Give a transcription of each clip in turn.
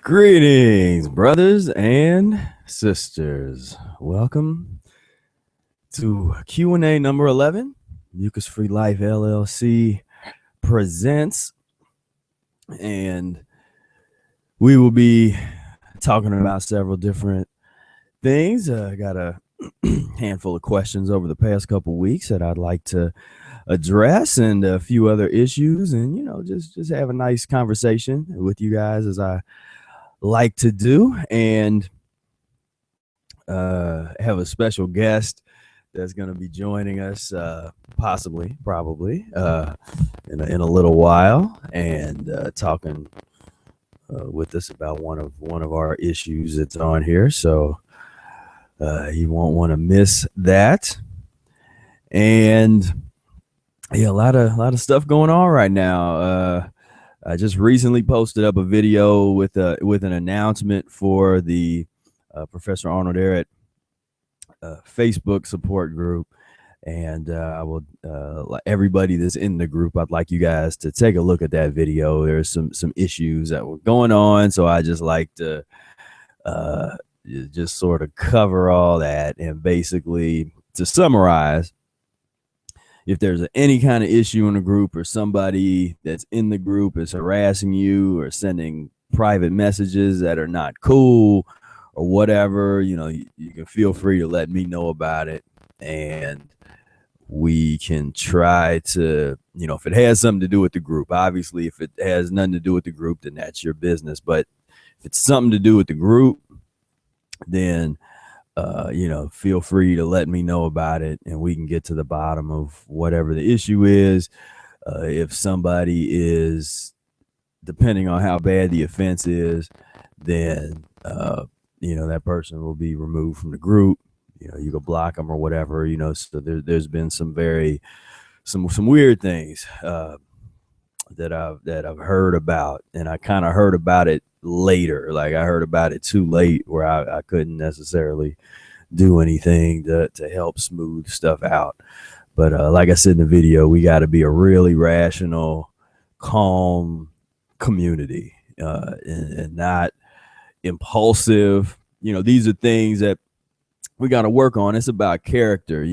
Greetings, brothers and sisters. Welcome to Q&A number 11. Mucus-free Life LLC presents, and we will be talking about several different things. I got a handful of questions over the past couple weeks that I'd like to address, and a few other issues, and just have a nice conversation with you guys as I like to do, and have a special guest that's going to be joining us probably in a little while, and talking with us about one of our issues that's on here. So you won't want to miss that. And yeah, a lot of stuff going on right now. I just recently posted up a video with an announcement for the Professor Arnold Ehret Facebook support group, and I will everybody that's in the group, I'd like you guys to take a look at that video. There's some issues that were going on, so I just like to just sort of cover all that, and basically to summarize, if there's any kind of issue in the group, or somebody that's in the group is harassing you or sending private messages that are not cool or whatever, you can feel free to let me know about it, and we can try to, if it has something to do with the group. Obviously, if it has nothing to do with the group, then that's your business. But if it's something to do with the group, then feel free to let me know about it, and we can get to the bottom of whatever the issue is. If somebody is, depending on how bad the offense is, then that person will be removed from the group. You can block them or whatever. So there's been some weird things that I've heard about, and I kind of heard about it later. Like, I heard about it too late, where I couldn't necessarily do anything to help smooth stuff out. But like I said in the video, we got to be a really rational, calm community, and not impulsive. These are things that we got to work on. It's about character,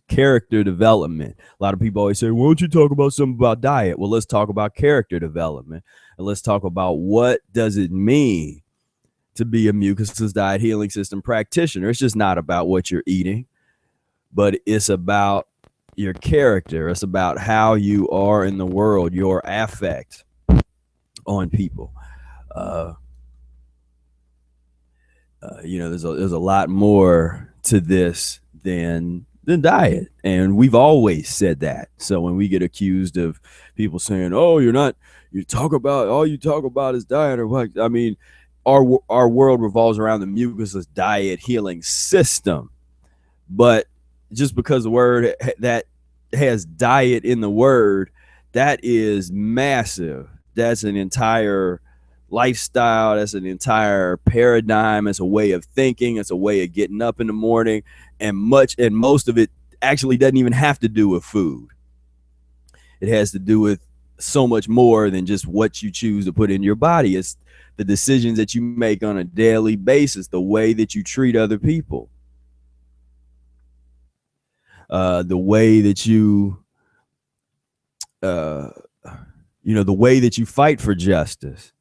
character development. A lot of people always say, why don't you talk about something about diet? Well, let's talk about character development, and let's talk about what does it mean to be a Mucusless Diet Healing System practitioner. It's just not about what you're eating, but it's about your character. It's about how you are in the world, your affect on people. There's a lot more to this than diet, and we've always said that. So when we get accused of people saying, "Oh, you talk about, all you talk about is diet," or what, I mean, our world revolves around the Mucusless Diet Healing System. But just because the word that has diet in the word, that is massive. That's an entire lifestyle. That's an entire paradigm. It's a way of thinking. It's a way of getting up in the morning, and most of it actually doesn't even have to do with food. It has to do with so much more than just what you choose to put in your body. It's the decisions that you make on a daily basis, the way that you treat other people, the way that the way that you fight for justice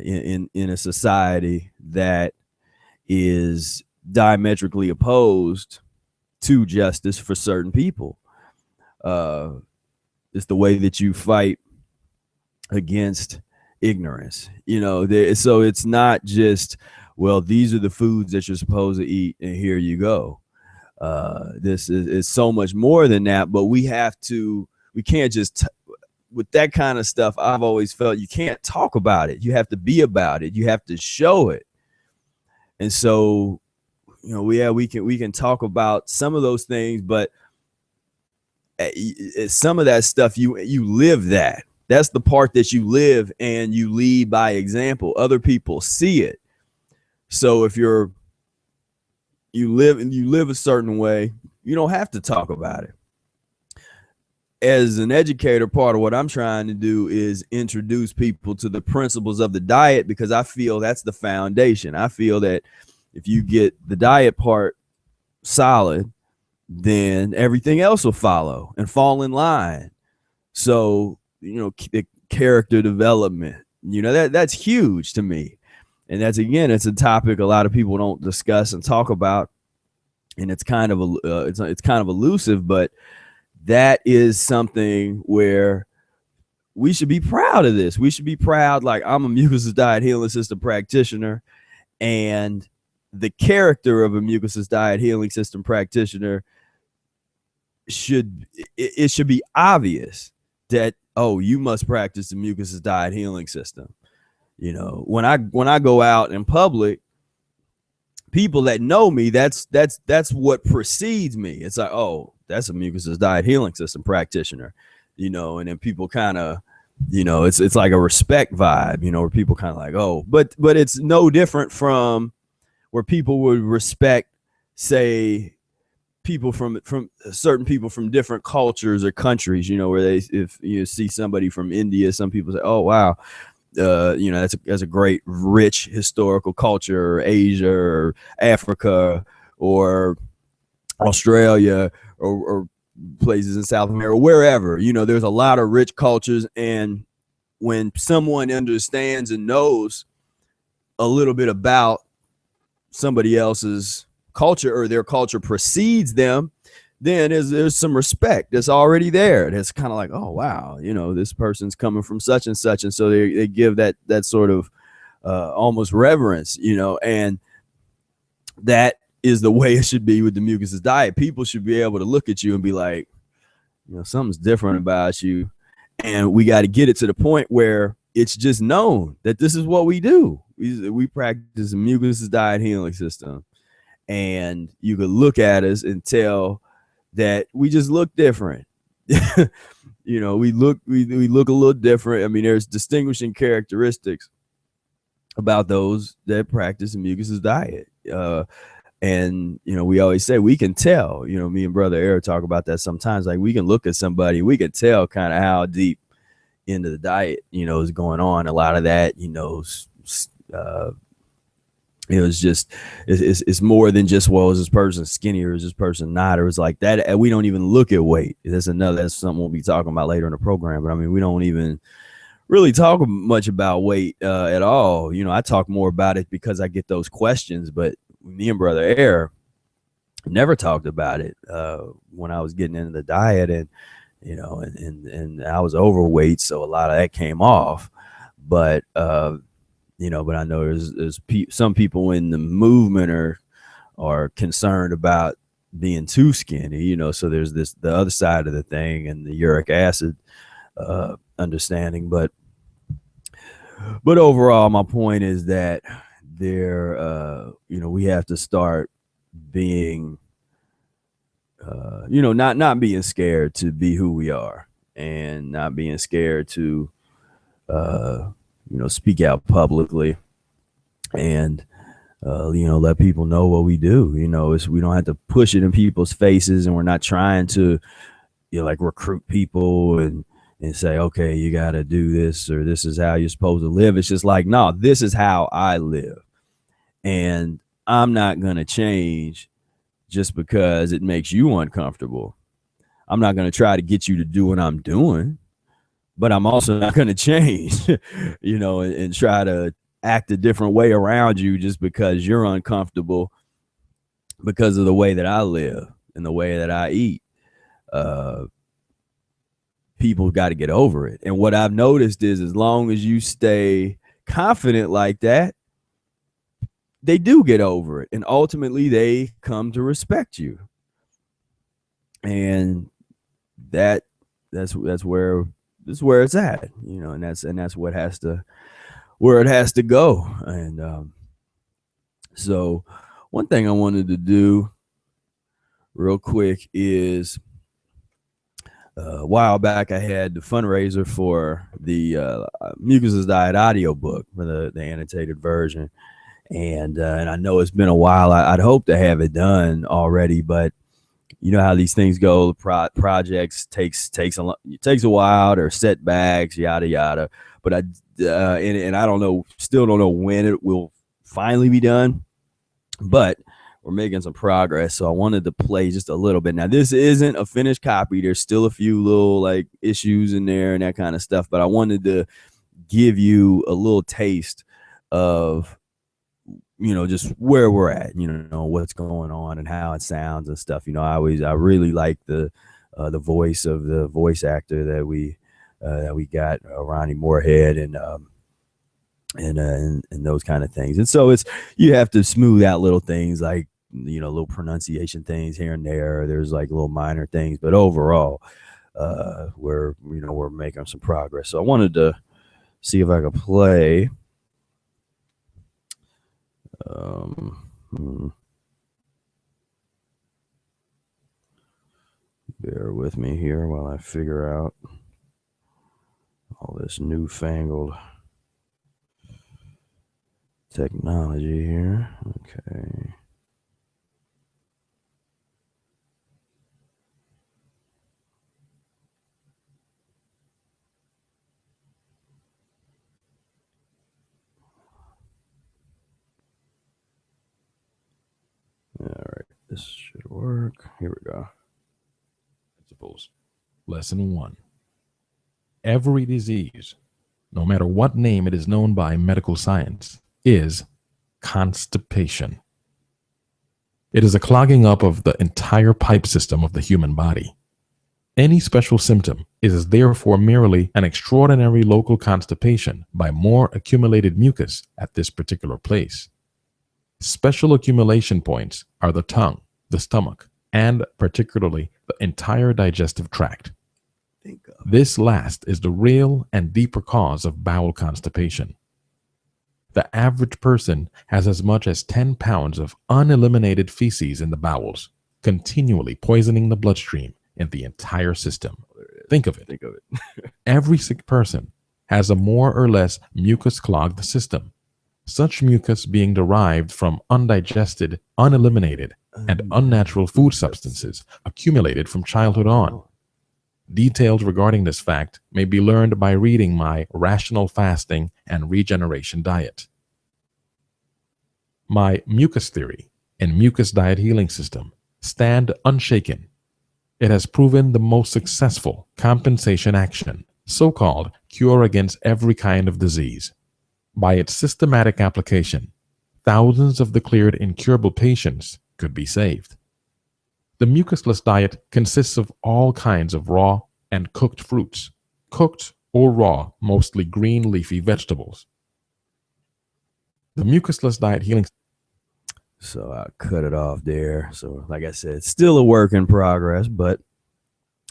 in a society that is diametrically opposed to justice for certain people. It's the way that you fight against ignorance. So it's not just, well, these are the foods that you're supposed to eat, and here you go. This is so much more than that, but we can't just with that kind of stuff. I've always felt you can't talk about it. You have to be about it. You have to show it. And so, we can talk about some of those things, but some of that stuff, you live that. That's the part that you live, and you lead by example. Other people see it. So if you live a certain way, you don't have to talk about it. as an educator, part of what I'm trying to do is introduce people to the principles of the diet, because I feel that's the foundation. I feel that if you get the diet part solid, then everything else will follow and fall in line. So, the character development, that's huge to me. And that's, again, it's a topic a lot of people don't discuss and talk about. And it's kind of it's kind of elusive, but that is something where we should be proud of this. We should be proud. Like, I'm a Mucusless Diet Healing System practitioner, and the character of a Mucusless Diet Healing System practitioner should be obvious that, oh, you must practice the Mucusless Diet Healing System. When I go out in public, people that know me, that's what precedes me. It's like, oh, that's a Mucusless Diet Healing System practitioner, and then people kind of, it's like a respect vibe, where people kind of like, oh, but it's no different from where people would respect, say, people from certain people from different cultures or countries, where if you see somebody from India, some people say, oh, wow, that's a great rich historical culture, or Asia or Africa or Australia or places in South America, wherever, there's a lot of rich cultures. And when someone understands and knows a little bit about somebody else's culture, or their culture precedes them, then there's some respect that's already there. That's kind of like, oh, wow, this person's coming from such and such. And so they give that sort of almost reverence, and that is the way it should be with the Mucusless diet. People should be able to look at you and be like, something's different about you. And we got to get it to the point where it's just known that this is what we do. We practice the Mucusless Diet Healing System. And you could look at us and tell that we just look different. We look a little different. I mean, there's distinguishing characteristics about those that practice the Mucusless diet. And we always say we can tell. Me and Brother Eric talk about that sometimes. Like, we can look at somebody, we can tell kind of how deep into the diet is going on. A lot of that, it's more than just, well, is this person skinny or is this person not, or it's like that. We don't even look at weight. That's something we'll be talking about later in the program. But I mean, we don't even really talk much about weight at all. I talk more about it because I get those questions, but me and Brother Air never talked about it when I was getting into the diet, and and I was overweight, so a lot of that came off. But but I know there's some people in the movement are concerned about being too skinny, so there's the other side of the thing, and the uric acid understanding. But overall, my point is that we have to start being not being scared to be who we are, and not being scared to speak out publicly, and let people know what we do. We don't have to push it in people's faces, and we're not trying to like recruit people and say, okay, you got to do this, or this is how you're supposed to live. It's just like, no, this is how I live, and I'm not going to change just because it makes you uncomfortable. I'm not going to try to get you to do what I'm doing, but I'm also not going to change, and try to act a different way around you just because you're uncomfortable because of the way that I live and the way that I eat. People got to get over it. And what I've noticed is, as long as you stay confident like that, they do get over it, and ultimately they come to respect you. And that's where it's at, and that's what where it has to go. And so one thing I wanted to do real quick is, a while back I had the fundraiser for the Mucusless Diet Audiobook, for the annotated version. And I know it's been a while. I'd hope to have it done already, but you know how these things go. Projects takes a while. There's setbacks, yada yada. But and I don't know, still don't know when it will finally be done. But we're making some progress. So I wanted to play just a little bit. Now, this isn't a finished copy. There's still a few little like issues in there and that kind of stuff. But I wanted to give you a little taste of, you know, just where we're at, you know, what's going on and how it sounds and stuff. You know, I really like the voice of the voice actor that we got, Ronnie Moorhead, and those kind of things. And so you have to smooth out little things like, you know, little pronunciation things here and there. There's like little minor things, but overall, we're making some progress. So I wanted to see if I could play. Bear with me here while I figure out all this newfangled technology here. Okay. All right, this should work. Here we go. Principles. Lesson 1. Every disease, no matter what name it is known by in medical science, is constipation. It is a clogging up of the entire pipe system of the human body. Any special symptom is therefore merely an extraordinary local constipation by more accumulated mucus at this particular place. Special accumulation points are the tongue, the stomach, and particularly the entire digestive tract. This last is the real and deeper cause of bowel constipation. The average person has as much as 10 pounds of uneliminated feces in the bowels, continually poisoning the bloodstream and the entire system. Think of it. Every sick person has a more or less mucus-clogged system, such mucus being derived from undigested, uneliminated, and unnatural food substances accumulated from childhood on. Details regarding this fact may be learned by reading my Rational Fasting and Regeneration Diet. My mucus theory and Mucusless Diet Healing System stand unshaken. It has proven the most successful compensation action, so-called cure against every kind of disease. By its systematic application, thousands of declared incurable patients could be saved. The mucusless diet consists of all kinds of raw and cooked fruits, cooked or raw, mostly green leafy vegetables. The mucusless diet healing. So I cut it off there. So like I said, it's still a work in progress, but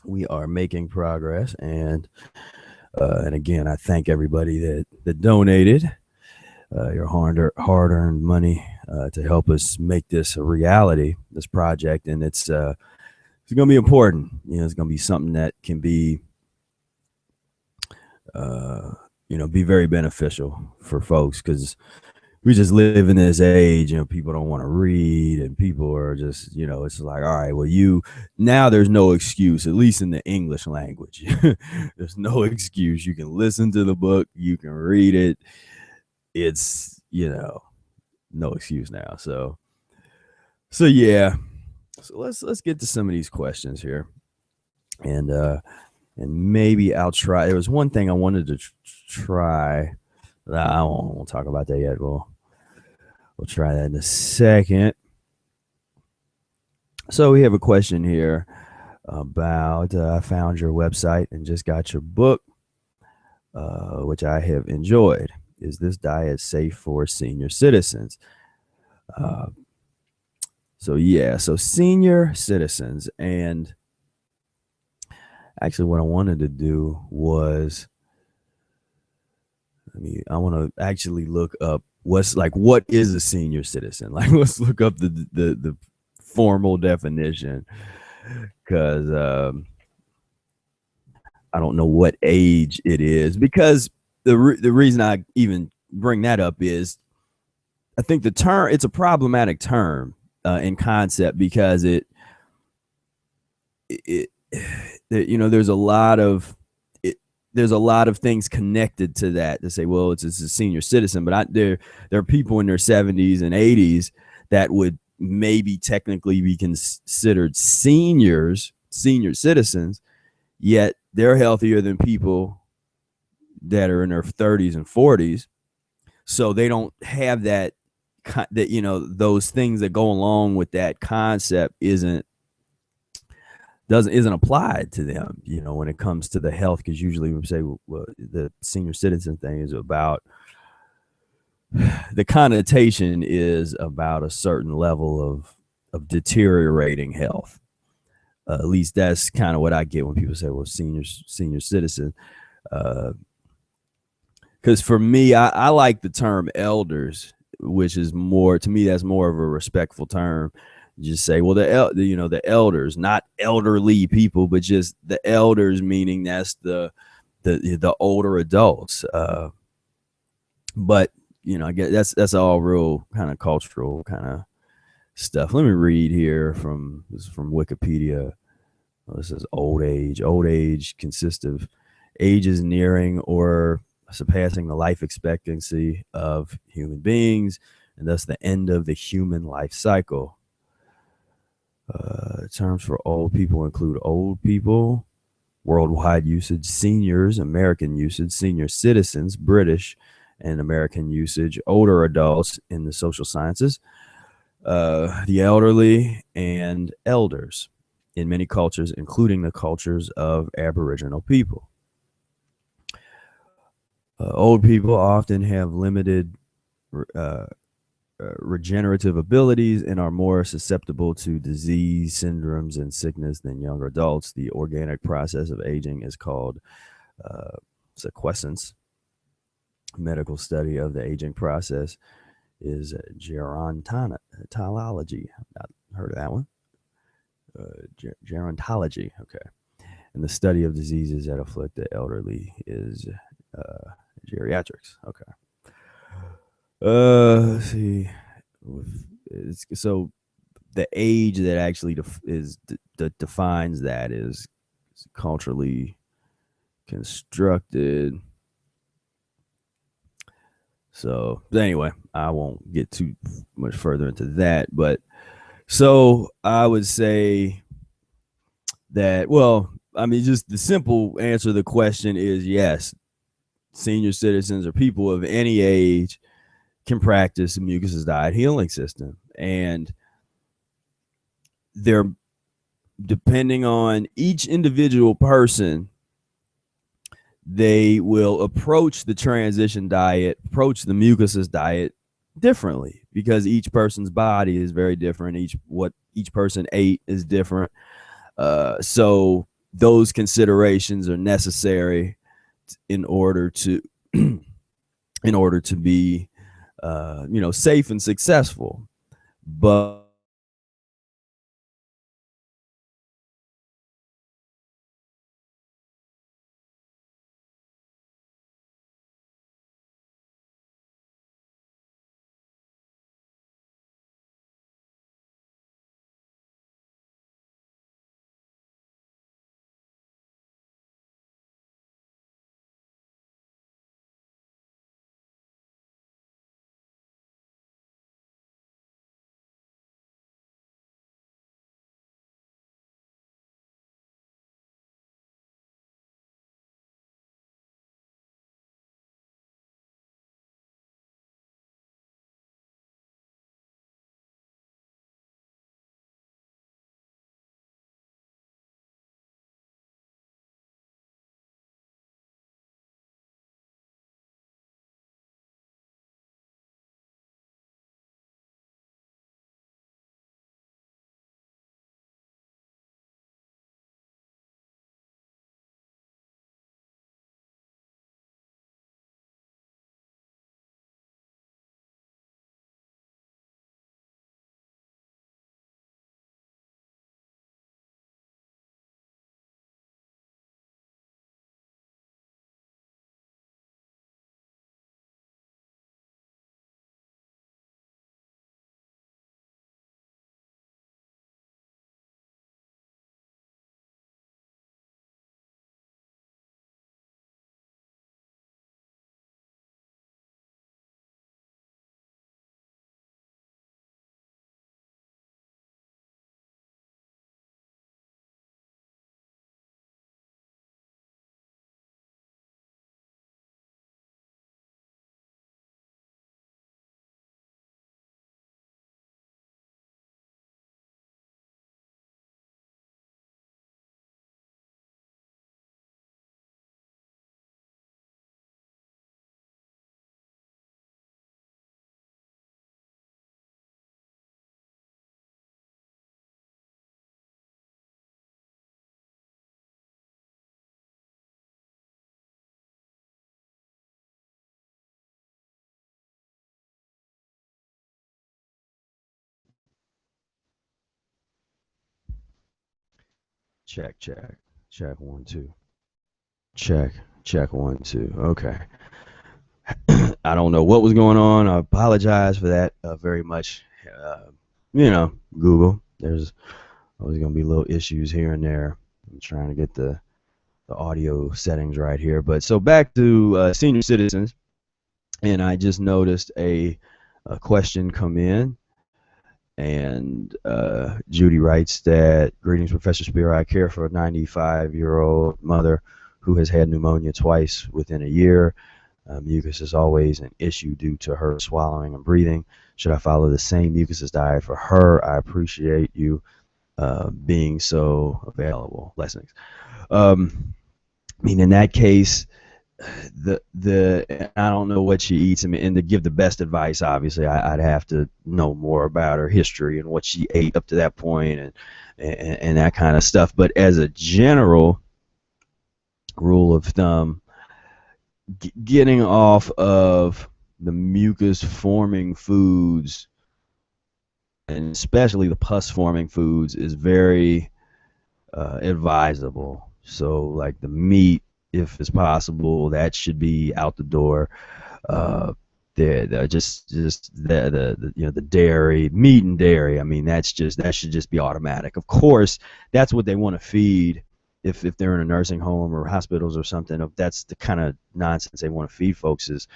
we are making progress. And again, I thank everybody that donated your hard-earned money to help us make this a reality, this project. And it's going to be important. You know, it's going to be something that can be, be very beneficial for folks, because we just live in this age, people don't want to read, and people are just, it's like, all right, well, now there's no excuse, at least in the English language. There's no excuse. You can listen to the book, you can read it. It's, no excuse now. So yeah. So let's get to some of these questions here. And maybe I'll try. There was one thing I wanted to try. I won't talk about that yet. We'll try that in a second. So we have a question here about I found your website and just got your book, which I have enjoyed. Is this diet safe for senior citizens? So senior citizens. And actually what I wanted to do was, I want to actually look up what is a senior citizen? Like, let's look up the formal definition, because I don't know what age it is, because the reason I even bring that up is I think it's a problematic term in concept, because it you know, there's a lot of there's a lot of things connected to that to say, well, it's a senior citizen, but there are people in their 70s and 80s that would maybe technically be considered senior citizens, yet they're healthier than people that are in their 30s and 40s. So they don't have that, you know, those things that go along with that concept isn't applied to them, you know, when it comes to the health. Because usually we say, well, the senior citizen thing is about, the connotation is about a certain level of deteriorating health. At least that's kind of what I get when people say, well, senior citizen. Because for me, I like the term elders, which is more, to me, that's more of a respectful term. Just say, well, you know, the elders, not elderly people, but just the elders, meaning that's the older adults. But you know, I guess that's all real kind of cultural kind of stuff. Let me read here from Wikipedia. This is old age. Old age consists of ages nearing or surpassing the life expectancy of human beings, and thus the end of the human life cycle. Terms for old people include old people, worldwide usage, seniors, American usage, senior citizens, British and American usage, older adults in the social sciences, the elderly, and elders in many cultures, including the cultures of Aboriginal people. Old people often have limited regenerative abilities and are more susceptible to disease, syndromes, and sickness than younger adults. The organic process of aging is called senescence. Medical study of the aging process is gerontology. I've not heard of that one. Gerontology. Okay. And the study of diseases that afflict the elderly is geriatrics. Okay. Let's see. So the age that actually defines that is culturally constructed. So anyway, I won't get too much further into that. But so I would say that, well, I mean, just the simple answer to the question is yes. Senior citizens or people of any age can practice the Mucusless Diet Healing System. And they're, depending on each individual person, they will approach the transition diet, approach the mucusless diet differently, because each person's body is very different. What each person ate is different. So those considerations are necessary in order to be you know, safe and successful. But Check, check, check, 1 2. Check, check, 1 2. Okay. I don't know what was going on. I apologize for that very much. Google. There's always going to be little issues here and there. I'm trying to get the audio settings right here. But so back to senior citizens, and I just noticed a question come in, and Judy writes that, greetings, Professor Spear. I care for a 95-year-old mother who has had pneumonia twice within a year. Mucus is always an issue due to her swallowing and breathing. Should I follow the same Mucusless diet for her? I appreciate you being so available. Blessings. I mean, in that case, I don't know what she eats. I mean, and to give the best advice, obviously, I'd have to know more about her history and what she ate up to that point, and that kind of stuff. But as a general rule of thumb, getting off of the mucus forming foods, and especially the pus forming foods, is very advisable. So like the meat, if it's possible, that should be out the door. The dairy, meat and dairy, I mean, that should just be automatic. Of course, that's what they want to feed if they're in a nursing home or hospitals or something. If that's the kind of nonsense they want to feed folks, is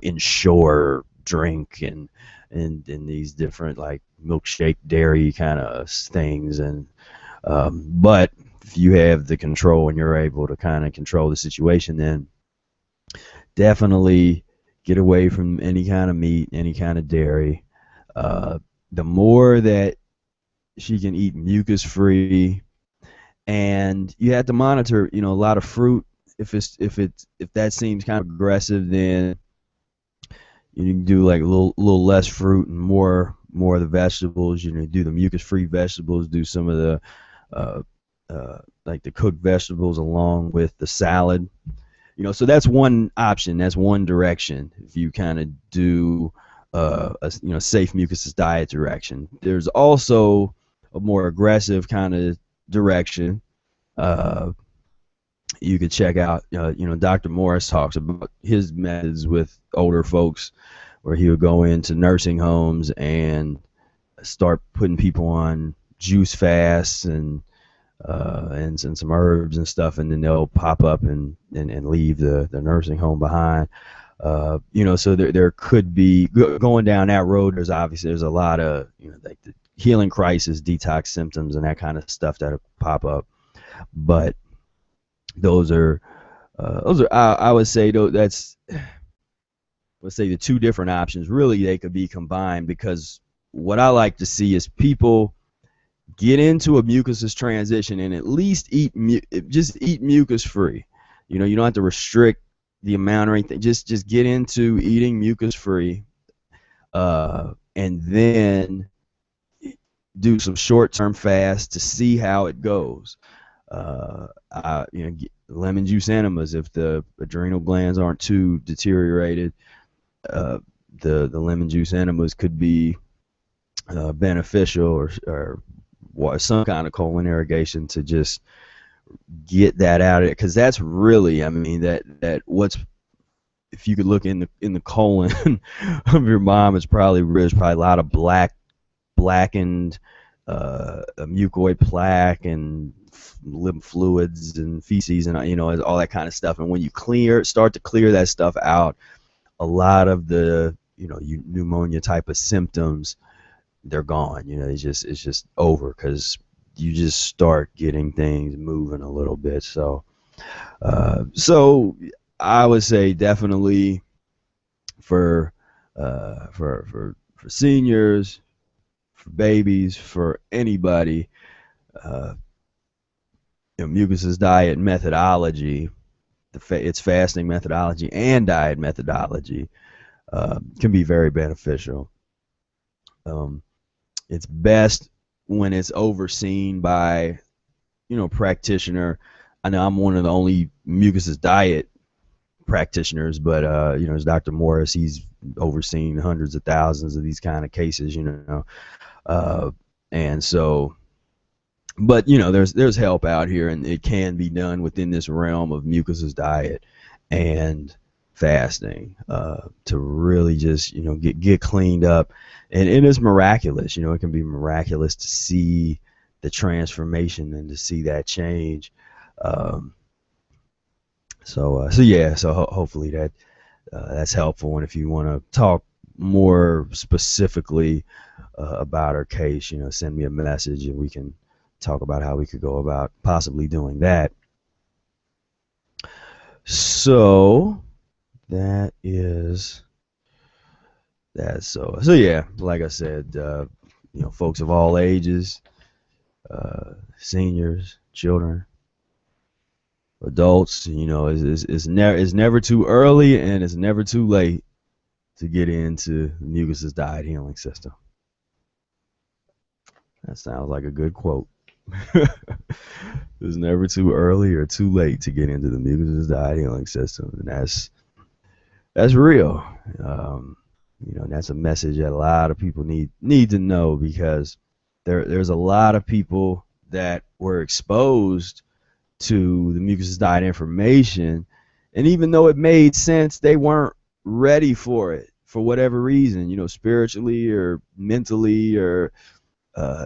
ensure drink and these different like milkshake dairy kind of things. And but if you have the control and you're able to kind of control the situation, then definitely get away from any kind of meat, any kind of dairy. The more that she can eat mucus-free, and you have to monitor, a lot of fruit. If that seems kind of aggressive, then you can do like a little less fruit and more of the vegetables. Do the mucus-free vegetables. Do some of the like the cooked vegetables along with the salad. So that's one option. That's one direction. If you kind of do a safe Mucusless diet direction, there's also a more aggressive kind of direction. You could check out. Dr. Morris talks about his methods with older folks, where he would go into nursing homes and start putting people on juice fasts and some herbs and stuff, and then they'll pop up and leave the nursing home behind. So there could be, going down that road, there's a lot of like the healing crisis, detox symptoms, and that kind of stuff that'll pop up. But those are I would say, though, let's say the two different options. Really, they could be combined, because what I like to see is people get into a mucusless transition and at least eat mucus free. You don't have to restrict the amount or anything. Just get into eating mucus free, and then do some short-term fasts to see how it goes. Lemon juice enemas, if the adrenal glands aren't too deteriorated. The lemon juice enemas could be beneficial, or some kind of colon irrigation to just get that out of it, because that's really, I mean, that what's, if you could look in the colon of your mom, there's probably a lot of blackened mucoid plaque and lymph fluids and feces and all that kind of stuff. And when you start to clear that stuff out, a lot of the pneumonia type of symptoms, they're gone. It's just over, because you just start getting things moving a little bit. So I would say definitely for seniors, for babies, for anybody, Mucusless diet methodology, its fasting methodology and diet methodology can be very beneficial. It's best when it's overseen by, practitioner. I know I'm one of the only Mucusless diet practitioners, but as Dr. Morris, he's overseen hundreds of thousands of these kind of cases, and so But you know, there's help out here, and it can be done within this realm of Mucusless diet and fasting, to really just, you know, get cleaned up. And it is miraculous. You know, it can be miraculous to see the transformation and to see that change. Um, so yeah, so hopefully that's helpful. And if you want to talk more specifically about her case, you know, send me a message and we can talk about how we could go about possibly doing that. So that's so yeah, like I said, you know, folks of all ages, seniors, children, adults, you know, it's never too early and it's never too late to get into the Mucusless Diet Healing System. That sounds like a good quote. It's never too early or too late to get into the Mucusless Diet Healing System, and that's real. You know, and that's a message that a lot of people need to know, because there's a lot of people that were exposed to the Mucusless diet information, and even though it made sense, they weren't ready for it for whatever reason, you know, spiritually or mentally, or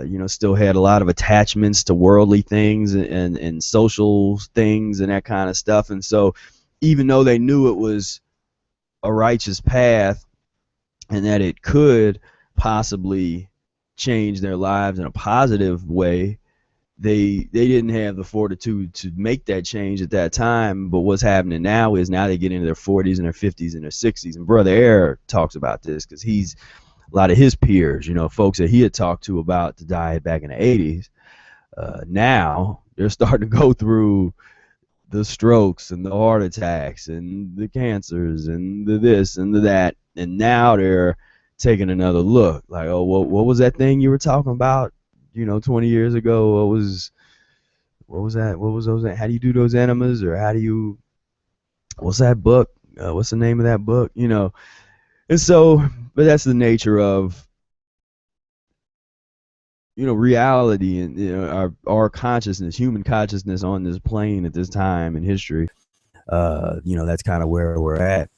you know, still had a lot of attachments to worldly things and social things and that kind of stuff. And so even though they knew it was a righteous path and that it could possibly change their lives in a positive way, they didn't have the fortitude to make that change at that time. But what's happening now is now they get into their 40s and their 50s and their 60s. And Brother Air talks about this because he's a lot of his peers, you know, folks that he had talked to about the diet back in the 80s, now they're starting to go through the strokes and the heart attacks and the cancers and the this and the that. And now they're taking another look like, oh, what was that thing you were talking about, you know, 20 years ago? What was that? What was those? How do you do those enemas? Or how do you, what's that book? What's the name of that book? You know? And so, but that's the nature of, you know, reality and, you know, our consciousness, human consciousness on this plane at this time in history. You know, that's kind of where we're at.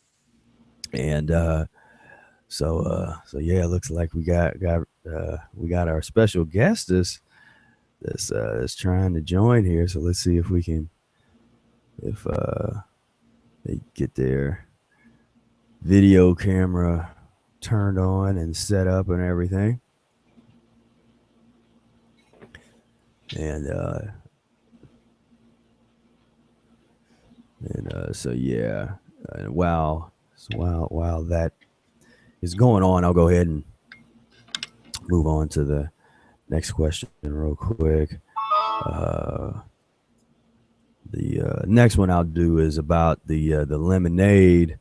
And so yeah, it looks like we got our special guest that's trying to join here. So let's see if we can, if they get their video camera turned on and set up and everything. And so yeah, while that is going on, I'll go ahead and move on to the next question real quick. The next one I'll do is about the lemonade.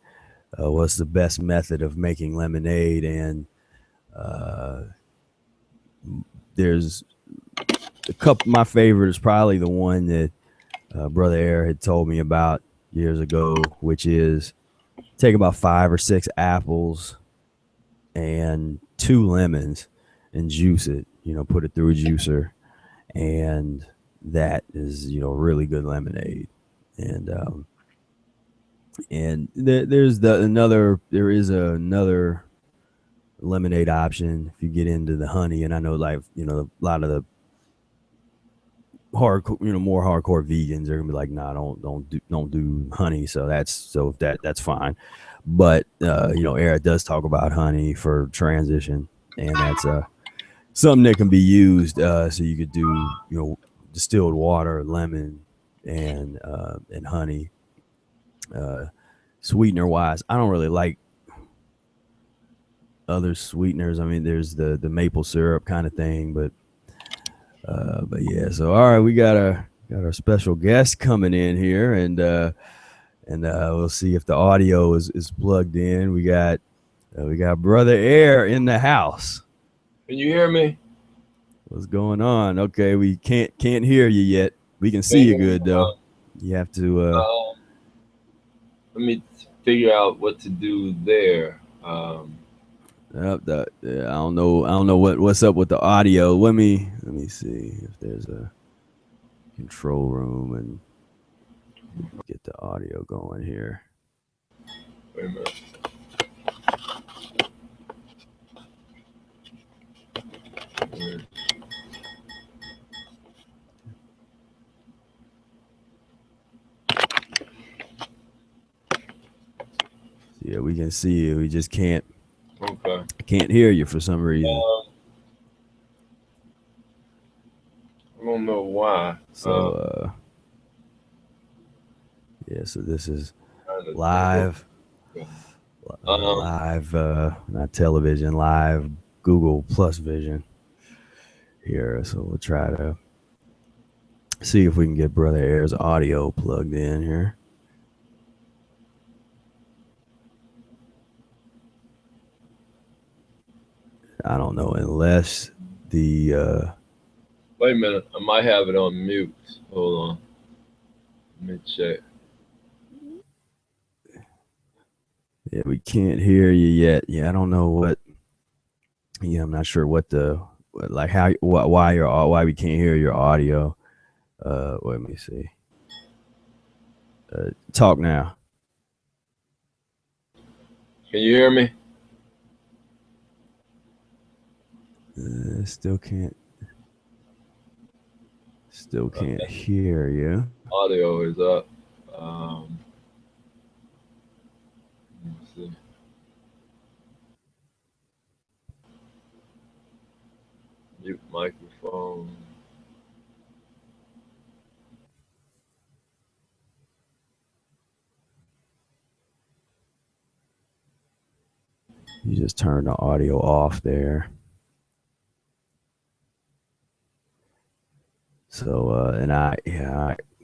What's the best method of making lemonade? And there's a couple. My favorite is probably the one that Brother Air had told me about years ago, which is take about 5 or 6 apples and 2 lemons and juice it, you know, put it through a juicer, and that is, you know, really good lemonade. And there is another lemonade option if you get into the honey. And I know, like, you know, a lot of the hardcore, you know, more hardcore vegans are gonna be like, nah, don't do honey. So that's fine. But you know, Eric does talk about honey for transition, and that's something that can be used. So you could do, you know, distilled water, lemon, and honey. Sweetener wise, I don't really like other sweeteners. I mean, there's the maple syrup kind of thing, but yeah. So all right, we got our special guest coming in here, and we'll see if the audio is plugged in. We got Brother Air in the house. Can you hear me? What's going on? Okay, we can't hear you yet. We can see you good though. You have to. Let me figure out what to do there. I don't know what's up with the audio. Let me see if there's a. control room and get the audio going here. Wait a minute. Yeah, we can see you. We just can't. Okay. I can't hear you for some reason. I don't know why. So, yeah. So this is live, live, not television, live Google Plus Vision here. So we'll try to see if we can get Brother Air's audio plugged in here. I don't know, unless the wait a minute, I might have it on mute. Hold on. Let me check. Yeah, we can't hear you yet. Yeah, I don't know what. Yeah, I'm not sure what the like how why we can't hear your audio. Let me see. Talk now. Can you hear me? Still can't hear you. Audio is up. Let me see. Mute microphone. You just turned the audio off there. So and I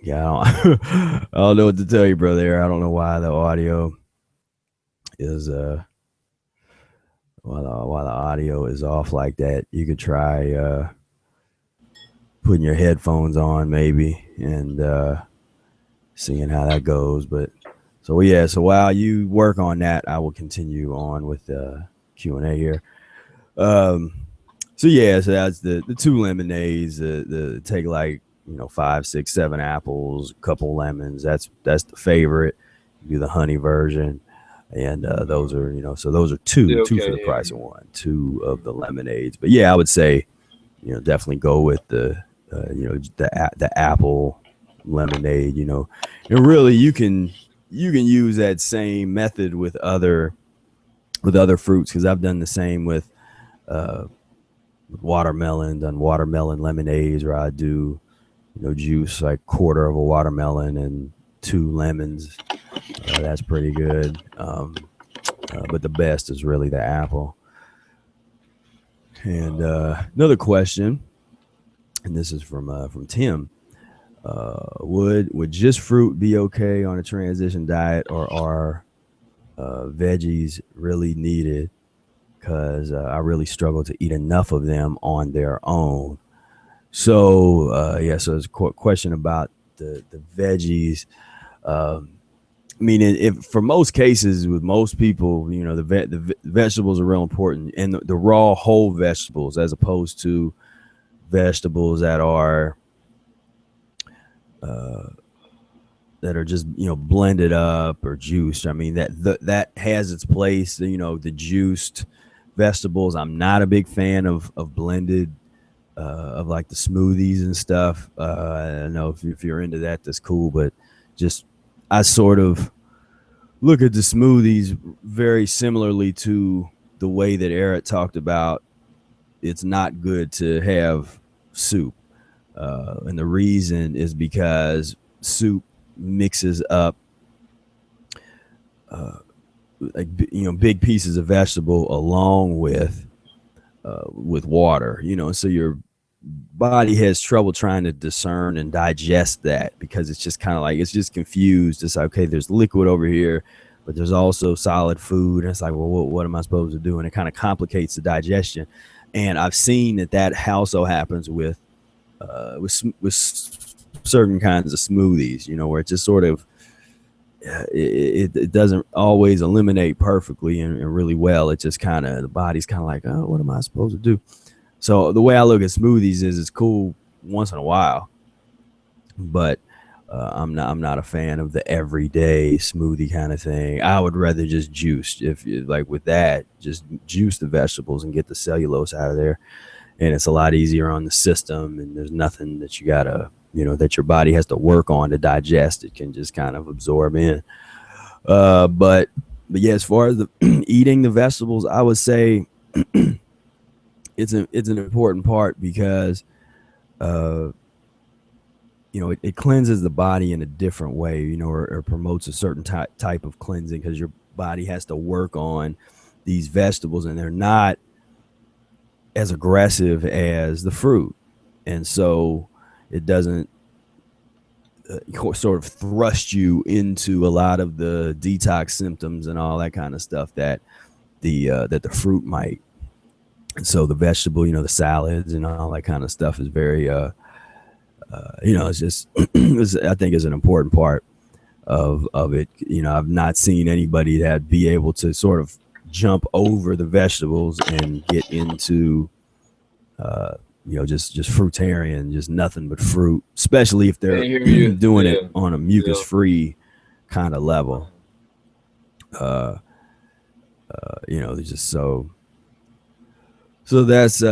don't, I don't know what to tell you, brother. I don't know why the audio is while the audio is off like that. You could try putting your headphones on maybe and seeing how that goes. But so yeah, so while you work on that, I will continue on with the Q&A here. So yeah, so that's the 2 lemonades, the take like 5, 6, 7 apples, a couple lemons. That's the favorite. You do the honey version, and those are so those are two for the price of 1, 2 of the lemonades. But yeah, I would say definitely go with the the apple lemonade. And really you can use that same method with other fruits, because I've done the same with watermelon, done watermelon lemonades, where I do juice like 1/4 of a watermelon and 2 lemons. That's pretty good. But the best is really the apple. And another question, and this is from Tim. Would just fruit be okay on a transition diet, or are veggies really needed? Because I really struggle to eat enough of them on their own. So yeah, so there's a question about the veggies. I mean, if for most cases with most people, the vegetables are real important, and the raw whole vegetables, as opposed to vegetables that are just blended up or juiced. I mean, that has its place. The juiced vegetables, I'm not a big fan of blended, of like the smoothies and stuff. I don't know if you're into that, that's cool, but just I sort of look at the smoothies very similarly to the way that Eric talked about it's not good to have soup, and the reason is because soup mixes up like big pieces of vegetable along with water, so your body has trouble trying to discern and digest that, because it's just kind of like it's just confused. It's like, okay, there's liquid over here, but there's also solid food, and it's like, well, what am I supposed to do? And it kind of complicates the digestion. And I've seen that also happens with certain kinds of smoothies, where it just sort of it doesn't always eliminate perfectly and really well. It just kind of, the body's kind of like, oh, what am I supposed to do? So the way I look at smoothies is it's cool once in a while, but I'm not a fan of the everyday smoothie kind of thing. I would rather just juice. If you like with that, just juice the vegetables and get the cellulose out of there, and it's a lot easier on the system. And there's nothing that you gotta, that your body has to work on to digest. It can just kind of absorb in. But yeah, as far as the eating the vegetables, I would say it's an important part because uh it cleanses the body in a different way, or promotes a certain type of cleansing, because your body has to work on these vegetables, and they're not as aggressive as the fruit, and so it doesn't sort of thrust you into a lot of the detox symptoms and all that kind of stuff that the fruit might. And so the vegetable, the salads and all that kind of stuff is very it's just I think is an important part of it. I've not seen anybody that be able to sort of jump over the vegetables and get into just fruitarian, just nothing but fruit, especially if they're doing it on a mucus-free kind of level. Just so that's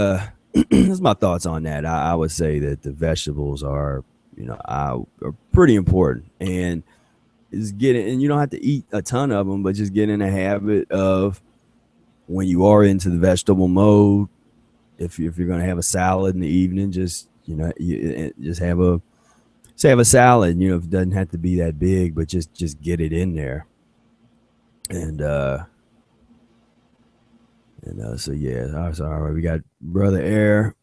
that's my thoughts on that. I would say that the vegetables are pretty important, and you don't have to eat a ton of them, but just get in a habit of, when you are into the vegetable mode, if you're going to have a salad in the evening, just just have a salad. It doesn't have to be that big, but just get it in there. And so yeah, sorry, we got Brother Air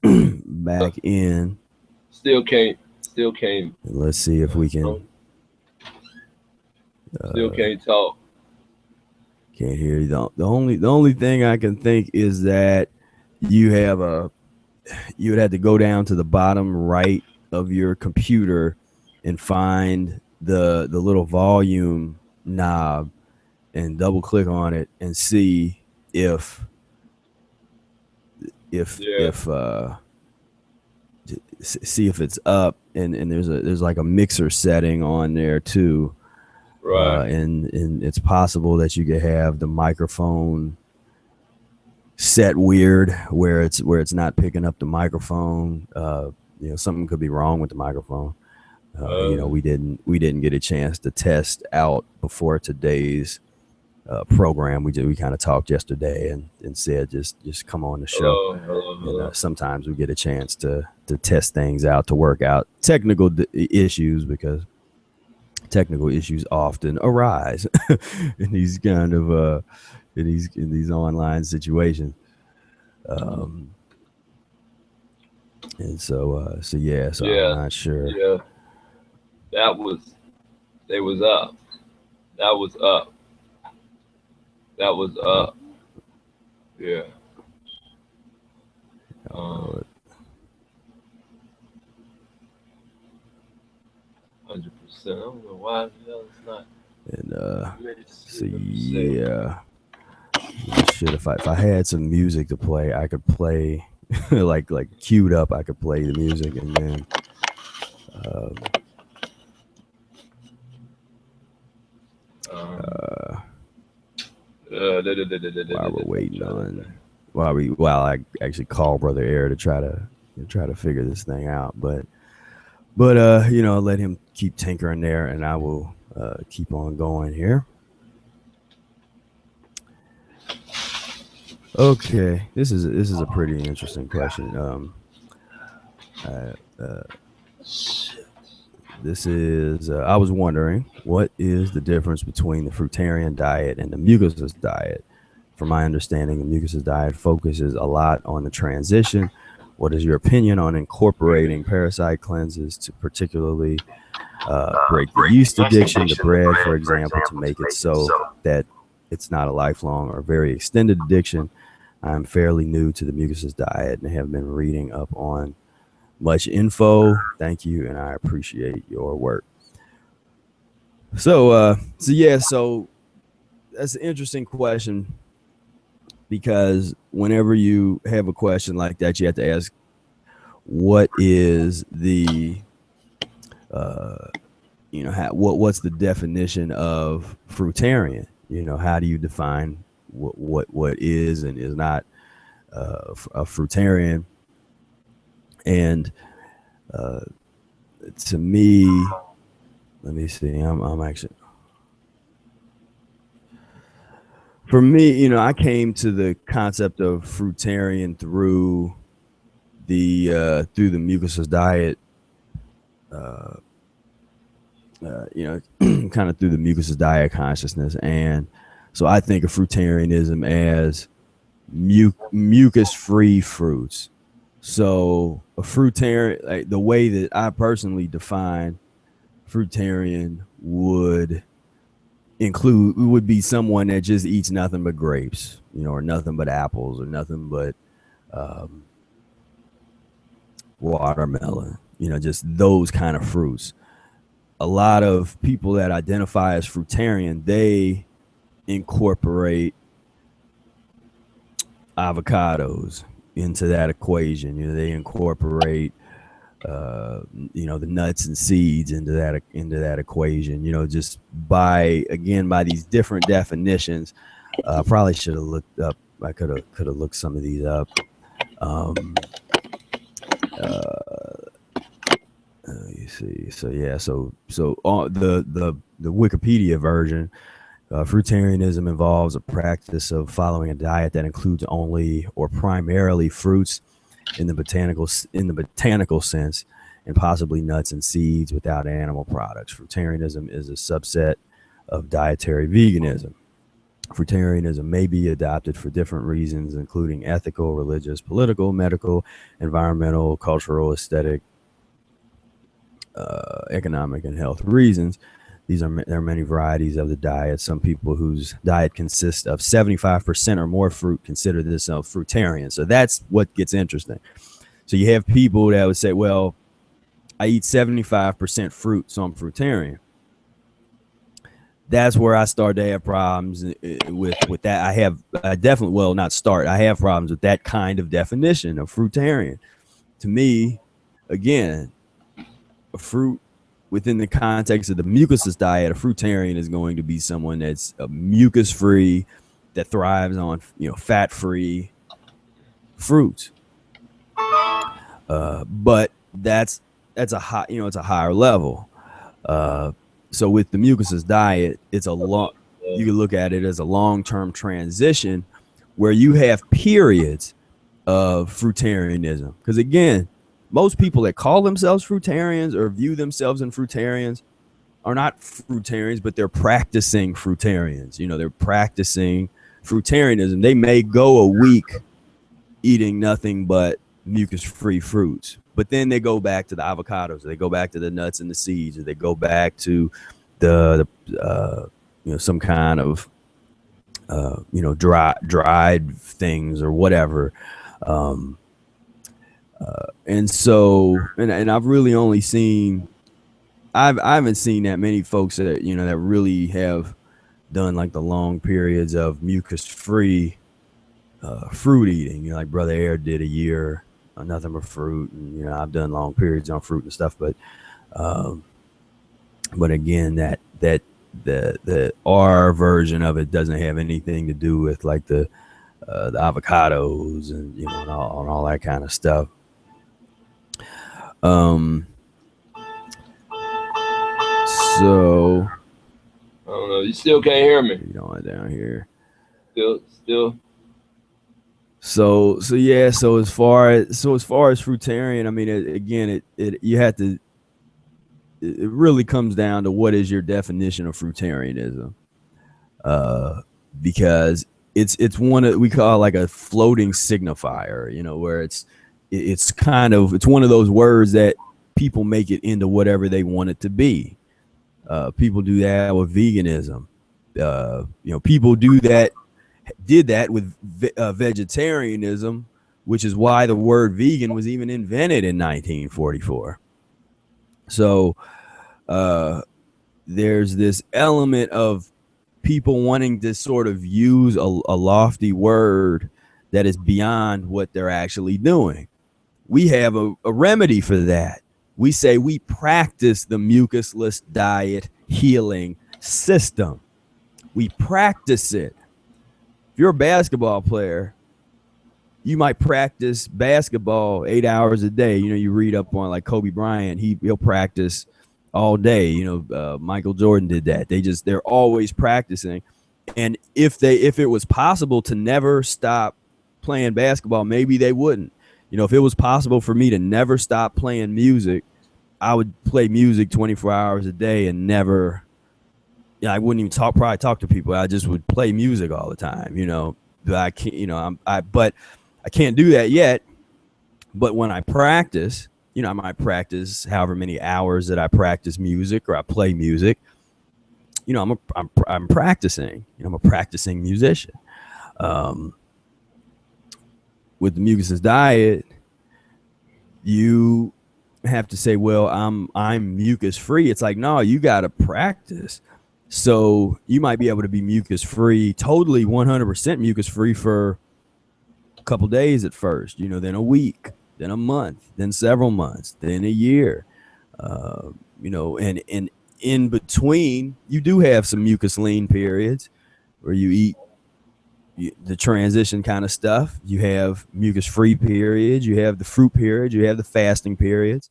back in. Still can't. And let's see if we can. Still can't talk. Can't hear you. The only thing I can think is that you would have to go down to the bottom right of your computer and find the little volume knob and double click on it and see if it's up, and there's like a mixer setting on there too. Right. And it's possible that you could have the microphone set weird, where it's not picking up the microphone. Something could be wrong with the microphone. We didn't get a chance to test out before today's program. We kind of talked yesterday and said just come on the show. And sometimes we get a chance to test things out, to work out technical issues, because technical issues often arise in these kind of in these online situations. And so yeah, I'm not sure. Yeah, that was up. That was up. Yeah. 100%. I don't know why the hell it's not. And so yeah, shit. If I had some music to play, I could play like queued up. I could play the music, and then while we're waiting on, while I actually call Brother Air to try to figure this thing out, but let him keep tinkering there, and I will keep on going here. Okay, this is a pretty interesting question. This is I was wondering, what is the difference between the Fruitarian diet and the Mucusless diet? From my understanding, the Mucusless diet focuses a lot on the transition. What is your opinion on incorporating parasite cleanses to particularly break the yeast addiction to bread, for example, to make it so that it's not a lifelong or very extended addiction? I'm fairly new to the Mucusless diet and have been reading up on much info. Thank you, and I appreciate your work. So that's an interesting question, because whenever you have a question like that, you have to ask, what is the you know, what's the definition of fruitarian? You know, how do you define what is and is not a fruitarian? And to me, let me see. I'm actually, for me, you know, I came to the concept of fruitarian through the Mucusless diet. You know, kind of through the Mucusless diet consciousness, and so I think of fruitarianism as mucus-free fruits. So a fruitarian, like the way that I personally define fruitarian, would be someone that just eats nothing but grapes, you know, or nothing but apples, or nothing but watermelon, you know, just those kind of fruits. A lot of people that identify as fruitarian, they incorporate avocados into that equation. You know, they incorporate you know, the nuts and seeds into that equation. You know, just by these different definitions. Probably should have looked up. I could have looked some of these up. You see, so yeah, so the Wikipedia version, fruitarianism involves a practice of following a diet that includes only or primarily fruits in the botanical sense, and possibly nuts and seeds without animal products. Fruitarianism is a subset of dietary veganism. Fruitarianism may be adopted for different reasons, including ethical, religious, political, medical, environmental, cultural, aesthetic, economic, and health reasons. There are many varieties of the diet. Some people whose diet consists of 75% or more fruit consider themselves fruitarian. So that's what gets interesting. So you have people that would say, well, I eat 75% fruit, so I'm fruitarian. That's where I start to have problems with that. I have problems with that kind of definition of fruitarian. To me, again, a fruit within the context of the mucusless diet, a fruitarian is going to be someone that's mucus-free, that thrives on, you know, fat-free fruits. But that's a high, you know, it's a higher level. So with the mucusless diet, it's you can look at it as a long-term transition where you have periods of fruitarianism. Because again, most people that call themselves fruitarians or view themselves in fruitarians are not fruitarians, but they're practicing fruitarians. You know, they're practicing fruitarianism. They may go a week eating nothing but mucus-free fruits, but then they go back to the avocados, they go back to the nuts and the seeds, or they go back to the you know, some kind of you know, dried things or whatever. And so, and I've really only seen, I haven't seen that many folks that, you know, that really have done like the long periods of mucus-free fruit eating. You know, like Brother Air did a year on nothing but fruit, and you know, I've done long periods on fruit and stuff. But again, the R version of it doesn't have anything to do with like the avocados and, you know, and all that kind of stuff. So I don't know. You still can't hear me. You know, down here. Still. So yeah. So as far as fruitarian, I mean, it really comes down to what is your definition of fruitarianism, because it's one of, we call like a floating signifier, you know, where it's one of those words that people make it into whatever they want it to be. People do that with veganism. You know, people did that with vegetarianism, which is why the word vegan was even invented in 1944. So there's this element of people wanting to sort of use a lofty word that is beyond what they're actually doing. We have a remedy for that. We say we practice the Mucusless Diet Healing System. We practice it. If you're a basketball player, you might practice basketball 8 hours a day. You know, you read up on like Kobe Bryant, he'll practice all day. You know, Michael Jordan did that. They're always practicing. And if it was possible to never stop playing basketball, maybe they wouldn't. You know, if it was possible for me to never stop playing music, I would play music 24 hours a day and never, I wouldn't even probably talk to people. I just would play music all the time, you know. But I can't, you know, but I can't do that yet. But when I practice, you know, I might practice however many hours that I practice music or I play music. You know, I'm practicing. You know, I'm a practicing musician. With the Mucusless Diet, you have to say, well, I'm mucus free. It's like, no, you got to practice. So you might be able to be mucus free, totally 100% mucus free for a couple days at first, you know, then a week, then a month, then several months, then a year, you know, and in between, you do have some mucus lean periods where you eat the transition kind of stuff. You have mucus free periods, you have the fruit periods, you have the fasting periods.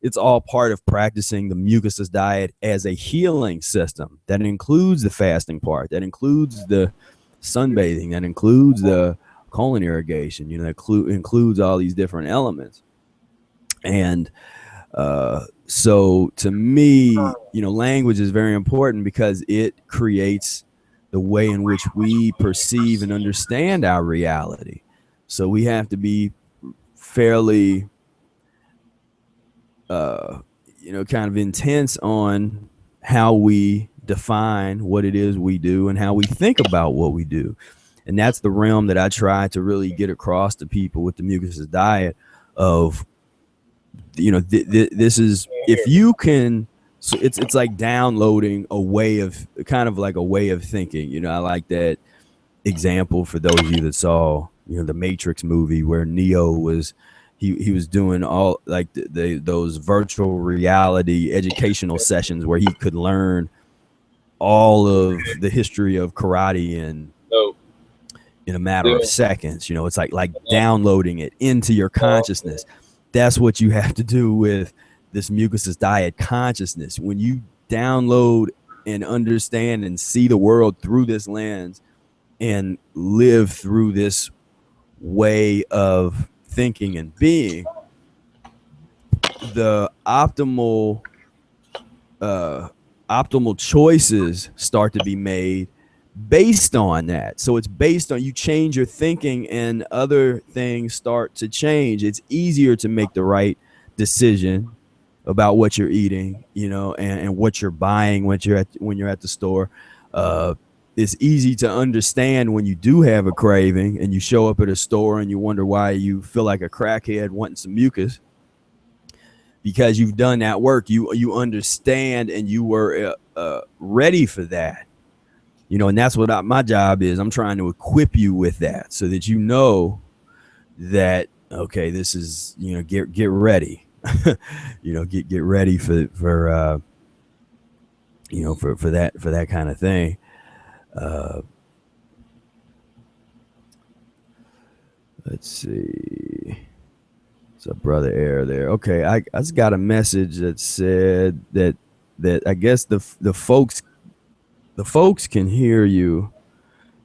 It's all part of practicing the Mucusless Diet as a healing system. That includes the fasting part, that includes the sunbathing, that includes the colon irrigation, you know, that includes all these different elements. And so to me, you know, language is very important because it creates the way in which we perceive and understand our reality. So we have to be fairly, you know, kind of intense on how we define what it is we do and how we think about what we do. And that's the realm that I try to really get across to people with the Mucusless Diet of, you know, this is, if you can, so it's like downloading a way of, kind of like a way of thinking. You know, I like that example for those of you that saw, you know, the Matrix movie where Neo was, he was doing all like those virtual reality educational sessions where he could learn all of the history of karate in a matter of seconds. You know, it's like downloading it into your consciousness. That's what you have to do with this Mucusless Diet consciousness. When you download and understand and see the world through this lens and live through this way of thinking and being, the optimal choices start to be made based on that. So it's based on, you change your thinking and other things start to change. It's easier to make the right decision about what you're eating, you know, and what you're buying when you're at the store. It's easy to understand when you do have a craving and you show up at a store and you wonder why you feel like a crackhead wanting some mucus, because you've done that work. You understand and you were ready for that, you know. And that's what my job is. I'm trying to equip you with that so that you know that, okay, this is, you know, get ready. You know, get ready for you know, for that kind of thing. Let's see. It's a brother Air there. Okay, I just got a message that said that I guess the folks can hear you,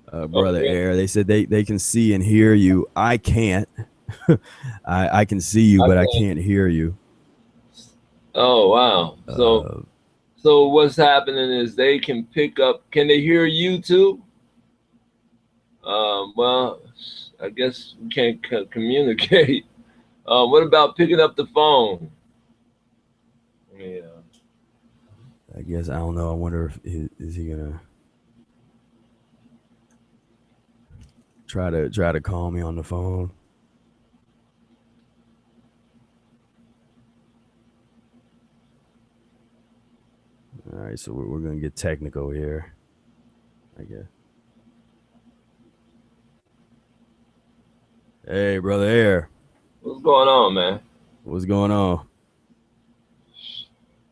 brother Air. They said they can see and hear you. I can't. I can see you, but I can't hear you. Oh wow! So what's happening is they can pick up. Can they hear you too? Well, I guess we can't communicate. What about picking up the phone? Yeah. I guess, I don't know. I wonder if is he gonna try to call me on the phone. All right, so we're gonna get technical here, I guess. Hey, brother Air. What's going on, man? What's going on?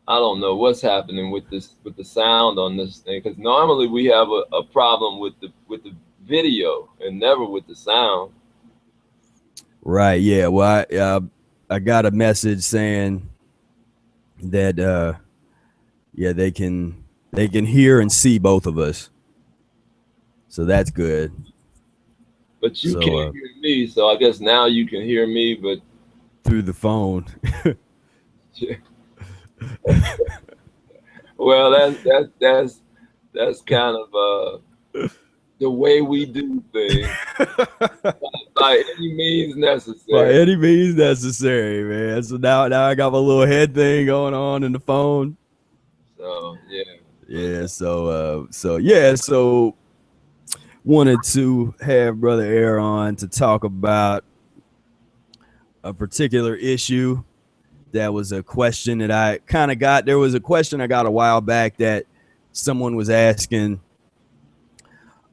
I don't know what's happening with the sound on this thing, because normally we have a problem with the video and never with the sound. Right. Yeah. Well, I got a message saying that yeah, they can hear and see both of us, so that's good. But you So can't hear me, so I guess now you can hear me. But through the phone. well, that's kind of the way we do things, by any means By necessary. any means necessary, man. So now I got my little head thing going on in the phone. So yeah, but Yeah. So yeah. So wanted to have Brother Air on to talk about a particular issue. That was a question that I kind of got. There was a question I got a while back that someone was asking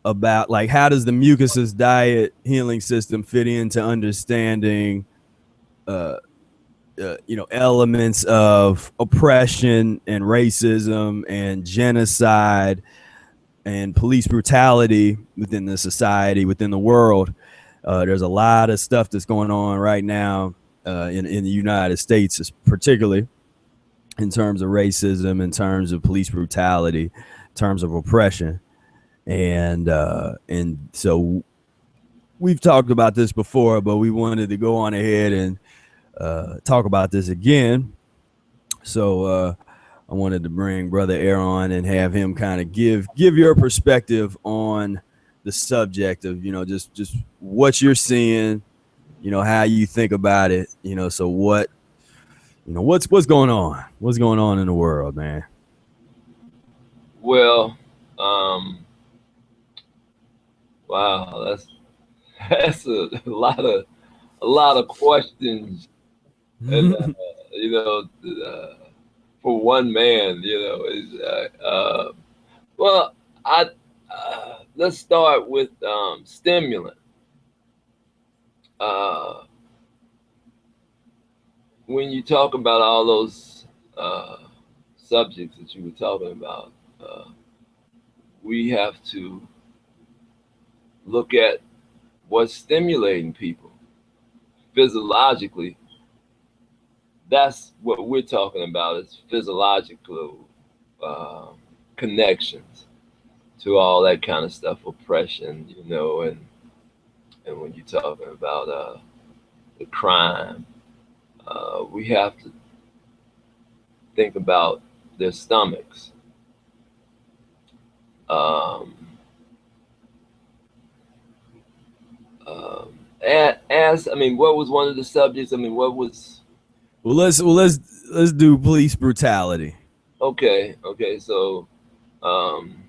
about, like, how does the Mucusless Diet Healing System fit into understanding uh, elements of oppression and racism and genocide and police brutality within the society, within the world. There's a lot of stuff that's going on right now in the United States, particularly in terms of racism, in terms of police brutality, in terms of oppression. And so we've talked about this before, but we wanted to go on ahead and talk about this again. So I wanted to bring Brother Air on and have him kind of give your perspective on the subject of, just what you're seeing, how you think about it, so what's going on? What's going on in the world, man? well, wow, that's a lot of questions, and you know, for one man, is well, I let's start with stimulant. Uh, when you talk about all those subjects that you were talking about, uh, we have to look at what's stimulating people physiologically. That's what we're talking about, is physiological uh, connections to all that kind of stuff, oppression, and when you're talking about the crime, we have to think about their stomachs. Um, as I mean, what was one of the subjects? I mean, what was? Well, let's do police brutality. Okay. So um,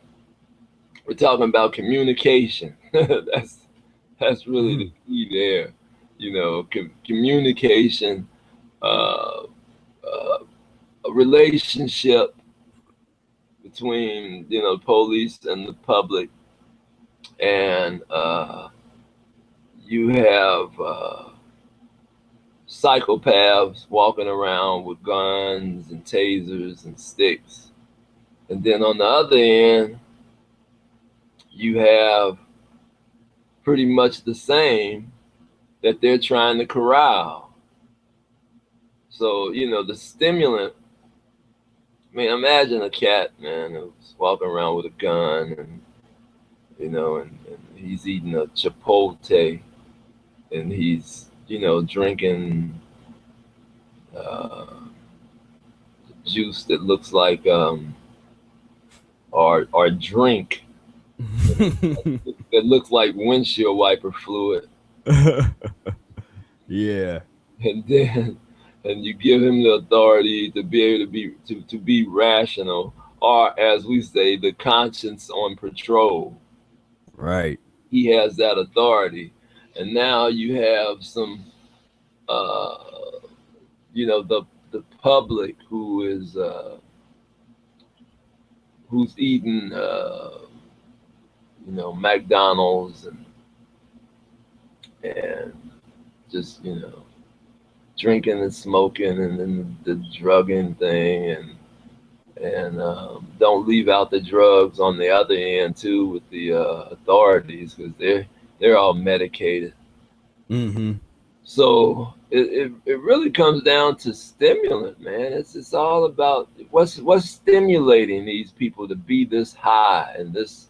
we're talking about communication. That's really the key there. Communication, uh, a relationship between police and the public, and you have psychopaths walking around with guns and tasers and sticks, and then on the other end you have pretty much the same that they're trying to corral. So the stimulant. I mean, imagine a cat, man, who's walking around with a gun, and and he's eating a chipotle, and he's drinking uh, juice that looks like or drink that looks like windshield wiper fluid, Yeah. and you give him the authority to be able to be rational, or as we say, the conscience on patrol. Right. He has that authority, and now you have some uh the public who's eating McDonald's and just drinking and smoking, and then the drugging thing, and And don't leave out the drugs on the other end too with the authorities, because they're all medicated. Mm-hmm. So it really comes down to stimulant, man. It's all about what's stimulating these people to be this high and this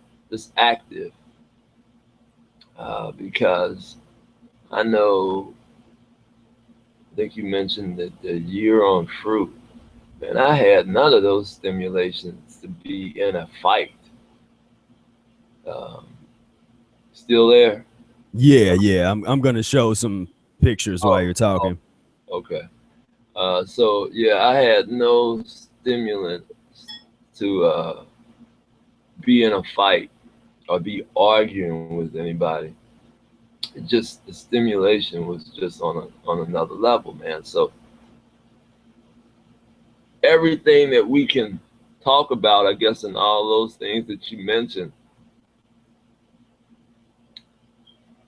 active. Because I know, I think you mentioned that the year on fruit, man. I had none of those stimulations to be in a fight. Um, Still there? Yeah. I'm gonna show some pictures while Oh, you're oh, talking. okay. So yeah, I had no stimulant to be in a fight or be arguing with anybody. It just, the stimulation was just on another level, man. So everything that we can talk about, I guess, in all those things that you mentioned,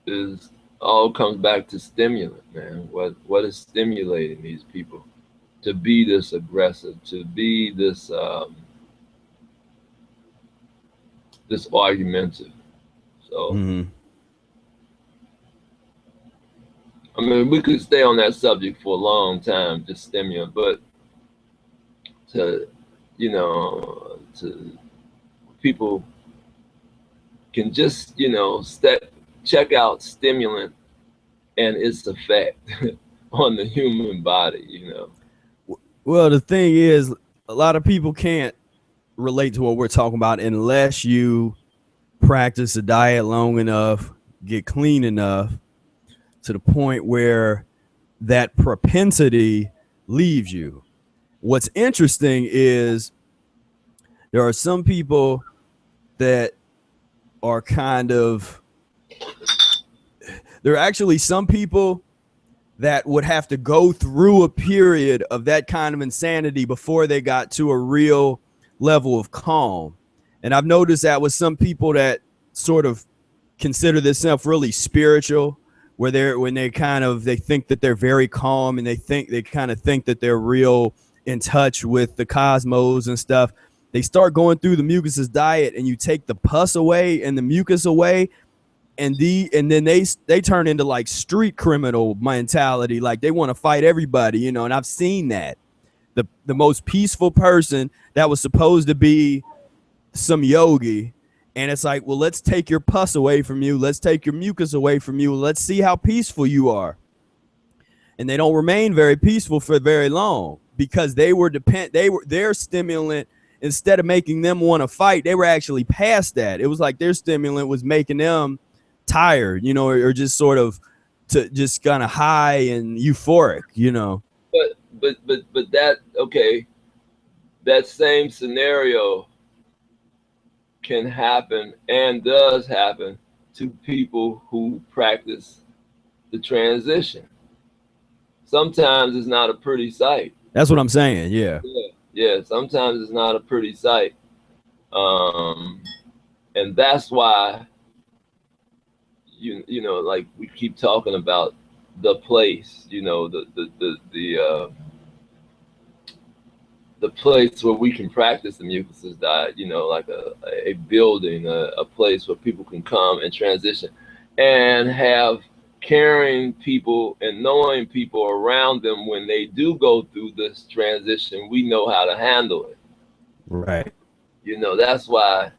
is all comes back to stimulant, man. What is stimulating these people to be this aggressive, to be this this argumentative? So Mm-hmm. I mean, we could stay on that subject for a long time, just stimulant, but to, you know, to people can just, check out stimulant and its effect on the human body, Well, the thing is, a lot of people can't relate to what we're talking about unless you practice a diet long enough, get clean enough to the point where that propensity leaves you. What's interesting is there are some people that are kind of, there are actually some people that would have to go through a period of that kind of insanity before they got to a real level of calm. And I've noticed that with some people that sort of consider themselves really spiritual, where they think that they're very calm, and they kind of think that they're real in touch with the cosmos and stuff. They start going through the mucusless diet, and you take the pus away and the mucus away, and then they turn into like street criminal mentality, like they want to fight everybody, and I've seen that. The most peaceful person that was supposed to be some yogi, and it's like, well, let's take your pus away from you, let's take your mucus away from you, let's see how peaceful you are. And they don't remain very peaceful for very long, because their stimulant, instead of making them want to fight, they were actually past that. It was like their stimulant was making them tired, or just sort of to just kind of high and euphoric. But that, okay, that same scenario can happen and does happen to people who practice the transition. Sometimes it's not a pretty sight. That's what I'm saying. Yeah. Sometimes it's not a pretty sight, and that's why like we keep talking about the place, the place where we can practice the mucusless diet, like a building, a place where people can come and transition and have caring people and knowing people around them when they do go through this transition. We know how to handle it. Right. That's why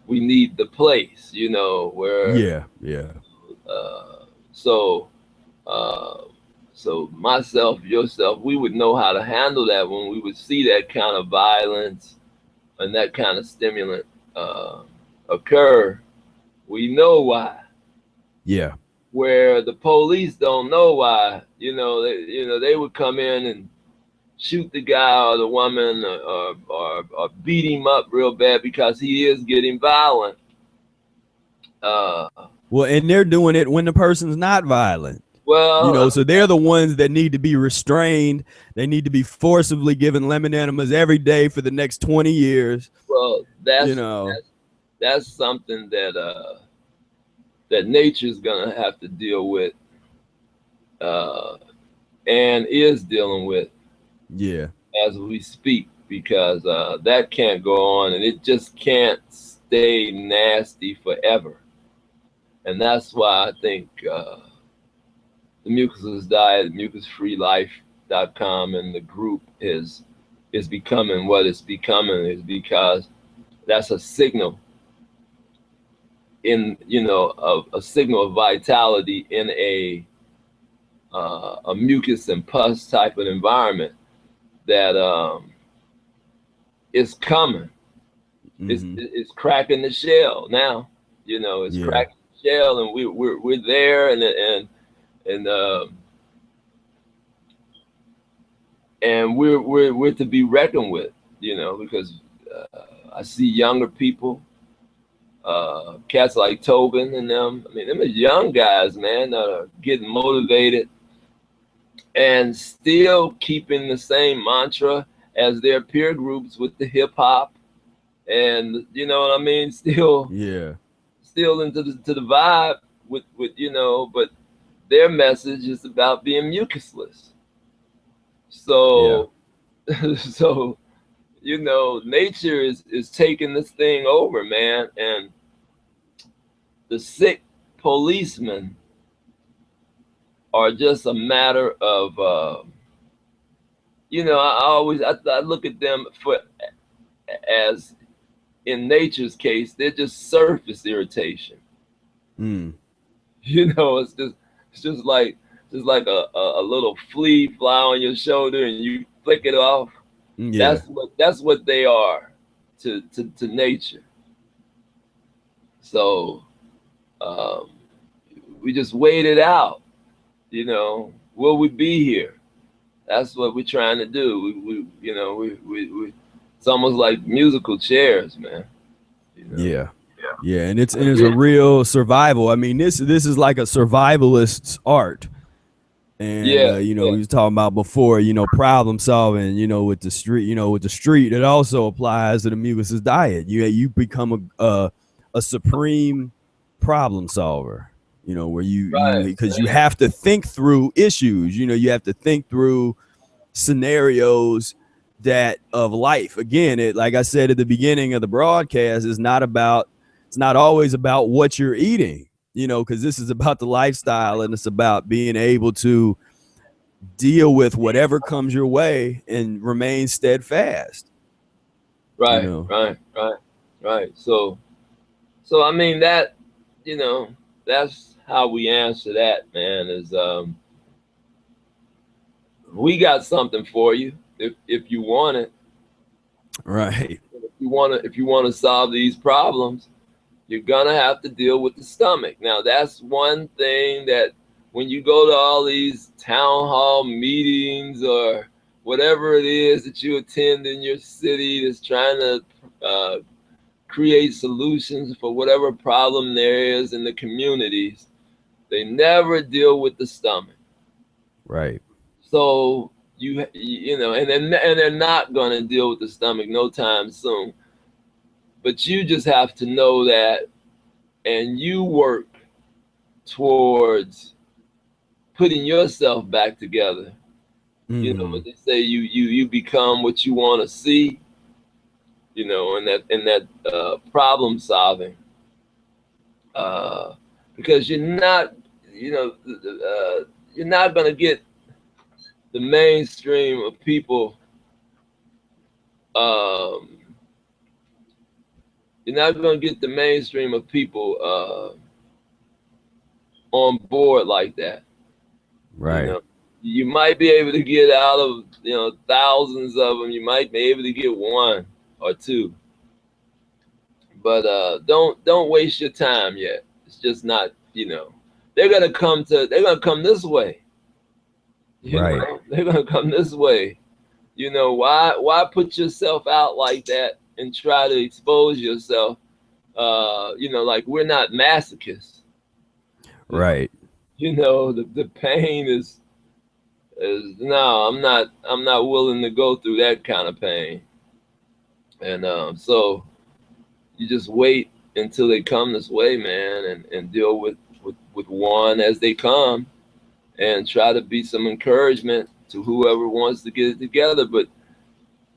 we need the place, where. Yeah. So myself, yourself, we would know how to handle that when we would see that kind of violence and that kind of stimulant occur. We know why. Yeah. Where the police don't know why. They would come in and shoot the guy or the woman, or beat him up real bad because he is getting violent. Well, and they're doing it when the person's not violent. Well, so they're the ones that need to be restrained. They need to be forcibly given lemon enemas every day for the next 20 years. Well, that's something that that nature's gonna have to deal with, and is dealing with, Yeah, as we speak. because that can't go on, and it just can't stay nasty forever. And that's why I think the Mucusless Diet, Mucus-free-life.com, and the group is becoming what it's becoming, is because that's a signal in, you know, a signal of vitality in a mucus and pus type of environment that is coming. It's cracking the shell now. You know, it's cracking the shell, and we're there, and we're to be reckoned with. You know, because I see younger people, cats like Tobin and them. I mean, them are young guys, man, that are getting motivated and still keeping the same mantra as their peer groups with the hip hop, and you know what I mean, still into the vibe with you know, but their message is about being mucusless. So so you know, nature is taking this thing over, man, and the sick policemen are just a matter of you know, I look at them as, in nature's case, they're just surface irritation. You know, it's just like a little flea fly on your shoulder and you flick it off. That's what they are to nature. So we just wait it out. You know, will we be here? That's what we're trying to do. We you know, it's almost like musical chairs, man. You know? Yeah, and it's a real survival. I mean, this is like a survivalist's art. And you know, we was talking about before, you know, problem solving, you know, with the street, it also applies to the Mucusless Diet. You become a supreme problem solver, you know, where because you have to think through issues, you know, you have to think through scenarios that of life. Again, it, like I said at the beginning of the broadcast, it's not always about what you're eating, you know, because this is about the lifestyle, and it's about being able to deal with whatever comes your way and remain steadfast. Right, you know? right. So I mean, that, you know, that's how we answer that, man, is we got something for you if you want it. Right. If you want to solve these problems, you're gonna have to deal with the stomach. Now, that's one thing that when you go to all these town hall meetings or whatever it is that you attend in your city that's trying to create solutions for whatever problem there is in the communities, they never deal with the stomach. Right. So you know, and they're not going to deal with the stomach no time soon. But you just have to know that, and you work towards putting yourself back together. You know, they say you become what you want to see. You know, in that problem solving, because you're not, you know, you're not going to get the mainstream of people. You're not going to get the mainstream of people on board like that. Right. You know, you might be able to get out of, you know, thousands of them. You might be able to get one or two. But don't waste your time yet. It's just not, you know, they're gonna come this way. You know? They're gonna come this way. You know, why put yourself out like that and try to expose yourself? You know, like, we're not masochists. Right. You know, the pain is no, I'm not willing to go through that kind of pain. And so you just wait until they come this way, man, and deal with one as they come, and try to be some encouragement to whoever wants to get it together. But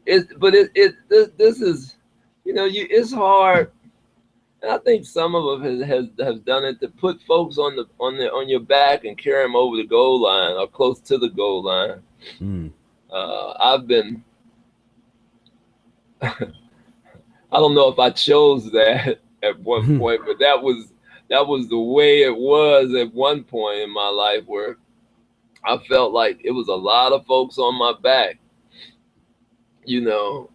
this is, you know, it's hard. And I think some of us has done it to put folks on your back and carry them over the goal line or close to the goal line. I've been, I don't know if I chose that at one point, but that was the way it was at one point in my life, where I felt like it was a lot of folks on my back, you know,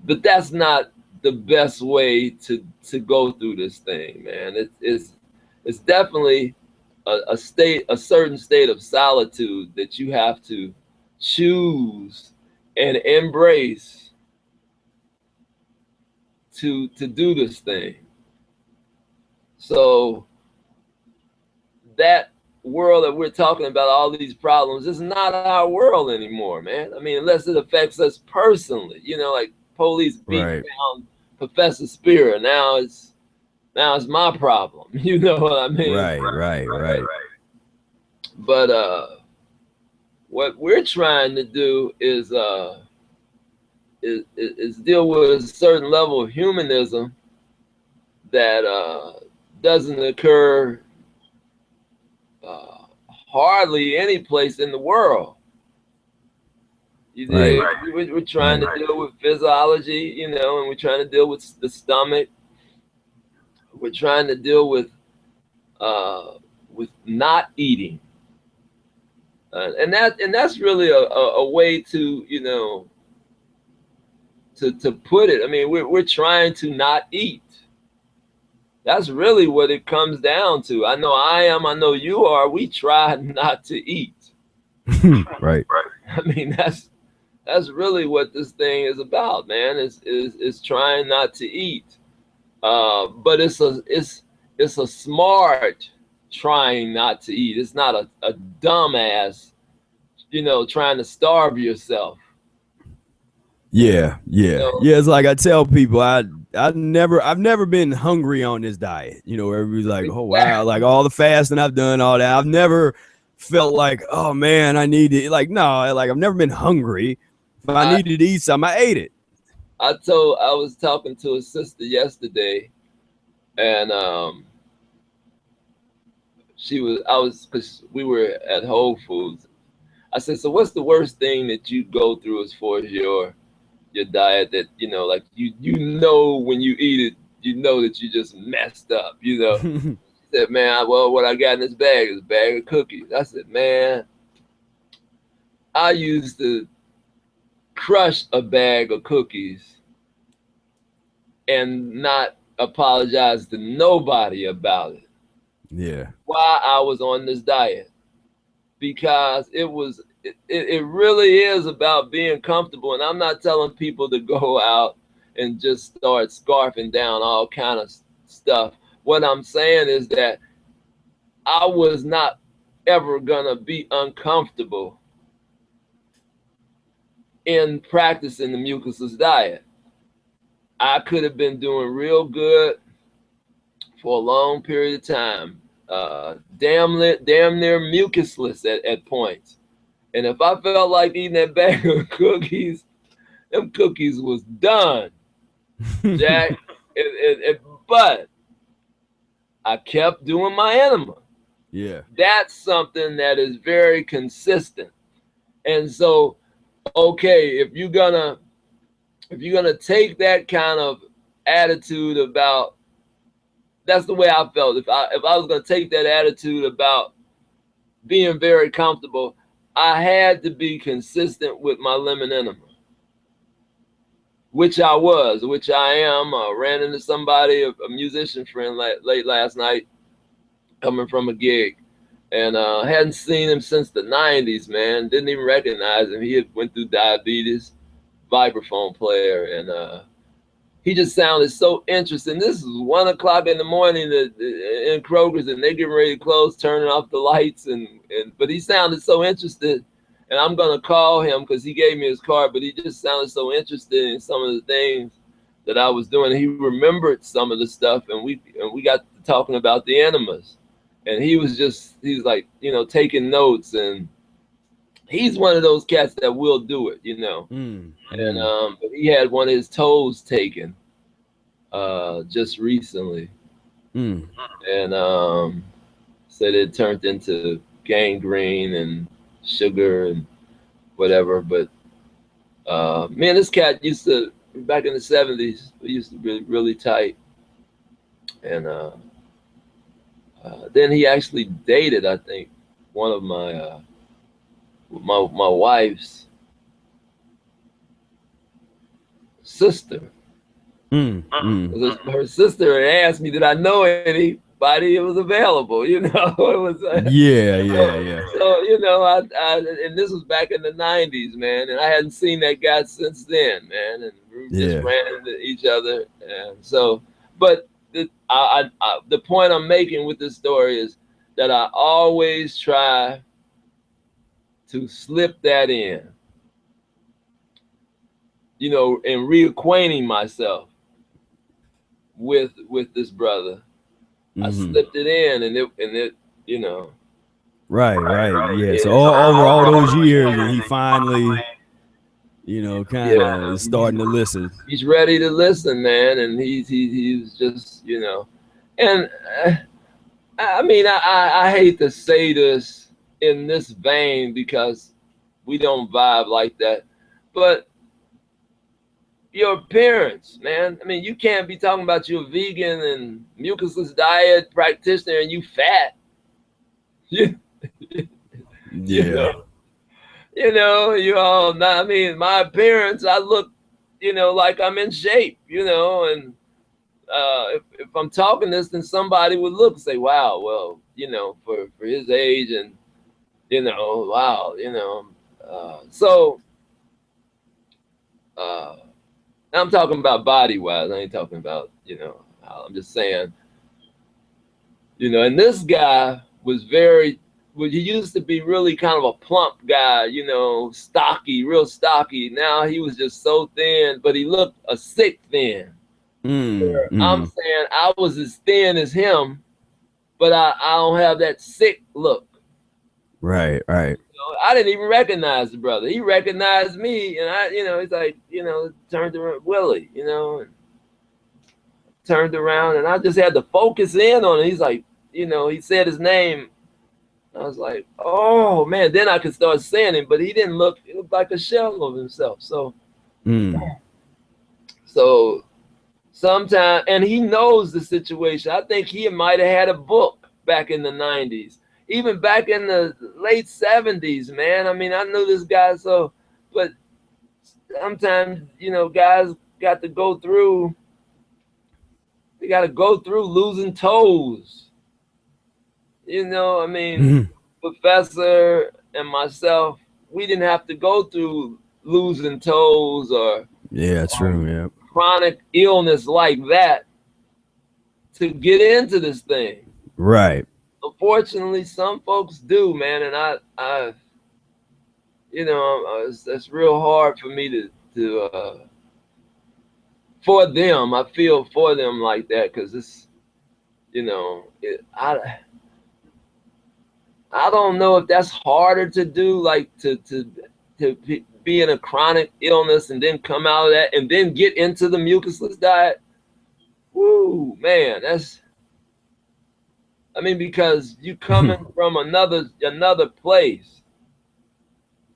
but that's not the best way to go through this thing, man. It's definitely a certain state of solitude that you have to choose and embrace to do this thing. So that world that we're talking about, all these problems, is not our world anymore, man. I mean, unless it affects us personally, you know, like police beat down Professor Spear. Now it's my problem. You know what I mean? Right. But what we're trying to do is deal with a certain level of humanism that doesn't occur hardly any place in the world. We're trying to deal with physiology, you know, and we're trying to deal with the stomach. We're trying to deal with not eating, and that's really a way to, you know, to put it. I mean, we're trying to not eat. That's really what it comes down to. I know I am. I know you are. We try not to eat. Right. I mean, that's really what this thing is about, man. Is trying not to eat. But it's a smart trying not to eat. It's not a dumbass, you know, trying to starve yourself. Yeah. It's like I tell people, I've never been hungry on this diet. You know, everybody's like, oh wow, like all the fasting I've done, all that. I've never felt like, oh man, I need to, like, no, like I've never been hungry. If I needed to eat something, I ate it. I was talking to a sister yesterday, and because we were at Whole Foods. I said, so what's the worst thing that you go through as far as your diet, that, you know, like you know when you eat it, you know that you just messed up, you know? She said, man, well, what I got in this bag is a bag of cookies. I said, man, I used to crush a bag of cookies and not apologize to nobody about it. Yeah. Why I was on this diet, because it really is about being comfortable. And I'm not telling people to go out and just start scarfing down all kind of stuff. What I'm saying is that I was not ever gonna be uncomfortable in practicing the mucusless diet. I could have been doing real good for a long period of time, damn near mucusless at points. And if I felt like eating that bag of cookies, them cookies was done, Jack. But I kept doing my enema. Yeah. That's something that is very consistent. And so, okay, if you're gonna take that kind of attitude about, that's the way I felt. If I was gonna take that attitude about being very comfortable, I had to be consistent with my lemon enema, which I am. I ran into somebody, a musician friend, late last night, coming from a gig, and hadn't seen him since the 90s, man. Didn't even recognize him. He had went through diabetes, vibraphone player, and he just sounded so interesting. This is 1 o'clock in the morning in Kroger's, and they getting ready to close, turning off the lights, but he sounded so interested. And I'm gonna call him because he gave me his card, but he just sounded so interested in some of the things that I was doing. He remembered some of the stuff, and we got to talking about the enemas, and he's like, you know, taking notes, and he's one of those cats that will do it, you know. Mm. And but he had one of his toes taken just recently, Mm. and said it turned into gangrene and sugar and whatever. But man, this cat used to, back in the 70s, we used to be really tight. And then he actually dated, I think, one of my wife's sister. Her sister had asked me, did I know anybody that was available? You know, it was yeah. So you know, I and this was back in the 90s, man, and I hadn't seen that guy since then, man, and we just ran into each other, and so, but the point I'm making with this story is that I always try to slip that in, you know, and reacquainting myself with this brother. I slipped it in, and it, you know. Right. Yeah. So over all those years, and he finally, you know, kind of is starting to listen. He's ready to listen, man, and he's just, you know, and I mean, I hate to say this in this vein because we don't vibe like that, but your appearance, man. I mean, you can't be talking about you're a vegan and mucusless diet practitioner and you fat. You know, you all not, I mean, my appearance, I look, you know, like I'm in shape, you know, and if I'm talking this, then somebody would look and say, wow, well, you know, for his age, and, you know, wow, you know, so I'm talking about body wise. I ain't talking about, you know, I'm just saying, you know, and this guy was very, well, he used to be really kind of a plump guy, you know, stocky, real stocky. Now he was just so thin, but he looked a sick thin. I'm saying I was as thin as him, but I don't have that sick look. Right. You know, I didn't even recognize the brother. He recognized me, and I, you know, he's like, you know, turned around, Willie, you know, and turned around, and I just had to focus in on it. He's like, you know, he said his name. I was like, oh man, then I could start saying him, but he didn't look, he looked like a shell of himself. So, so sometimes, and he knows the situation. I think he might have had a book back in the 90s, even back in the late 70s, man. I mean, I knew this guy, so, but sometimes, you know, guys got to go through, they got to go through losing toes. You know, I mean, Professor and myself, we didn't have to go through losing toes or true. chronic illness like that to get into this thing. Right. Unfortunately, some folks do, man, and I you know, it's real hard for me to for them. I feel for them like that because it's, you know, I don't know if that's harder to do, like to be in a chronic illness and then come out of that and then get into the mucusless diet. Woo, man, that's, I mean, because you coming from another place,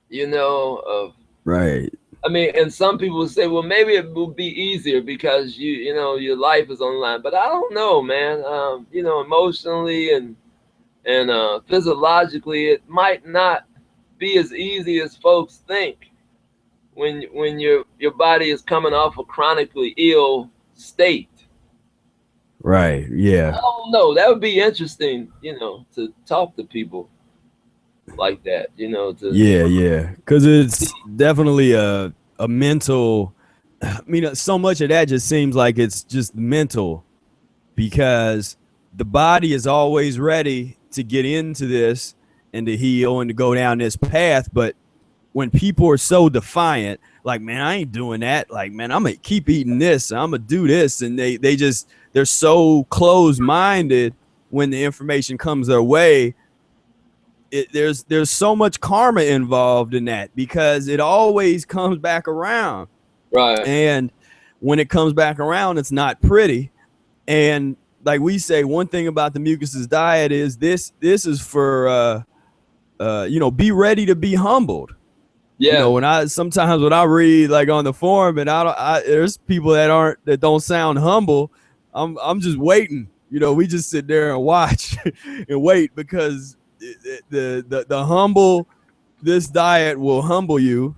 you know, of right. I mean, and some people will say, well, maybe it will be easier because you know, your life is on the line. But I don't know, man. You know, emotionally and physiologically, it might not be as easy as folks think when your body is coming off a chronically ill state. Right. Yeah. I don't know. That would be interesting, you know, to talk to people like that, you know. Yeah. Because it's definitely a mental. I mean, so much of that just seems like it's just mental, because the body is always ready to get into this and to heal and to go down this path. But when people are so defiant, like, man, I ain't doing that. Like, man, I'm going to keep eating this. I'm going to do this. And they're so closed-minded when the information comes their way. there's so much karma involved in that, because it always comes back around. Right. And when it comes back around, it's not pretty. And like we say, one thing about the Mucusless diet is this is for be ready to be humbled. Yeah. When I read like on the forum, and there's people that don't sound humble, I'm just waiting. We just sit there and watch and wait, because the humble, this diet will humble you,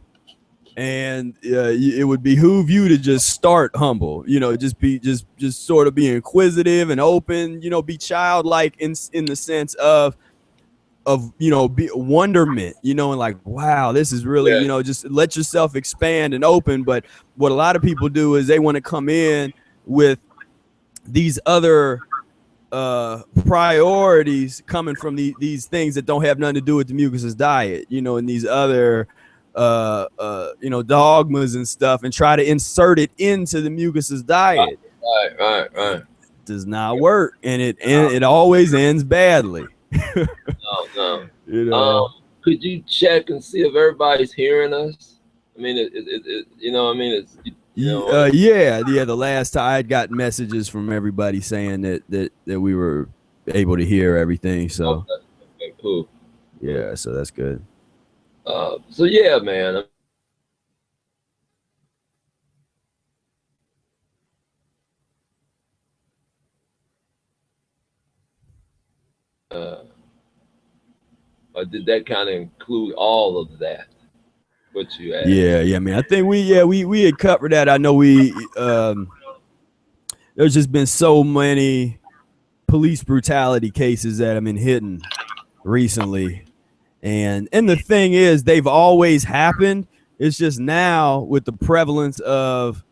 and it would behoove you to just start humble. Just sort of be inquisitive and open. Be childlike in the sense of wonderment, and like, wow, this is really, just let yourself expand and open. But what a lot of people do is they want to come in with these other priorities coming from these things that don't have nothing to do with the Mucusless diet, and these other dogmas and stuff, and try to insert it into the Mucusless diet. Right. It does not work, and it always ends badly. No. Could you check and see if everybody's hearing us? I mean, the last time I had gotten messages from everybody saying that we were able to hear everything. So okay, cool. Yeah, so that's good. So yeah, man. Or did that kind of include all of that? What you asked? Yeah. I mean, I think we had covered that. I know there's just been so many police brutality cases that have been hitting recently, and the thing is, they've always happened. It's just now with the prevalence of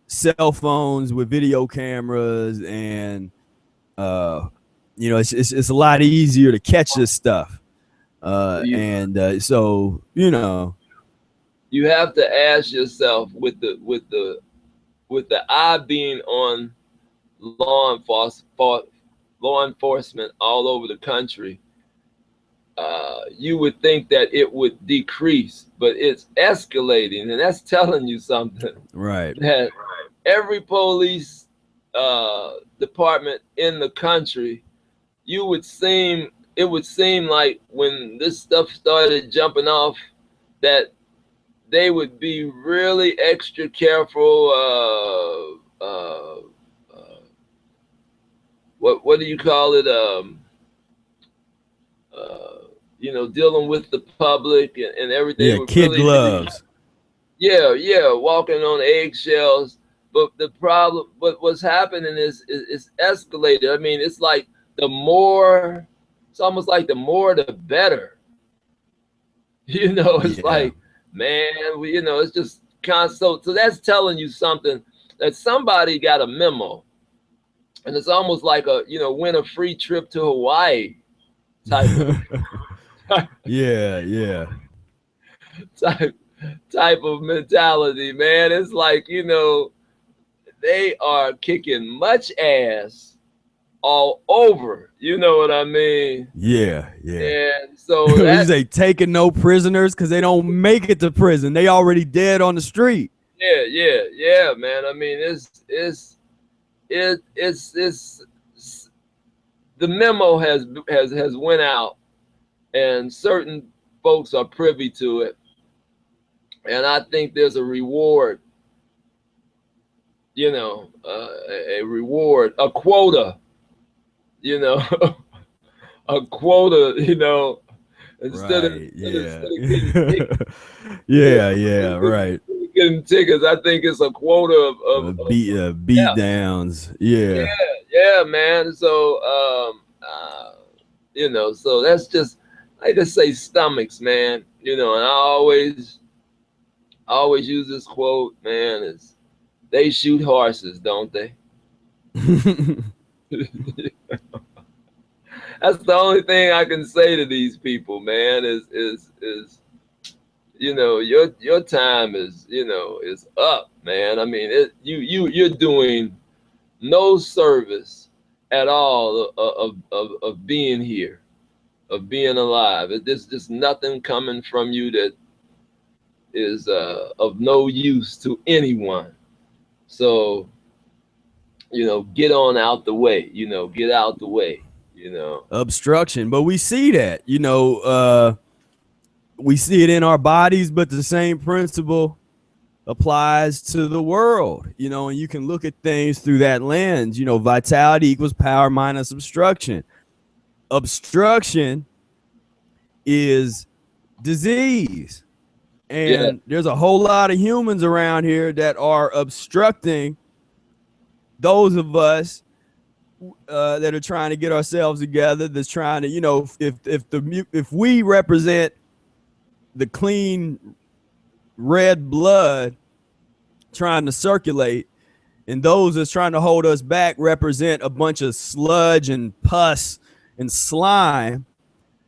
cell phones with video cameras, and it's a lot easier to catch this stuff. So you have to ask yourself, with the eye being on law enforcement all over the country, you would think that it would decrease, but it's escalating, and that's telling you something. Right. That every police department in the country, it would seem like when this stuff started jumping off, that they would be really extra careful. What do you call it? Dealing with the public and everything. Yeah, kid really, gloves. Yeah, walking on eggshells. But the problem, what's happening is escalated. I mean, it's like it's almost like the more the better. It's like, man, it's just constant. So that's telling you something, that somebody got a memo, and it's almost like win a free trip to Hawaii type of type of mentality, man. It's like, they are kicking much ass all over. You know what I mean? Yeah. And so they taking no prisoners because they don't make it to prison. They already dead on the street. Yeah, man. I mean, it's the memo has went out, and certain folks are privy to it, and I think there's a reward. A reward, a quota. A quota. Instead of right. Getting tickets, I think it's a quota of beat downs. Yeah, man. So so that's just, I just say stomachs, man. And I always use this quote, man. Is they shoot horses, don't they? That's the only thing I can say to these people, man. Is your time is is up, man. I mean, you're doing no service at all of being here. of being alive. There's just nothing coming from you that is of no use to anyone. So, get on out the way, get out the way, Obstruction. But we see that, we see it in our bodies, but the same principle applies to the world, and you can look at things through that lens. Vitality equals power minus obstruction. Obstruction is disease. And there's a whole lot of humans around here that are obstructing those of us that are trying to get ourselves together, that's trying to, if we represent the clean red blood trying to circulate, and those that's trying to hold us back represent a bunch of sludge and pus and slime,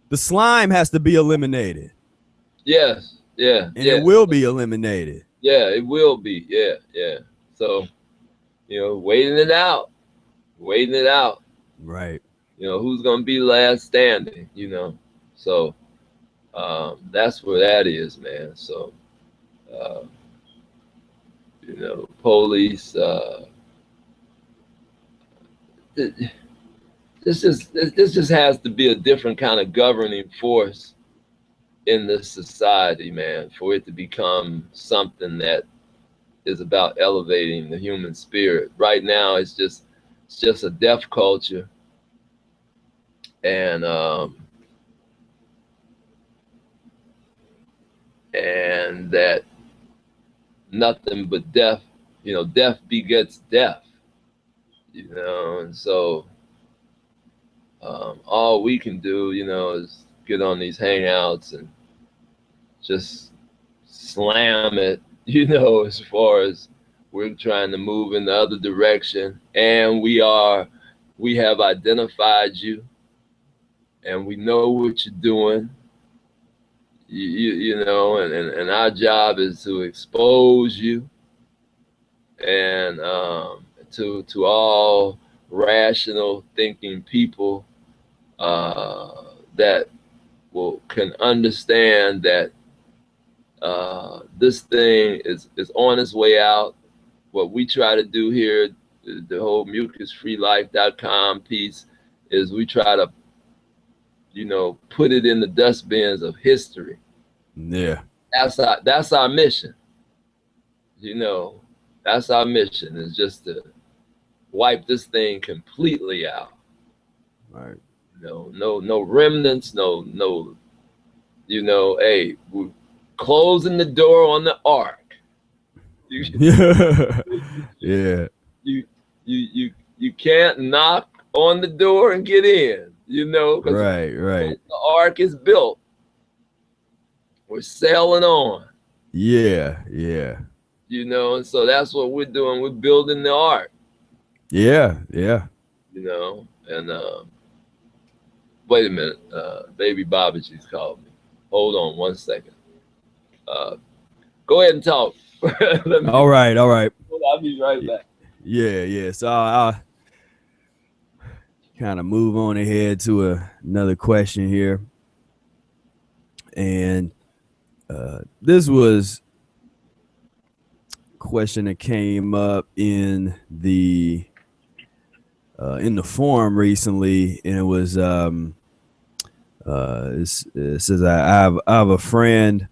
the slime has to be eliminated. Yes. Yeah. And it will be eliminated. Yeah, it will be. Yeah. So, waiting it out. Right. Who's going to be last standing, So, that's where that is, man. So, police, this just has to be a different kind of governing force in this society, man, for it to become something that is about elevating the human spirit. Right now, it's just a death culture, and that nothing but death, death begets death, and so all we can do, is get on these hangouts and just slam it, as far as we're trying to move in the other direction. And we have identified you, and we know what you're doing, and our job is to expose you, and to all rational thinking people that can understand that this thing is on its way out. What we try to do here, the whole Mucus-free-life.com piece, is we try to, put it in the dustbins of history. Yeah. That's our mission. That's our mission, is just to wipe this thing completely out. Right. No remnants, no, hey, we're closing the door on the ark. Yeah. You can't knock on the door and get in, Right. The ark is built. We're sailing on. Yeah. And so that's what we're doing. We're building the ark. Yeah. And wait a minute, baby Babaji's called me. Hold on 1 second. Go ahead and talk. All right. I'll be right back. Yeah. So I'll kind of move on ahead to another question here. And this was a question that came up in the forum recently, and it was it says I have a friend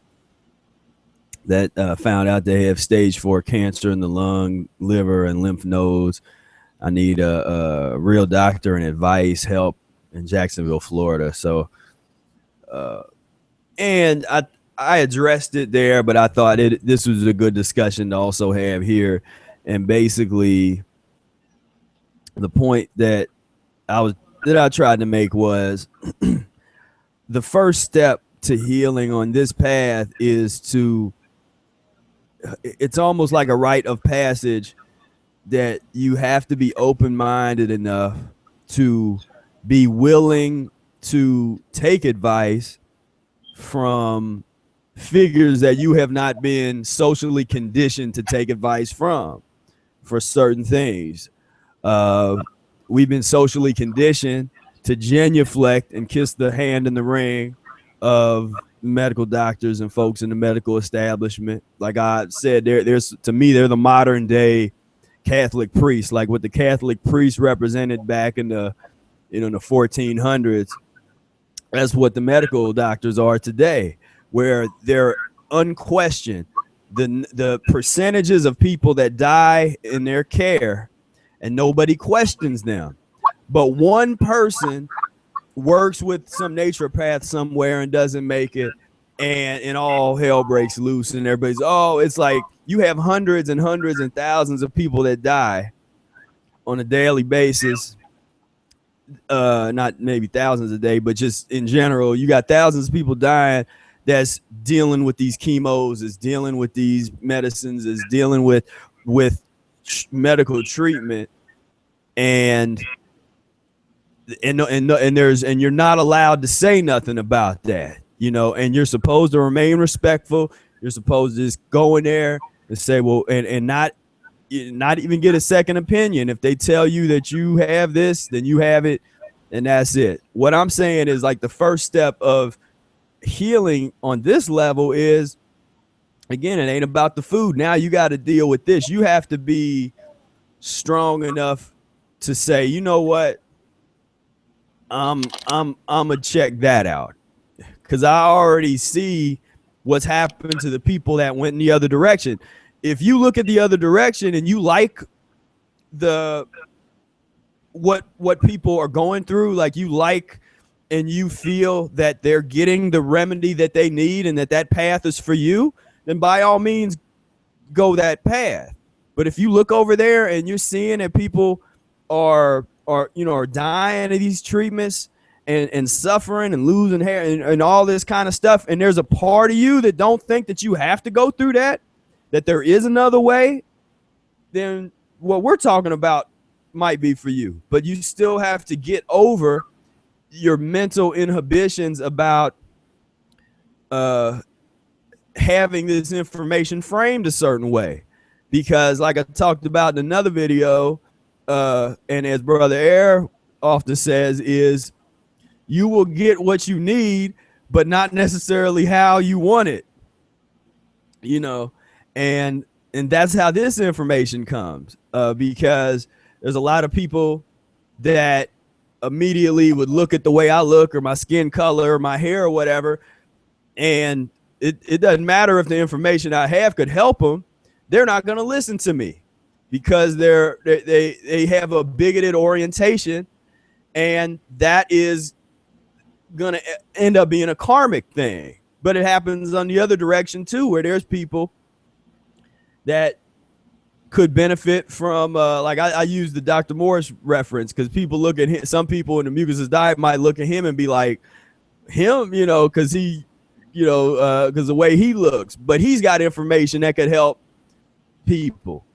that found out they have stage 4 cancer in the lung, liver, and lymph nodes. I need a real doctor and advice, help in Jacksonville, Florida. So, and I addressed it there, but I thought this was a good discussion to also have here. And basically, the point that I tried to make was the first step to healing on this path is it's almost like a rite of passage, that you have to be open-minded enough to be willing to take advice from figures that you have not been socially conditioned to take advice from for certain things. We've been socially conditioned to genuflect and kiss the hand in the ring of medical doctors and folks in the medical establishment. Like I said, there's to me, they're the modern day Catholic priests. Like what the Catholic priests represented back in the, you know, in the 1400s. That's what the medical doctors are today, where they're unquestioned. The percentages of people that die in their care and nobody questions them. But one person works with some naturopath somewhere and doesn't make it, and all hell breaks loose, and everybody's, oh, it's like you have hundreds and hundreds and thousands of people that die on a daily basis. Not maybe thousands a day, but just in general, you got thousands of people dying that's dealing with these chemos, is dealing with these medicines, is dealing with medical treatment, and you're not allowed to say nothing about that, you know, and you're supposed to remain respectful. You're supposed to just go in there and say, well, and not even get a second opinion. If they tell you that you have this, then you have it, and that's it. What I'm saying is, like, the first step of healing on this level is, again, it ain't about the food. Now you got to deal with this. You have to be strong enough to say, you know what, I'm gonna check that out, because I already see what's happened to the people that went in the other direction. If you look at the other direction and you like what people are going through, like you like and you feel that they're getting the remedy that they need and that path is for you, then by all means go that path. But if you look over there and you're seeing that people are dying of these treatments and suffering and losing hair and all this kind of stuff, and there's a part of you that don't think that you have to go through that there is another way, then what we're talking about might be for you. But you still have to get over your mental inhibitions about having this information framed a certain way. Because like I talked about in another video, and as Brother Air often says, is you will get what you need, but not necessarily how you want it, you know. And that's how this information comes, because there's a lot of people that immediately would look at the way I look or my skin color or my hair or whatever, and it doesn't matter if the information I have could help them. They're not going to listen to me because they have a bigoted orientation, and that is going to end up being a karmic thing. But it happens on the other direction too, where there's people that could benefit from, like I use the Dr. Morris reference because people look at him, some people in the Mucusless Diet might look at him and be like, him, you know, because he, you know, because the way he looks, but he's got information that could help people,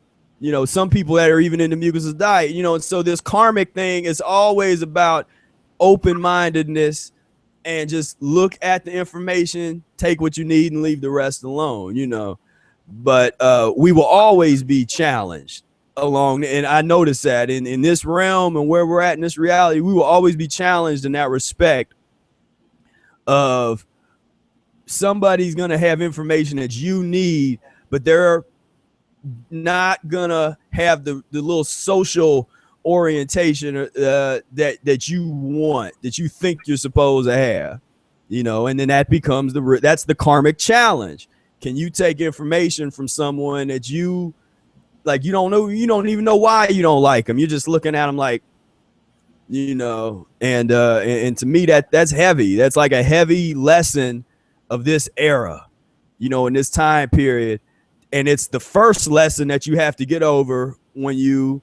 you know, some people that are even in the Mucusless Diet, you know. And so this karmic thing is always about open-mindedness and just look at the information, take what you need and leave the rest alone, you know. But we will always be challenged along, and I noticed that in this realm and where we're at in this reality, we will always be challenged in that respect of somebody's going to have information that you need, but they're not going to have the little social orientation that you want, that you think you're supposed to have, you know. And then that becomes that's the karmic challenge. Can you take information from someone that you like, you don't know, you don't even know why you don't like them, you're just looking at them like, you know. And to me that's heavy. That's like a heavy lesson of this era, you know, in this time period. And it's the first lesson that you have to get over when you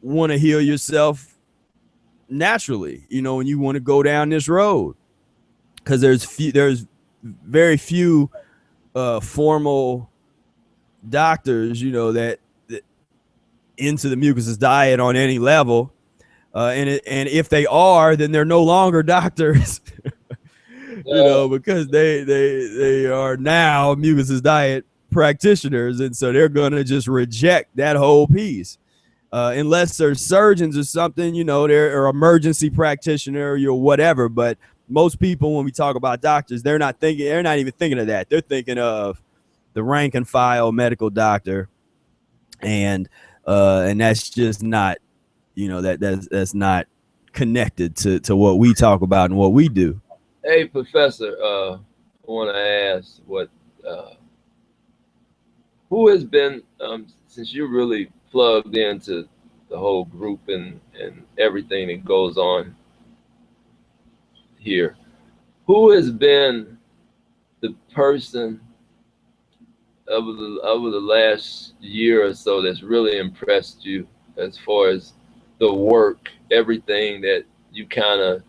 want to heal yourself naturally, you know, when you want to go down this road, because there's very few formal doctors, you know, that into the Mucusless Diet on any level, and if they are, then they're no longer doctors, you know, because they are now Mucusless Diet practitioners, and so they're going to just reject that whole piece. unless they're surgeons or something, you know, they're or emergency practitioner or whatever. But most people, when we talk about doctors, they're not even thinking of that. They're thinking of the rank and file medical doctor, and that's just not, you know, that's not connected to what we talk about and what we do. Hey, Professor, I want to ask who has been, since you're really plugged into the whole group and everything that goes on here, who has been the person over the last year or so that's really impressed you as far as the work, everything that you kind of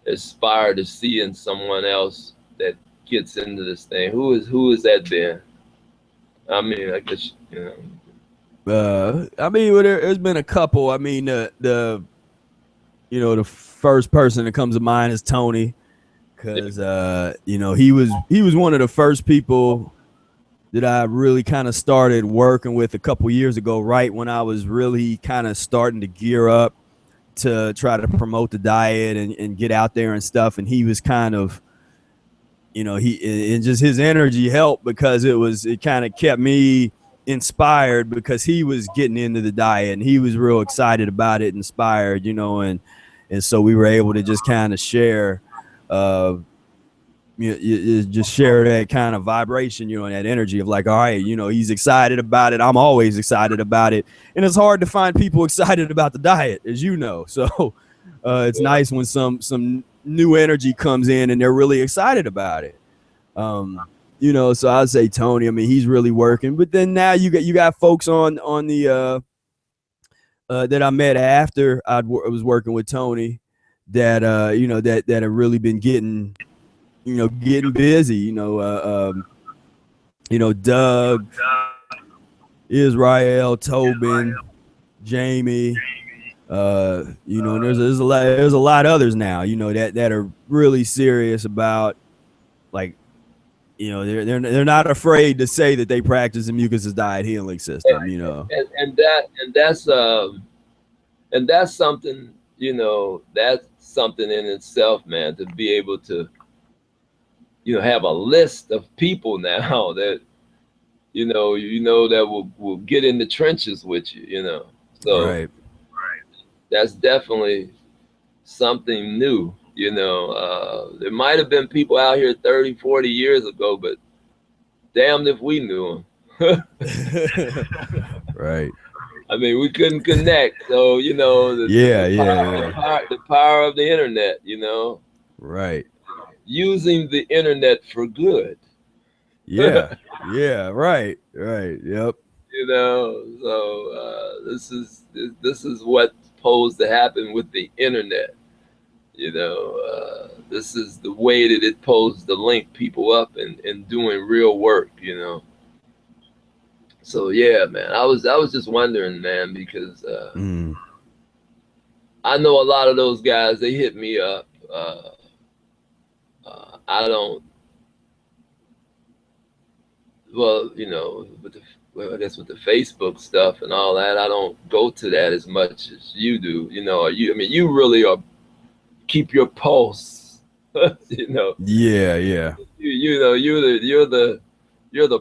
aspire to see in someone else that gets into this thing? Who has that been? I mean, I guess, you know. I mean, well, there's been a couple. I mean, the you know, the first person that comes to mind is Tony, because you know, he was one of the first people that I really kind of started working with a couple years ago, right when I was really kind of starting to gear up to try to promote the diet and get out there and stuff. And he was kind of, you know, and just his energy helped, because it kind of kept me inspired, because he was getting into the diet and he was real excited about it, inspired, you know, and so we were able to just kind of share, you just share that kind of vibration, you know, and that energy of like, all right, you know, he's excited about it. I'm always excited about it. And it's hard to find people excited about the diet, as you know. So it's nice when some new energy comes in and they're really excited about it. You know, so I'd say Tony. I mean, he's really working. But then now you got folks on the that I met after I was working with Tony, that you know, that have really been getting busy. You know, Doug, Israel, Tobin, Jamie. You know, and there's a lot of others now, you know, that are really serious about, like, you know, they're not afraid to say that they practice the Mucusless Diet Healing System, you know. And that's something, you know, that's something in itself, man, to be able to, you know, have a list of people now that, you know, that will get in the trenches with you, you know. So Right. That's definitely something new, you know. There might have been people out here 30, 40 years ago, but damned if we knew them. Right. I mean, we couldn't connect. So, you know, the power of the internet, you know. Right. Using the internet for good. Yeah. Yeah. Right. Right. Yep. You know, so this is what's supposed to happen with the internet. You know, this is the way that it's supposed to link people up and doing real work, you know. So yeah, man, I was just wondering, man, because I know a lot of those guys, they hit me up. I don't, well, you know, I guess with the Facebook stuff and all that, I don't go to that as much as you do. You know, I mean, you really are, keep your pulse. You know. Yeah. Yeah. You know, you're the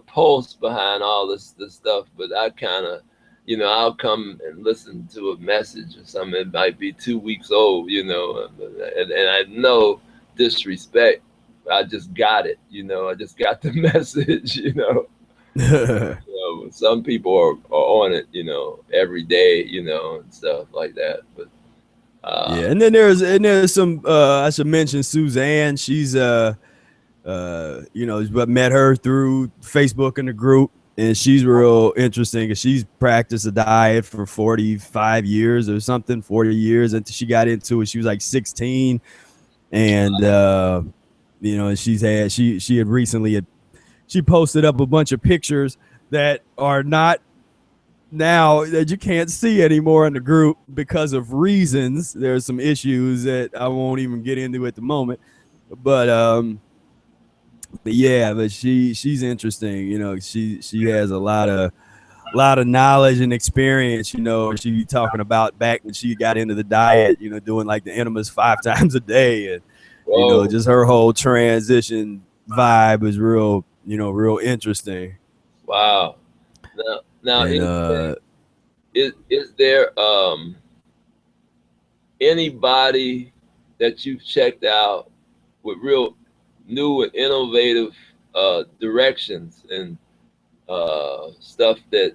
pulse behind all this stuff. But I kind of, you know, I'll come and listen to a message or something. It might be 2 weeks old, you know, and I know disrespect. I just got it, you know. I just got the message, you know. You know, some people are on it, you know, every day, you know, and stuff like that. But yeah, and then there's some I should mention Suzanne. She's you know, but met her through Facebook in the group, and she's real interesting because she's practiced a diet for 45 years or something, 40 years until she got into it. She was like 16, and you know, and she had recently she posted up a bunch of pictures that are not now, that you can't see anymore in the group because of reasons. There's some issues that I won't even get into at the moment, but yeah, but she's interesting. You know, she has a lot lot of knowledge and experience. You know, she be talking about back when she got into the diet, you know, doing like the enemas 5 times a day, and you know, just her whole transition vibe was real, you know, real interesting. Wow. Now, and, is there anybody that you've checked out with real new and innovative directions and stuff that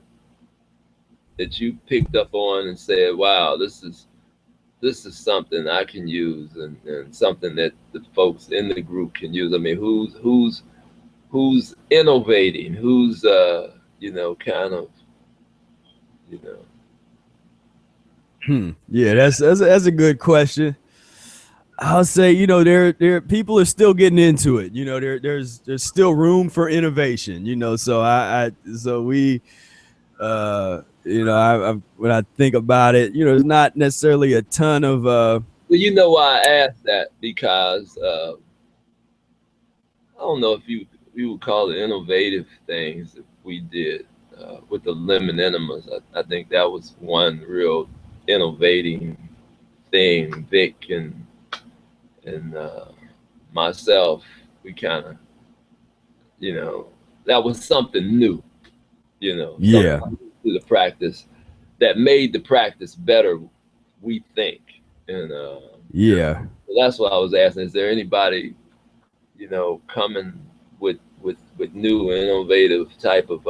you picked up on and said, wow, this is something I can use, and something that the folks in the group can use? I mean, who's innovating, who's you know, kind of, you know. Yeah, that's a good question. I'll say, you know, there people are still getting into it. You know, there's still room for innovation. You know, so we, you know, I when I think about it, you know, there's not necessarily a ton of. Well, you know why I asked that, because I don't know if you would call it innovative things that we did with the lemon enemas. I think that was one real innovating thing. Vic and myself, we kind of, you know, that was something new, you know, Yeah, to the practice that made the practice better, we think. And yeah, so that's what I was asking. Is there anybody, you know, coming with new innovative type of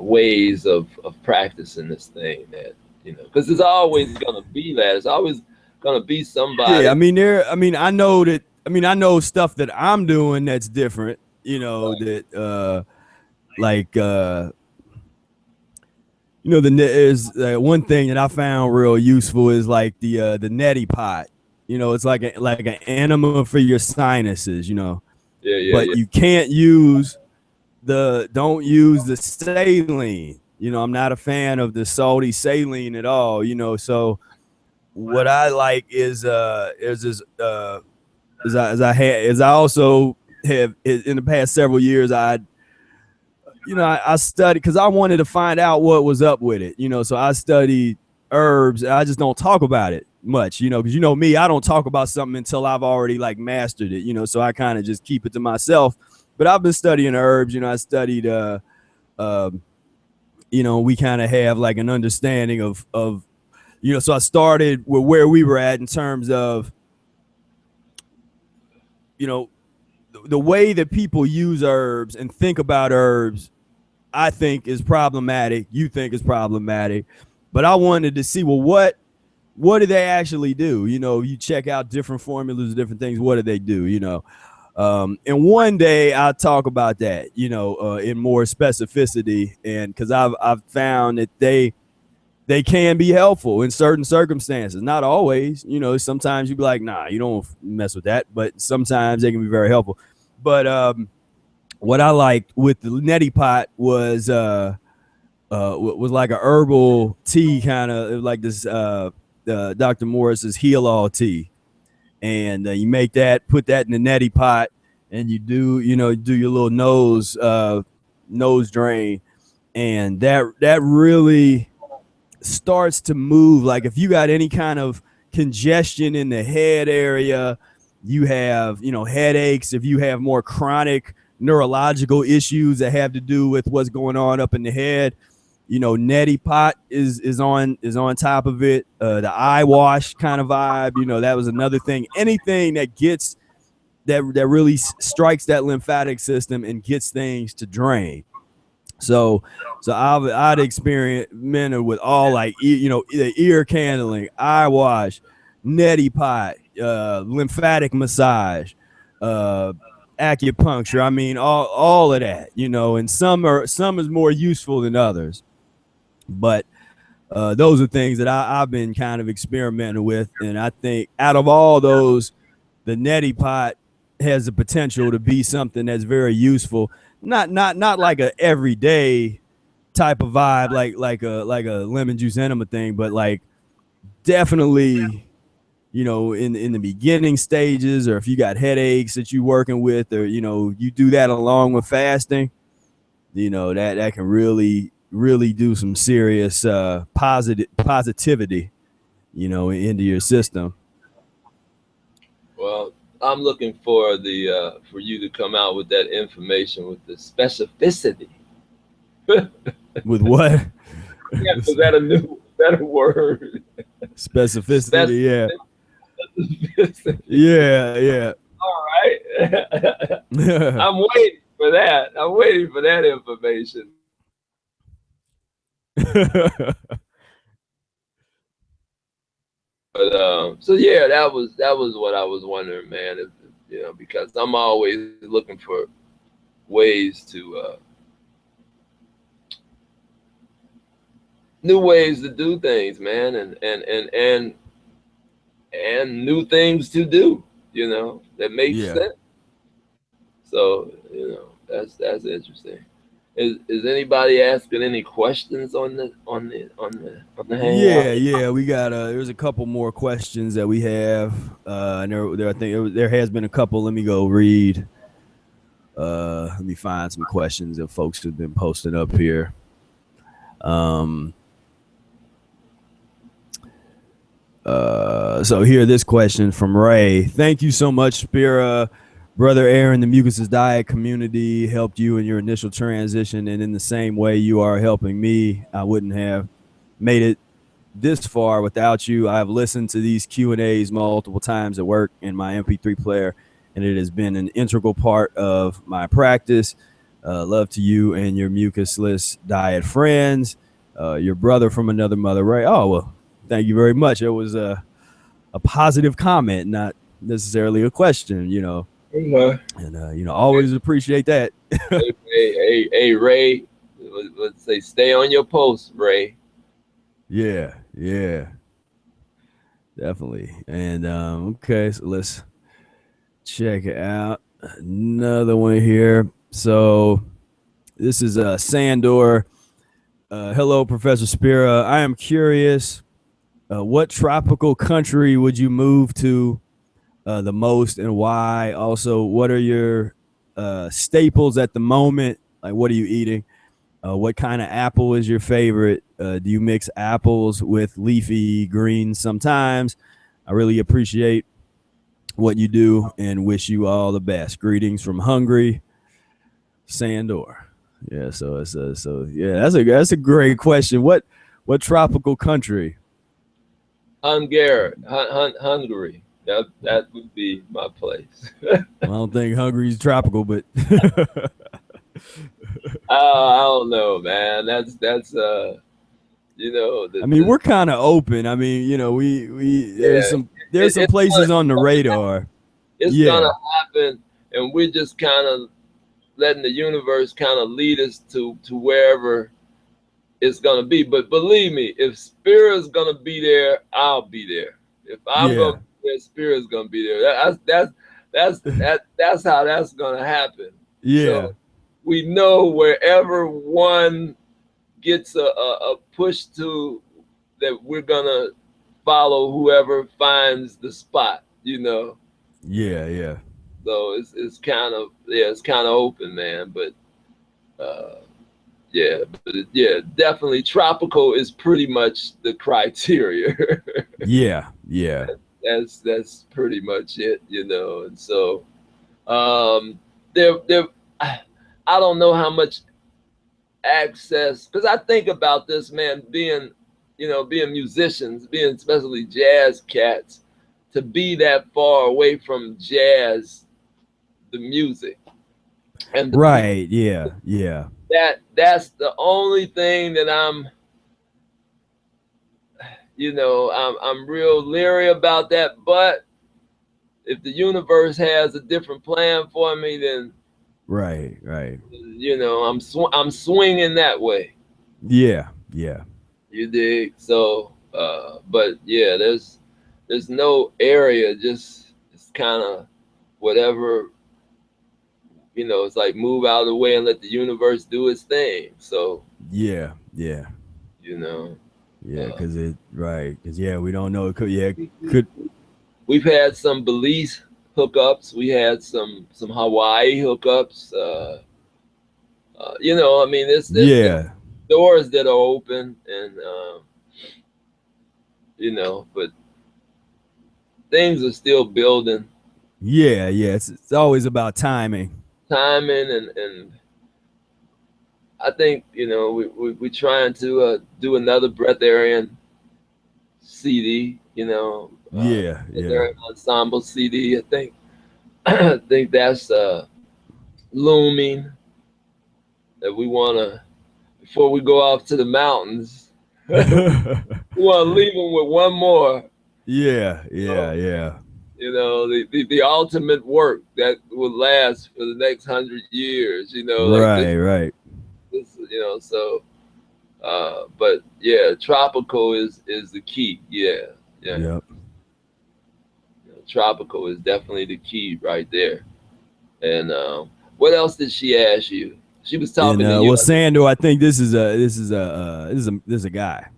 ways of practicing this thing that, you know, because it's always gonna be that. It's always gonna be somebody. yeah. I know stuff that I'm doing that's different. You know, that like you know, is one thing that I found real useful is like the neti pot. You know, it's like an enema for your sinuses. You know, but you can't use don't use the saline. You know, I'm not a fan of the salty saline at all. You know, so what I like is as I also have in the past several years, I studied because I wanted to find out what was up with it, you know. So I studied herbs. I just don't talk about it much, you know, because you know me, I don't talk about something until I've already like mastered it, you know. So I kind of just keep it to myself. But I've been studying herbs, you know. I studied, you know, we kind of have like an understanding of, you know. So I started with where we were at in terms of, you know, the way that people use herbs and think about herbs, I think is problematic. You think is problematic, but I wanted to see, well, what do they actually do? You know, you check out different formulas, different things. What do they do? You know, and one day I'll talk about that, you know, in more specificity, and because I've found that they can be helpful in certain circumstances. Not always, you know. Sometimes you be like, nah, you don't mess with that, but sometimes they can be very helpful. But what I liked with the neti pot was like a herbal tea, kind of like this Dr. Morris's Heal All tea, and you make that, put that in the neti pot, and you do your little nose drain, and that really starts to move. Like if you got any kind of congestion in the head area, you have, you know, headaches, if you have more chronic neurological issues that have to do with what's going on up in the head, you know, neti pot is on top of it. The eye wash kind of vibe, you know, that was another thing. Anything that gets that really strikes that lymphatic system and gets things to drain. So I'd experimented with all, like, you know, the ear candling, eye wash, neti pot, lymphatic massage, acupuncture. I mean, all of that, you know, and some is more useful than others. But those are things that I've been kind of experimenting with, and I think out of all those, the neti pot has the potential to be something that's very useful. Not like a everyday type of vibe, like a lemon juice enema thing, but like definitely, you know, in the beginning stages, or if you got headaches that you're working with, or, you know, you do that along with fasting, you know, that can really really do some serious positivity, you know, into your system. Well, I'm looking for the for you to come out with that information with the specificity. With what? Yeah, is that a new better word? Specificity, yeah. Specificity. Yeah. All right. I'm waiting for that. I'm waiting for that information. But so yeah, that was what I was wondering, man. If, you know, because I'm always looking for ways to new ways to do things, man, and new things to do, you know, that makes sense. So, you know, that's interesting. Is anybody asking any questions on the hangout? Yeah. We got there's a couple more questions that we have. And there I think there has been a couple. Let me go read. Let me find some questions that folks have been posting up here. So here, this question from Ray. Thank you so much, Spira. Brother Aaron, the Mucusless Diet community helped you in your initial transition, and in the same way you are helping me. I wouldn't have made it this far without you. I've listened to these Q&As multiple times at work in my MP3 player, and it has been an integral part of my practice. Love to you and your Mucusless Diet friends. Your brother from another mother, Ray. Oh, well, thank you very much. It was a positive comment, not necessarily a question, you know. Okay. And you know, always appreciate that. hey, Ray, let's say stay on your post, Ray. Yeah, definitely. And okay, so let's check out another one here. So this is Sandor. Hello, Professor Spira. I am curious, what tropical country would you move to the most, and why? Also, what are your staples at the moment? Like, what are you eating? What kind of apple is your favorite? Do you mix apples with leafy greens sometimes? I really appreciate what you do and wish you all the best. Greetings from Hungary, Sandor. Yeah, so it's that's a great question. What tropical country? Hungary. That would be my place. I don't think Hungary's tropical, but I don't know, man. That's you know. I mean, we're kind of open. I mean, you know, we there's some places on the radar. It's gonna happen, and we're just kind of letting the universe kind of lead us to wherever it's gonna be. But believe me, if Spirit's gonna be there, I'll be there. If I'm gonna be there, Spirit's gonna be there. That's how that's gonna happen. Yeah. So we know wherever one gets a push to, that we're gonna follow whoever finds the spot, you know. Yeah. So it's kind of open, man. But definitely tropical is pretty much the criteria. Yeah. That's pretty much it, you know. And so there I don't know how much access, because I think about this, man, being musicians, being especially jazz cats, to be that far away from jazz, the music, and right, yeah. That's the only thing that I'm real leery about that. But if the universe has a different plan for me, then right, you know, I'm swinging that way. Yeah. You dig? So but yeah, there's no area, just it's kind of whatever, you know. It's like move out of the way and let the universe do its thing. So yeah, you know, because we don't know. We've had some Belize hookups, we had some Hawaii hookups, you know, I mean, there's doors that are open, and you know, but things are still building. Yeah, yeah. It's always about timing. Timing, and I think, you know, we trying to do another Breatharian CD, you know, Yeah, yeah. Breatharian ensemble CD. I think I think that's looming, that we want to, before we go off to the mountains, we want to leave them with one more. Yeah, You yeah, know, yeah. you know, the ultimate work that will last for the next 100 years. You know, like Right, right. this, you know. So, but yeah, tropical is the key. Yeah, yeah. Yep. You know, tropical is definitely the key right there. And what else did she ask you? She was And talking to you. well, Sando, I think this is a guy.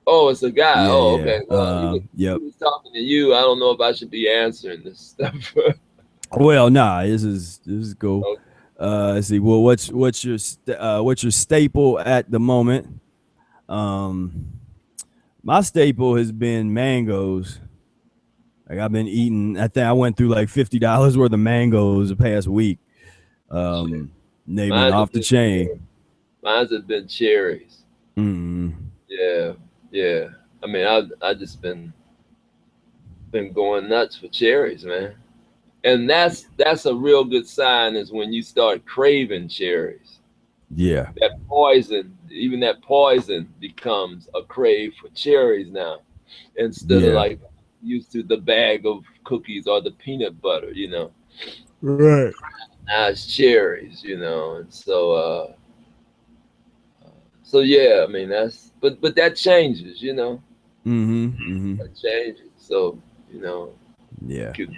Oh, it's a guy. Yeah, Oh, yeah. okay. Well, he Yep. was talking to you. I don't know if I should be answering this stuff. Well, nah, this is cool. Okay. Let's see. Well, what's your staple at the moment? Um, my staple has been mangoes. Like I've been eating. I think I went through like $50 worth of mangoes the past week. They've been Mine's off have the been chain. mine's have been cherries. Mm. Yeah, yeah. I mean, I just been going nuts for cherries, man. And that's a real good sign, is when you start craving cherries. Yeah. That poison, even that poison becomes a crave for cherries now, instead of Yeah. like used to the bag of cookies or the peanut butter, you know. Right. Now it's cherries, you know. And so yeah, I mean, that's, but that changes, you know. Mm-hmm. Mm-hmm. That changes. So, you know, Yeah. you-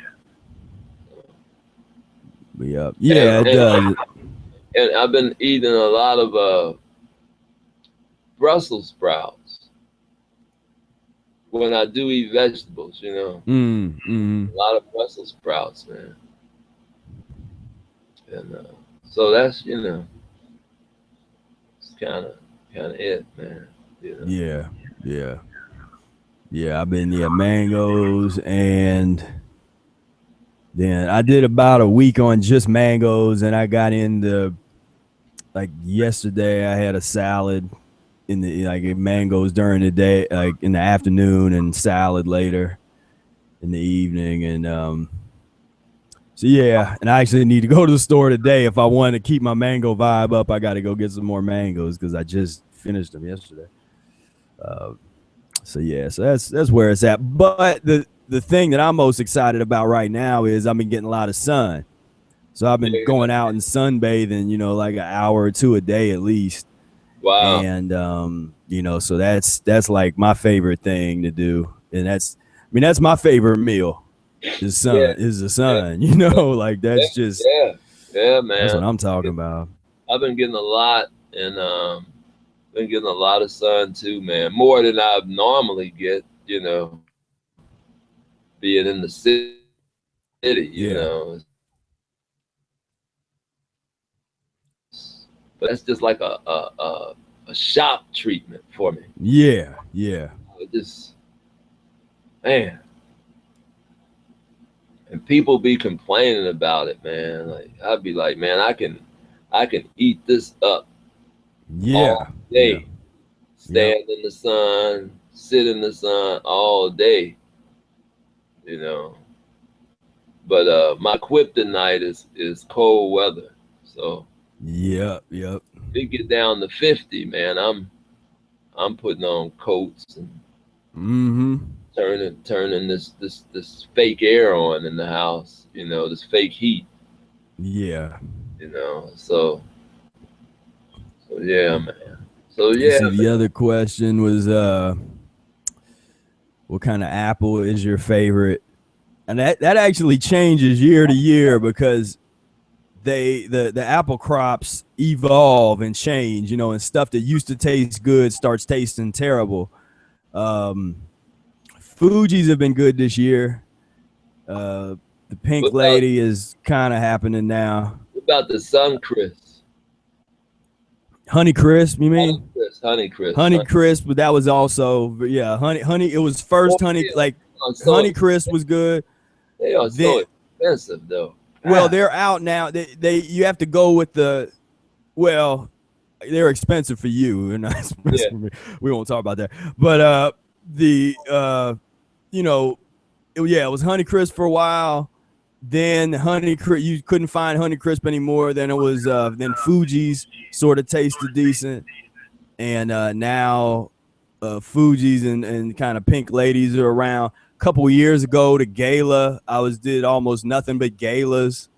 Yeah. Yeah. It and does. and I've been eating a lot of Brussels sprouts when I do eat vegetables, you know. Mm-hmm. A lot of Brussels sprouts, man. And so that's, you know, it's kind of it, man. You know. Yeah. Yeah. Yeah. I've been mangoes, and then I did about a week on just mangoes, and I got into, like, yesterday I had a salad in the, like, mangoes during the day, like in the afternoon, and salad later in the evening. And so yeah, and I actually need to go to the store today if I want to keep my mango vibe up. I got to go get some more mangoes because I just finished them yesterday. So yeah, so that's where it's at. But the thing that I'm most excited about right now is I've been getting a lot of sun. So I've been Yeah. going out and sunbathing, you know, like an hour or two a day at least. Wow. And you know, so that's like my favorite thing to do. And that's, I mean, that's my favorite meal. Is Yeah. the sun, you know, like Yeah. that's just, Yeah. Yeah, that's what man. I'm talking about. I've been getting a lot, and been getting a lot of sun too, man. More than I normally get, you know, being in the city, you Yeah. know. But that's just like a shock treatment for me. Yeah. Yeah. It just, man. And people be complaining about it, man. Like, I'd be like, man, I can eat this up Yeah. all Yeah. day. Stand in the sun, sit in the sun all day, you know. But my kryptonite is cold weather. So Yep. Yep. if it get down to 50, man, I'm putting on coats and Mm-hmm. turning this fake air on in the house, you know, this fake heat, Yeah. you know. So yeah, man. So And yeah, see, the other question was, what kind of apple is your favorite? And that actually changes year to year because the apple crops evolve and change, you know, and stuff that used to taste good starts tasting terrible. Fuji's have been good this year. The pink what about lady is kind of happening now. what about the Sun Chris? Honey Crisp, you mean? Honey Crisp. Honey Crisp, but that was also, yeah, honey. It was first honey, like Honey Crisp was good. They are so expensive though. Well, they're out now. You have to go with well, they're expensive for you, and not expensive for me. We won't talk about that. But it was Honey Crisp for a while. Then you couldn't find Honey Crisp anymore. Then it was then Fuji's sort of tasted decent, and now Fuji's and kind of Pink Ladies are around. A couple of years ago, the Gala, did almost nothing but Galas.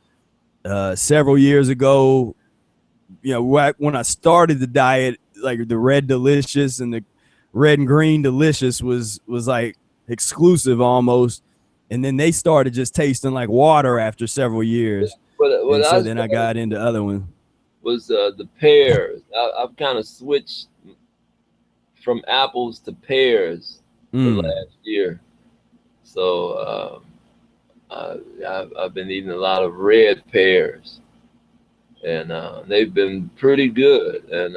Several years ago, when I started the diet, like the Red Delicious and the Red and Green Delicious was like exclusive almost. And then they started just tasting like water after several years. So then I got into other ones. Was the pears. I've kind of switched from apples to pears the last year. So I've been eating a lot of red pears. And they've been pretty good. And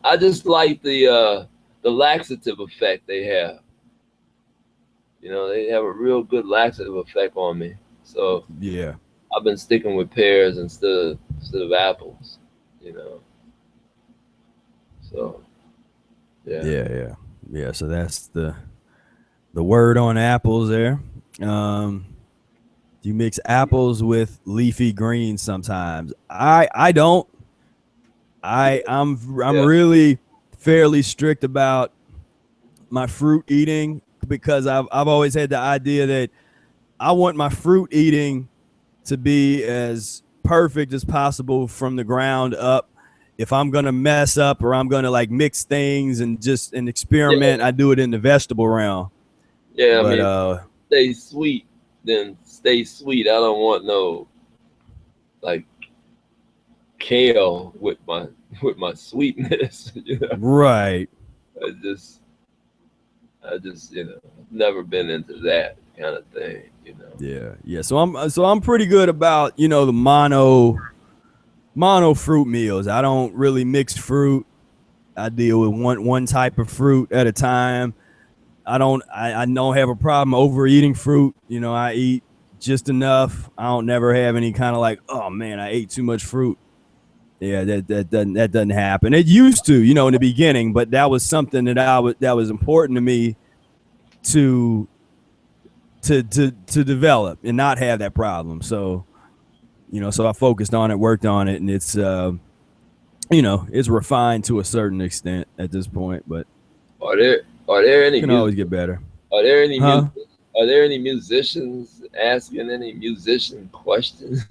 I just like the laxative effect they have. They have a real good laxative effect on me. So yeah, I've been sticking with pears instead of apples. So yeah. So that's the word on apples there. You mix apples with leafy greens sometimes. I don't. I'm really fairly strict about my fruit eating, because I've always had the idea that I want my fruit eating to be as perfect as possible from the ground up. If I'm gonna mess up or I'm gonna like mix things and experiment, I do it in the vegetable realm. Yeah, but stay sweet, then stay sweet. I don't want no like kale with my sweetness. Right. I just never been into that kind of thing. Yeah. So I'm pretty good about the mono fruit meals. I don't really mix fruit. I deal with one type of fruit at a time. I don't have a problem overeating fruit. I eat just enough. I don't never have any kind of like, oh man, I ate too much fruit. Yeah, that doesn't happen. It used to, in the beginning, but that was something that was important to me to develop and not have that problem. So, so I focused on it, worked on it, and it's it's refined to a certain extent at this point. But are there any? Can always get better. Are there any? Are there any musicians asking any musician questions?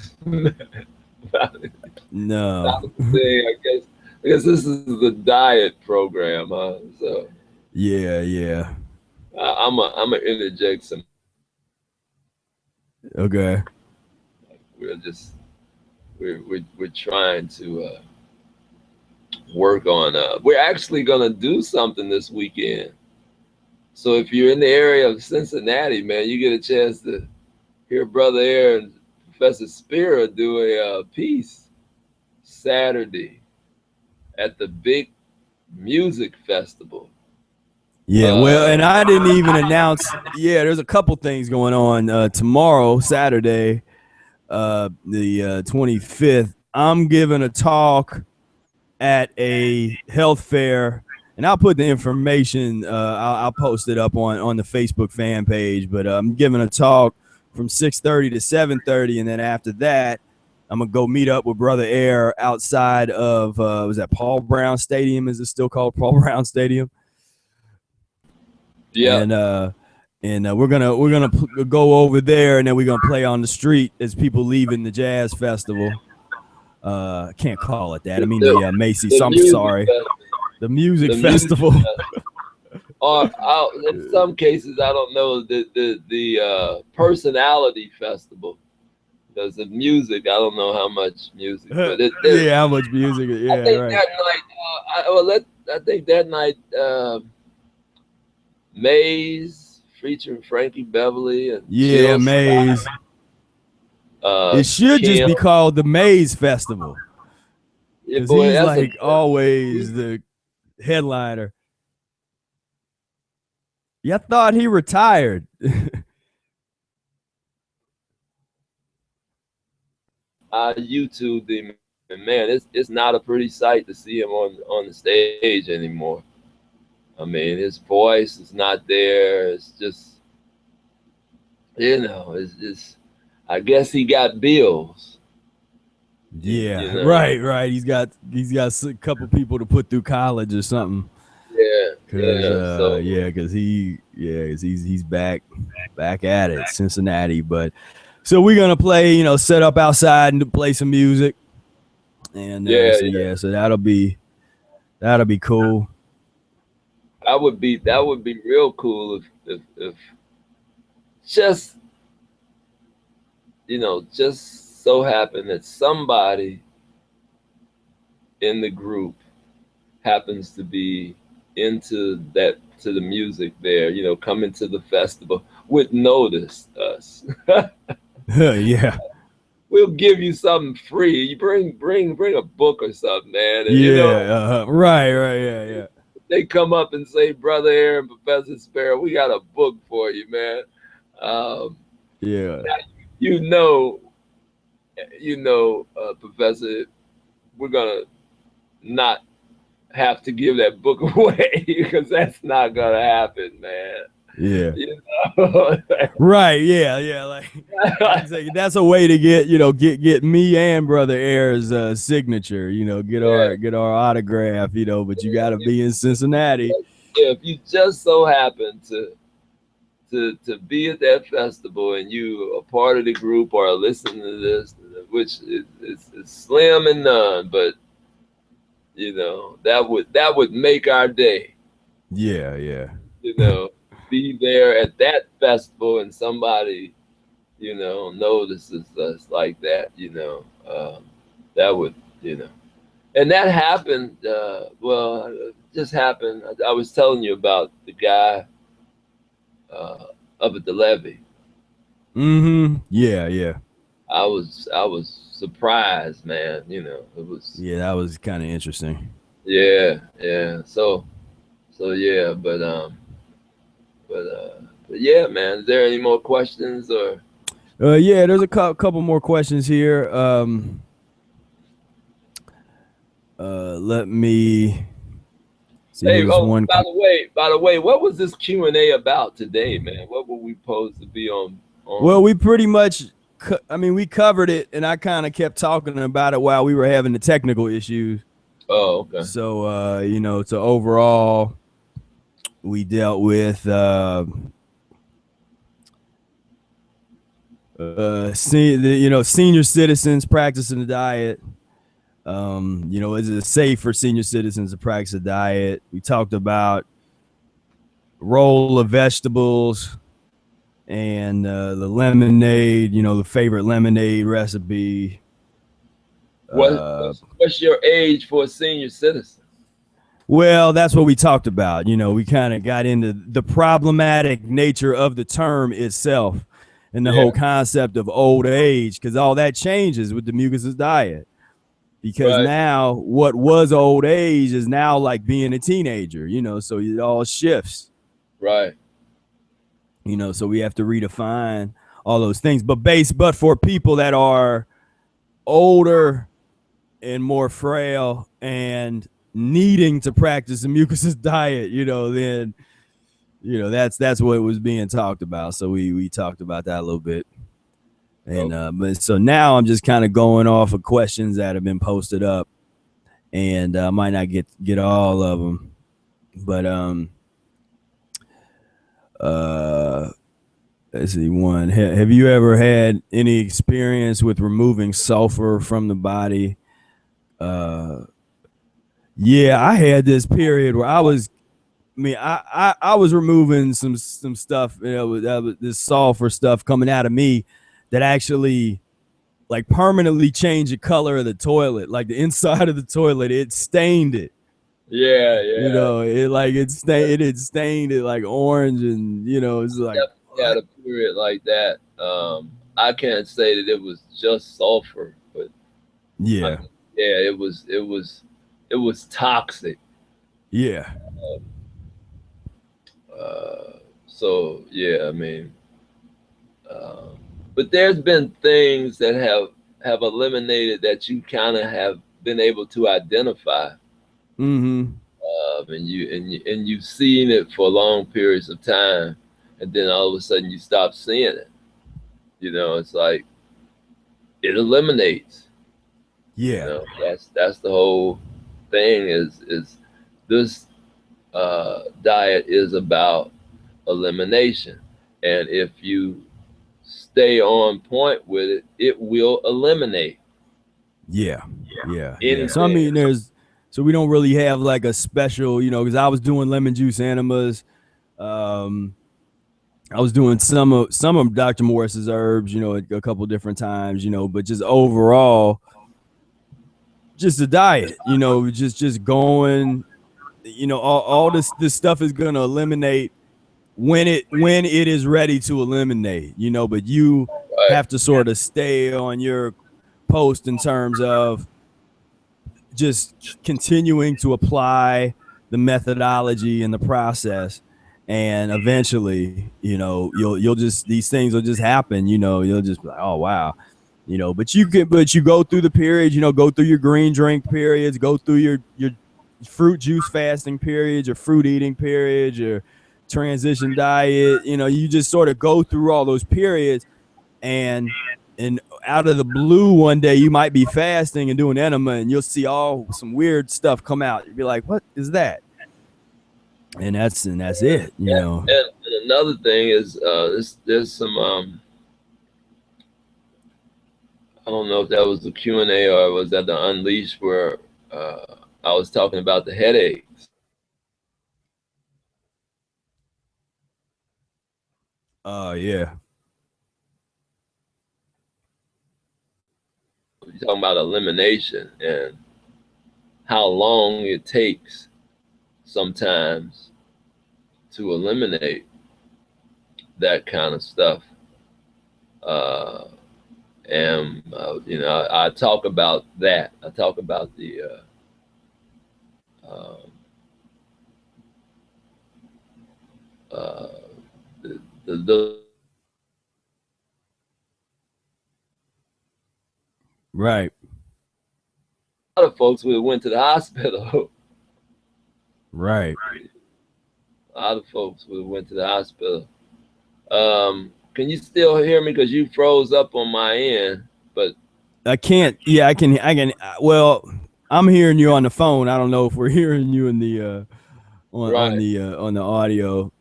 No. I guess this is the diet program, huh? So yeah. I'm gonna interject some. Okay. We're trying to work on. We're actually gonna do something this weekend. So if you're in the area of Cincinnati, man, you get a chance to hear Brother Air and Professor Spira do a piece Saturday at the big music festival. Yeah, well, and I didn't even announce. Yeah, there's a couple things going on tomorrow, Saturday, the 25th. I'm giving a talk at a health fair, and I'll put the information. I'll post it up on the Facebook fan page. But I'm giving a talk from 6:30 to 7:30, and then after that, I'm gonna go meet up with Brother Air outside of was that Paul Brown Stadium? Is it still called Paul Brown Stadium? Yeah. And we're gonna go over there, and then we're gonna play on the street as people leaving the jazz festival. I can't call it that. I mean the Macy's. So I'm sorry. The music festival. Or in some cases, I don't know, the personality festival. Because the music, I don't know how much music. But how much music? Yeah, I think right. That night. I think that night, Maze featuring Frankie Beverly and Jill Maze. It should just be called the Maze Festival. because boy, he's that's like always the headliner. Yeah, I thought he retired. I YouTubed him, and man, it's not a pretty sight to see him on the stage anymore. I mean, his voice is not there. It's just, it's just. I guess he got bills. Yeah, right. He's got a couple people to put through college or something. Because he's back at it, Cincinnati. But so we're gonna play, set up outside and play some music, and so that'll be cool. That would be real cool if just just so happened that somebody in the group happens to be into the music there, coming to the festival, would notice us. Yeah. We'll give you something free. You bring a book or something, man. And, right, yeah. They come up and say, Brother Aaron, Professor Sparrow, we got a book for you, man. Yeah. Professor, we're gonna not have to give that book away because that's not gonna happen, man. Yeah. Right. Yeah. Like that's a way to get me and Brother Air's signature. Get our autograph. But you got to be in Cincinnati. If you just so happen to be at that festival and you are part of the group or are listening to this, which is slim and none, but that would make our day. Yeah. Be there at that festival and somebody, notices us like that, that would, and that happened. It just happened. I was telling you about the guy up at the levee. Mm-hmm. Yeah. I was surprised, man. It was. Yeah, that was kind of interesting. Yeah. So yeah, but yeah, man. Is there any more questions or? Yeah, there's a couple more questions here. Let me see. Hey, by the way, what was this Q&A about today, man? What were we supposed to be on? Well, we pretty much, we covered it, and I kind of kept talking about it while we were having the technical issues. Oh, okay. So, so overall, we dealt with senior citizens practicing the diet. Is it safe for senior citizens to practice a diet? We talked about role of vegetables and the lemonade, the favorite lemonade recipe. What's your age for a senior citizen? Well, that's what we talked about. We kind of got into the problematic nature of the term itself and the whole concept of old age, because all that changes with the Mucusless diet. Because now what was old age is now like being a teenager, so it all shifts. Right. So we have to redefine all those things. But for people that are older and more frail and needing to practice the Mucusless diet, then that's what was being talked about. So we talked about that a little bit. And but so now I'm just kind of going off of questions that have been posted up, and I might not get all of them, but let's see. One, have you ever had any experience with removing sulfur from the body? Yeah, I had this period where I was removing some stuff, this sulfur stuff coming out of me that actually like permanently changed the color of the toilet, like the inside of the toilet. It stained it. Yeah. It had stained it like orange, and it's like had a period like that. I can't say that it was just sulfur, but yeah, Yeah, it was toxic. Yeah. So yeah, I mean, uh, but there's been things that have eliminated that you kind of have been able to identify, Mm-hmm. and you've seen it for long periods of time, and then all of a sudden you stop seeing it. You know, it's like it eliminates. You Yeah. know, that's the whole thing. Is this diet is about elimination, and if you stay on point with it, it will eliminate Yeah. Yeah. Yeah. So I anything. mean, so we don't really have like a special, you know, because I was doing lemon juice enemas. Um, I was doing some of Dr. Morris's herbs, you know, a couple different times, you know, but just overall, just a diet, you know, just going, you know, all this stuff is gonna eliminate when it is ready to eliminate, you know, but you Right. have to sort of stay on your post in terms of just continuing to apply the methodology and the process, and eventually, you know, you'll just, these things will just happen, you know, you'll just be like, oh wow, you know, but you go through the period, you know, go through your green drink periods, go through your fruit juice fasting periods, your fruit eating periods, your transition diet, you know, you just sort of go through all those periods, and out of the blue one day you might be fasting and doing enema, and you'll see all some weird stuff come out. You'll be like, what is that? And that's it, you know. And another thing is there's some I don't know if that was the Q&A or was that the Unleash where I was talking about the headaches. Yeah. You're talking about elimination and how long it takes sometimes to eliminate that kind of stuff. And you know, I talk about that. I talk about um, uh, the Right. a lot of folks who went to the hospital. Right. A lot of folks who went to the hospital. Can you still hear me? Because you froze up on my end, but I can't. Yeah, I can. Well, I'm hearing you on the phone. I don't know if we're hearing you in the right. on the audio.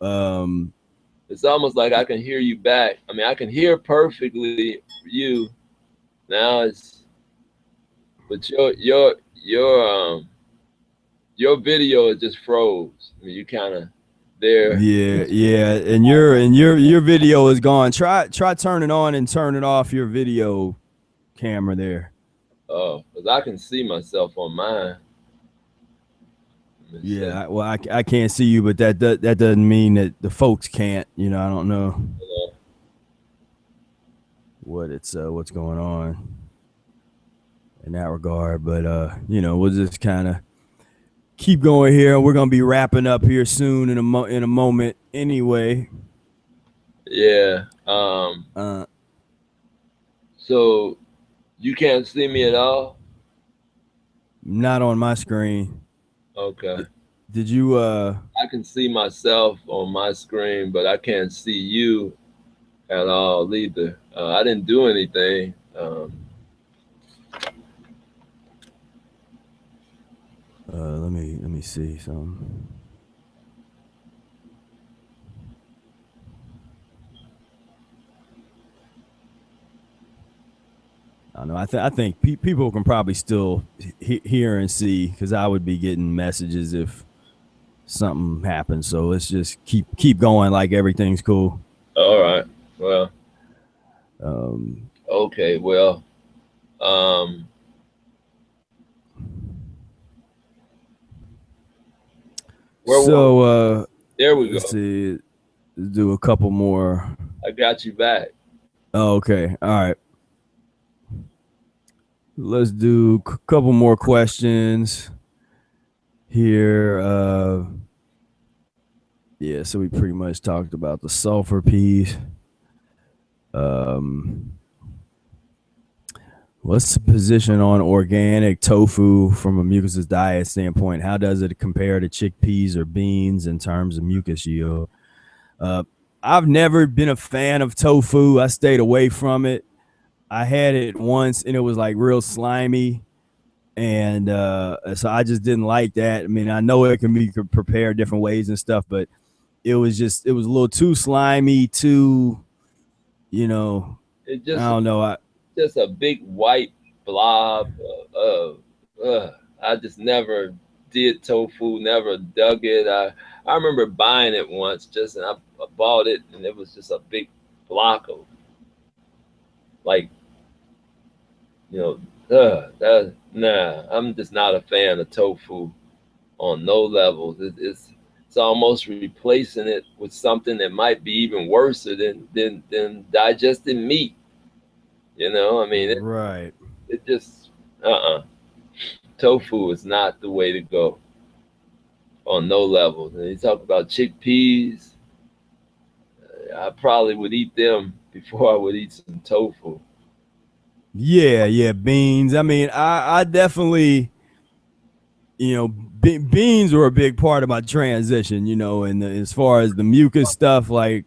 It's almost like I can hear you back. I mean, I can hear perfectly you now. But your video is just froze. I mean, you kind of there. Yeah, yeah, and your video is gone. Try turning on and turning off your video camera there. Oh, because I can see myself on mine. Let me see. Yeah, well, I can't see you, but that doesn't mean that the folks can't. You know, I don't know what's going on in that regard, but you know, we'll just kind of keep going here. We're gonna be wrapping up here soon in a moment anyway. Yeah. Uh, So you can't see me at all? Not on my screen. Okay. Did you I can see myself on my screen, but I can't see you at all either. I didn't do anything. let me see something. I don't know. I think people can probably still hear and see, because I would be getting messages if something happens. So let's just keep going like everything's cool. All right. Well. Um, Okay. Well. There we go. Let's see. Let's do a couple more. I got you back. Oh, okay. All right. Let's do a couple more questions here. Yeah, so we pretty much talked about the sulfur piece. What's the position on organic tofu from a mucusless diet standpoint? How does it compare to chickpeas or beans in terms of mucus yield? I've never been a fan of tofu. I stayed away from it. I had it once and it was like real slimy. And so I just didn't like that. I mean, I know it can be prepared different ways and stuff, but it was a little too slimy, too, It I just don't know. just a big white blob. I just never did tofu, never dug it. I remember buying it once, and I bought it, and it was just a big block of, like, nah. I'm just not a fan of tofu on no levels. It's almost replacing it with something that might be even worse than digesting meat. I mean, Right. it just tofu is not the way to go on no levels. And you talk about chickpeas, I probably would eat them before I would eat some tofu. Yeah, beans. I mean, I definitely, beans were a big part of my transition, and as far as the mucus stuff, like,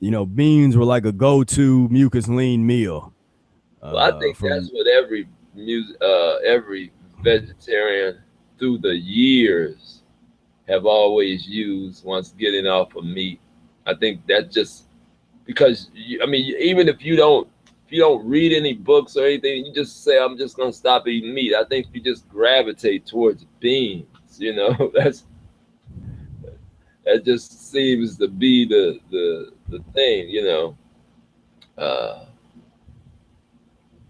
beans were like a go-to mucus lean meal. Well, I think that's what every vegetarian through the years have always used once getting off of meat. I think that just because even if you don't read any books or anything, you just say, I'm just gonna stop eating meat. I think you just gravitate towards beans. That just seems to be the thing.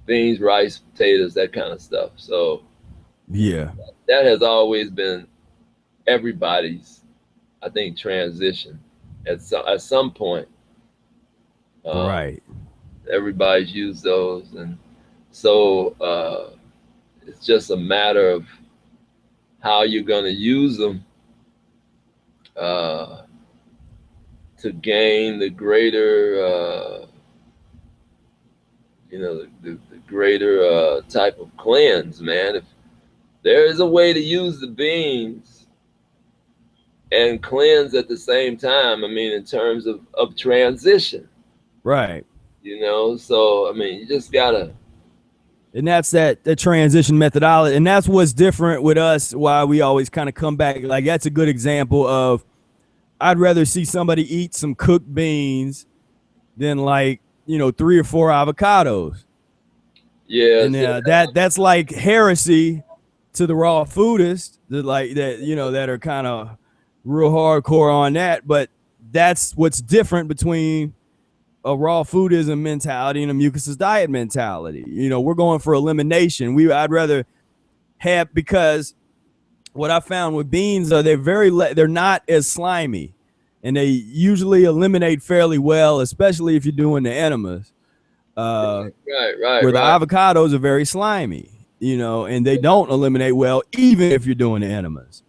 Beans, rice, potatoes, that kind of stuff. So yeah, that has always been everybody's, I think, transition at some point. right. Everybody's used those, and so it's just a matter of how you're going to use them to gain the greater the greater type of cleanse, man. If there is a way to use the beans and cleanse at the same time, I mean, in terms of transition. Right. So, I mean, you just gotta. And that's the transition methodology. And that's what's different with us, why we always kind of come back. Like, that's a good example of, I'd rather see somebody eat some cooked beans than, like, 3 or 4 avocados. Yeah. And that's like heresy to the raw foodists that are kind of real hardcore on that. But that's what's different between a raw foodism mentality and a mucusless diet mentality. We're going for elimination. I'd rather have, because what I found with beans are they're not as slimy, and they usually eliminate fairly well, especially if you're doing the enemas. Right. Where the avocados are very slimy, and they don't eliminate well, even if you're doing the enemas.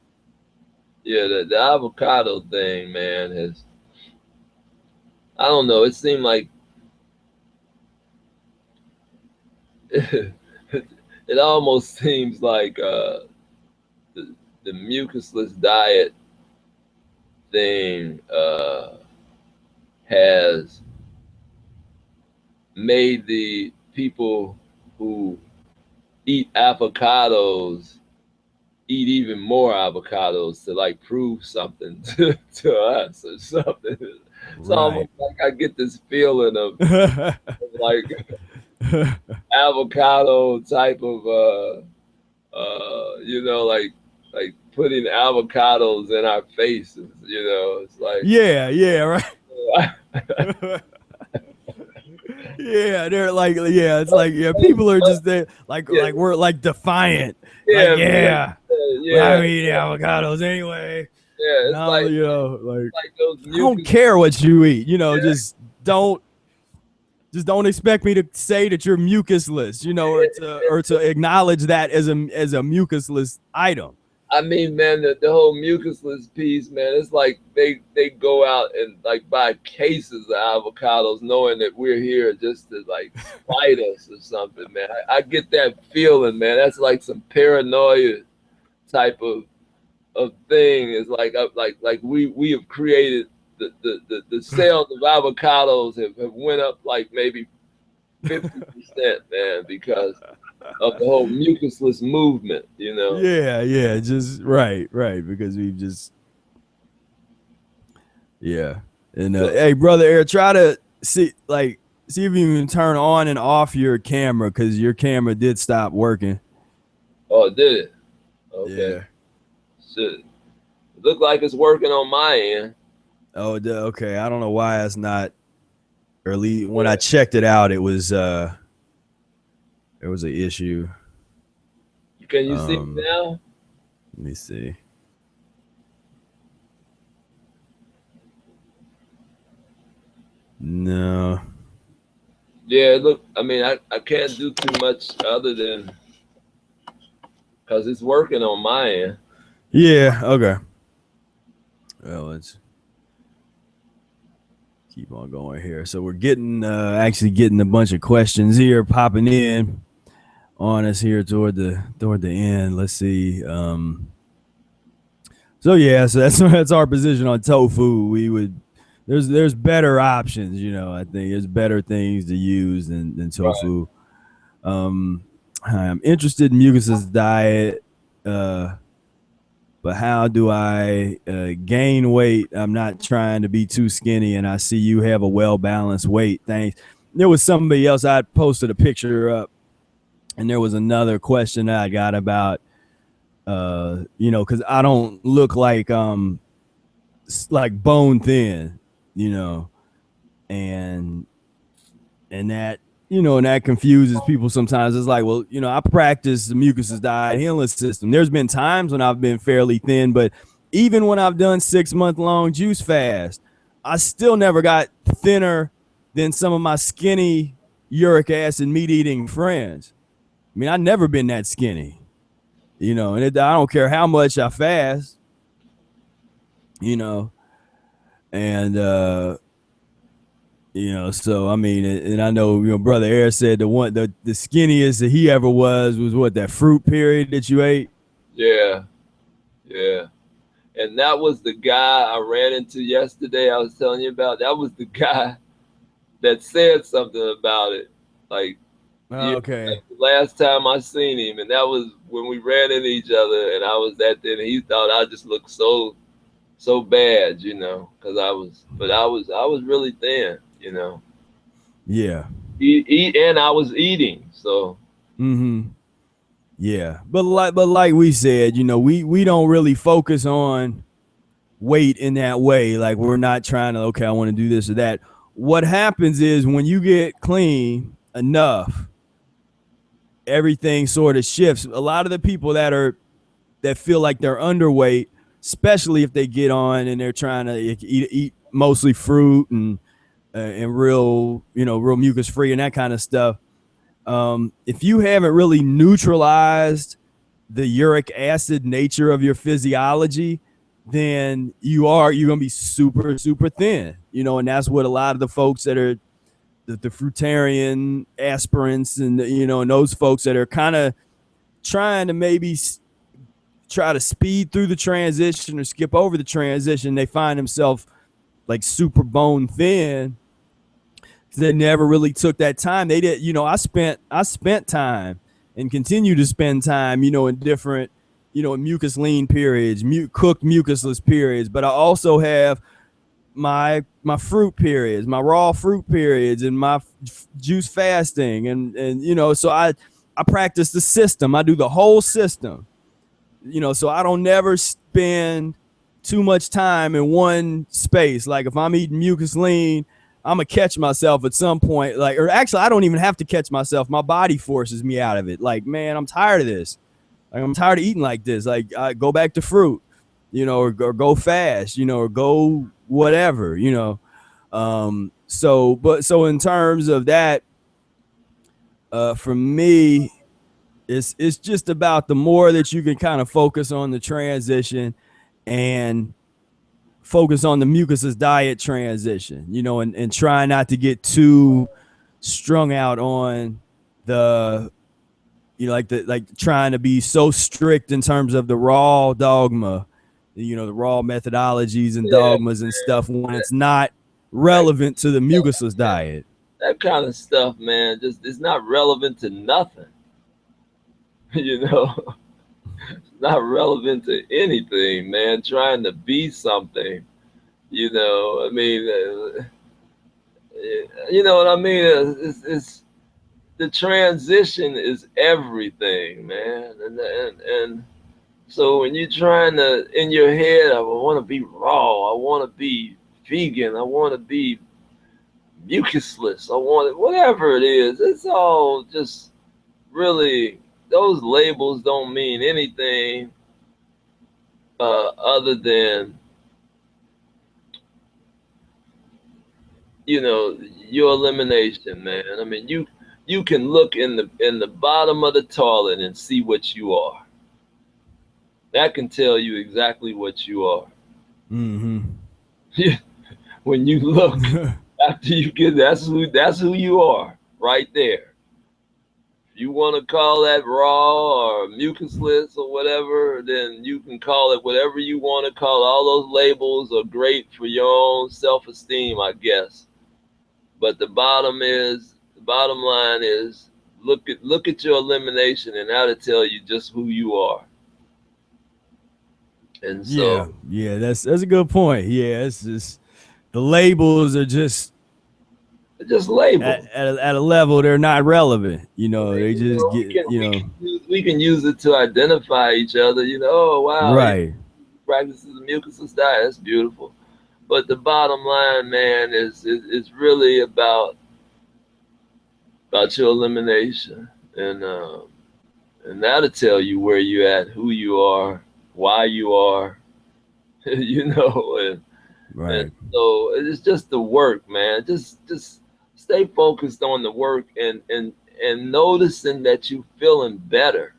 Yeah, the avocado thing, man, I don't know. It seemed like it almost seems like the mucusless diet thing has made the people who eat avocados eat even more avocados to, like, prove something to us or something. It's almost like I get this feeling of like avocado type of like putting avocados in our faces. It's like, right. Yeah, they're like, it's like, people are just there, like we're like defiant. I eat avocados anyway. Yeah, it's now, like, like those I don't care what you eat. Just just don't expect me to say that you're mucusless, you know, or to acknowledge that as a mucusless item. I mean, man, the whole mucusless piece, man, it's like they go out and like buy cases of avocados knowing that we're here just to like fight us or something, man. I get that feeling, man. That's like some paranoia type of thing. It's like we have created the sales of avocados have went up like maybe 50%, man, because of the whole mucusless movement, you know. Yeah, just right, because we've just And hey, brother Eric, try to see if you can turn on and off your camera, because your camera did stop working. Oh, did it? Okay. Yeah. Shit. It looked like it's working on my end. Oh, okay. I don't know why it's not. Or at least when I checked it out, it was there was an issue. Can you see it now? Let me see. No. Yeah, look, I mean, I can't do too much other than because it's working on my end. Yeah, okay. Well, let's keep on going here. So we're getting actually getting a bunch of questions here popping in on us here toward the end. Let's see. So yeah, so that's our position on tofu. We would there's better options, you know. I think there's better things to use than tofu. Right. I'm interested in mucusless diet, but how do I gain weight? I'm not trying to be too skinny, and I see you have a well-balanced weight. Thanks. There was somebody else. I posted a picture up, and there was another question I got about, you know, because I don't look like bone thin, you know, and that, you know, and that confuses people sometimes. It's like, well, you know, I practice the Mucusless Diet Healing System. There's been times when I've been fairly thin, but even when I've done 6-month-long juice fast, I still never got thinner than some of my skinny uric acid meat-eating friends. I mean, I've never been that skinny, you know, and I don't care how much I fast, you know, and, you know, so I mean, and I know, you know, Brother Eric said the skinniest that he ever was what, that fruit period that you ate? Yeah. And that was the guy I ran into yesterday. I was telling you about. That was the guy that said something about it. Like, okay, like the last time I seen him, and that was when we ran into each other, and I was that thin. And he thought I just looked so bad, you know, because I was really thin. You know, yeah, and I was eating, so. Yeah, but like we said, you know, we don't really focus on weight in that way. Like, we're not trying to, okay, I want to do this or that. What happens is when you get clean enough, everything sort of shifts. A lot of the people that feel like they're underweight, especially if they get on and they're trying to eat mostly fruit and real, you know, real mucus free and that kind of stuff. If you haven't really neutralized the uric acid nature of your physiology, then you're gonna be super, super thin, you know, and that's what a lot of the folks that are the Fruitarian aspirants and, you know, and those folks that are kind of trying to maybe try to speed through the transition or skip over the transition, they find themselves like super bone thin. They never really took that time. They did, you know, I spent time and continue to spend time, you know, in different, you know, mucus lean periods, cooked mucusless periods, but I also have my fruit periods, my raw fruit periods, and my juice fasting, and you know, so I practice the system. I do the whole system, you know, so I don't never spend too much time in one space. Like if I'm eating mucus lean, I'm gonna catch myself at some point, like, or actually I don't even have to catch myself. My body forces me out of it. Like, man, I'm tired of this. Like, I'm tired of eating like this. Like, I go back to fruit, you know, or go fast, you know, or go whatever, you know. so in terms of that, for me, it's just about the more that you can kind of focus on the transition and focus on the mucusless diet transition, and try not to get too strung out on the, like trying to be so strict in terms of the raw dogma, the raw methodologies and Yeah, dogmas and stuff when it's not relevant to the mucusless diet. that kind of stuff, man, just it's not relevant to nothing. It's not relevant to anything, man. Trying to be something, I mean, you know what I mean? It's the transition is everything, man. And so when you're trying to, in your head, I want to be raw, I want to be vegan, I want to be mucusless, I want it, whatever it is, it's all just really, those labels don't mean anything other than, your elimination, man. I mean, you can look in the bottom of the toilet and see what you are. That can tell you exactly what you are. When you look after you get, that's who you are right there. If you want to call that raw or mucusless or whatever, then you can call it whatever you want to call it. All those labels are great for your own self-esteem, I guess. But the bottom line is, look at your elimination, and that'll tell you just who you are. And so yeah, that's a good point. Yeah, it's just the labels are just labels at a level they're not relevant. They just get we can use it to identify each other. Oh wow, right. Practices the mucusless diet. That's beautiful. But the bottom line, man, is really about your elimination, and that'll tell you where you're at, who you are, why you are, and right. And so it's just the work, man. Just stay focused on the work and noticing that you feeling better.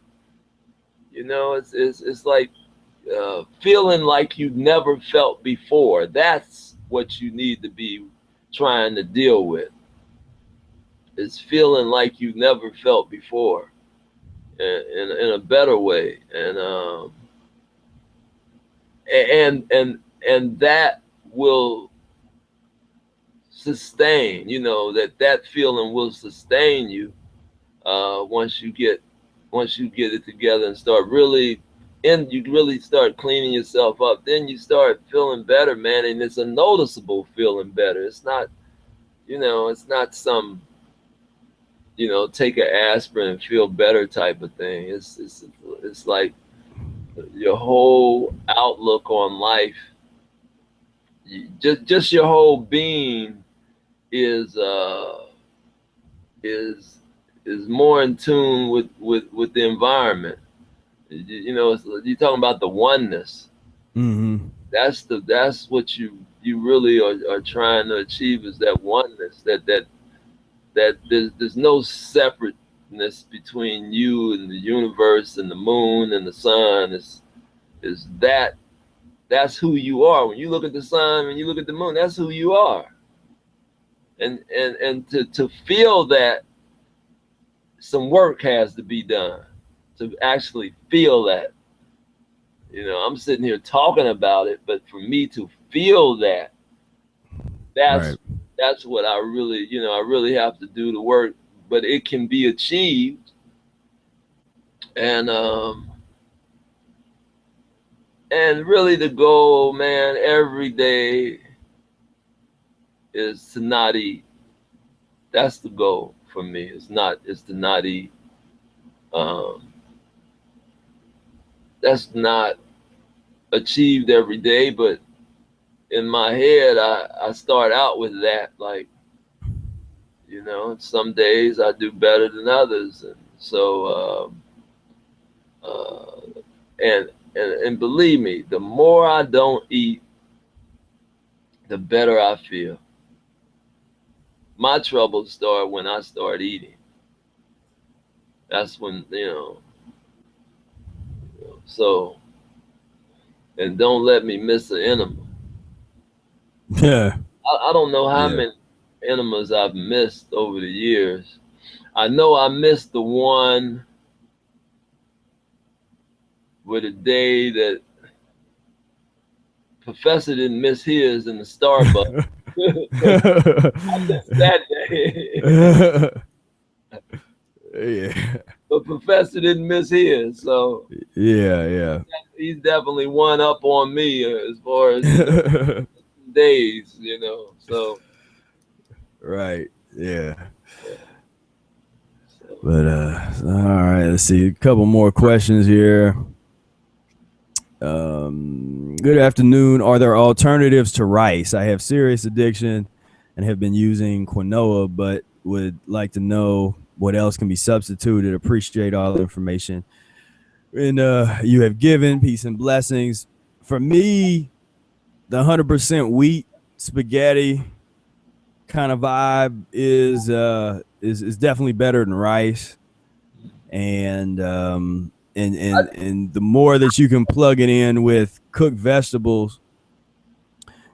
It's like feeling like you never felt before. That's what you need to be trying to deal with. It's feeling like you never felt before, in a better way, and that will sustain. That feeling will sustain you once you get it together and start really, and you really start cleaning yourself up. Then you start feeling better, man, and it's a noticeable feeling better. It's not, it's not some, take an aspirin and feel better type of thing. It's like your whole outlook on life, just your whole being is more in tune with the environment. You're talking about the oneness. That's what you really are trying to achieve, is that oneness, that there's no separateness between you and the universe and the moon and the sun. That's who you are. When you look at the sun, when you look at the moon, that's who you are. And to feel that, some work has to be done to actually feel that. I'm sitting here talking about it, but for me to feel that, that's what I really have to do the work. But it can be achieved, and really the goal, man, every day is to not eat. That's the goal for me. It's to not eat. That's not achieved every day, but in my head, I start out with that. Like, some days I do better than others, and so and believe me, the more I don't eat, the better I feel. my troubles start when I start eating. That's when, so, and don't let me miss an enema. Yeah. I don't know how Yeah. many enemas I've missed over the years. I know I missed the one with a day that Professor didn't miss his in the Starbucks. I missed that day. Yeah. But Professor didn't miss his, so Yeah. he's definitely one up on me as far as days, So Right. Yeah. so, But all right, let's see. A couple more questions here. Good afternoon. Are there alternatives to rice? I have serious addiction and have been using quinoa, but would like to know what else can be substituted. Appreciate all the information. And you have given. Peace and blessings. For me, the 100% wheat spaghetti kind of vibe is definitely better than rice. And and the more that you can plug it in with cooked vegetables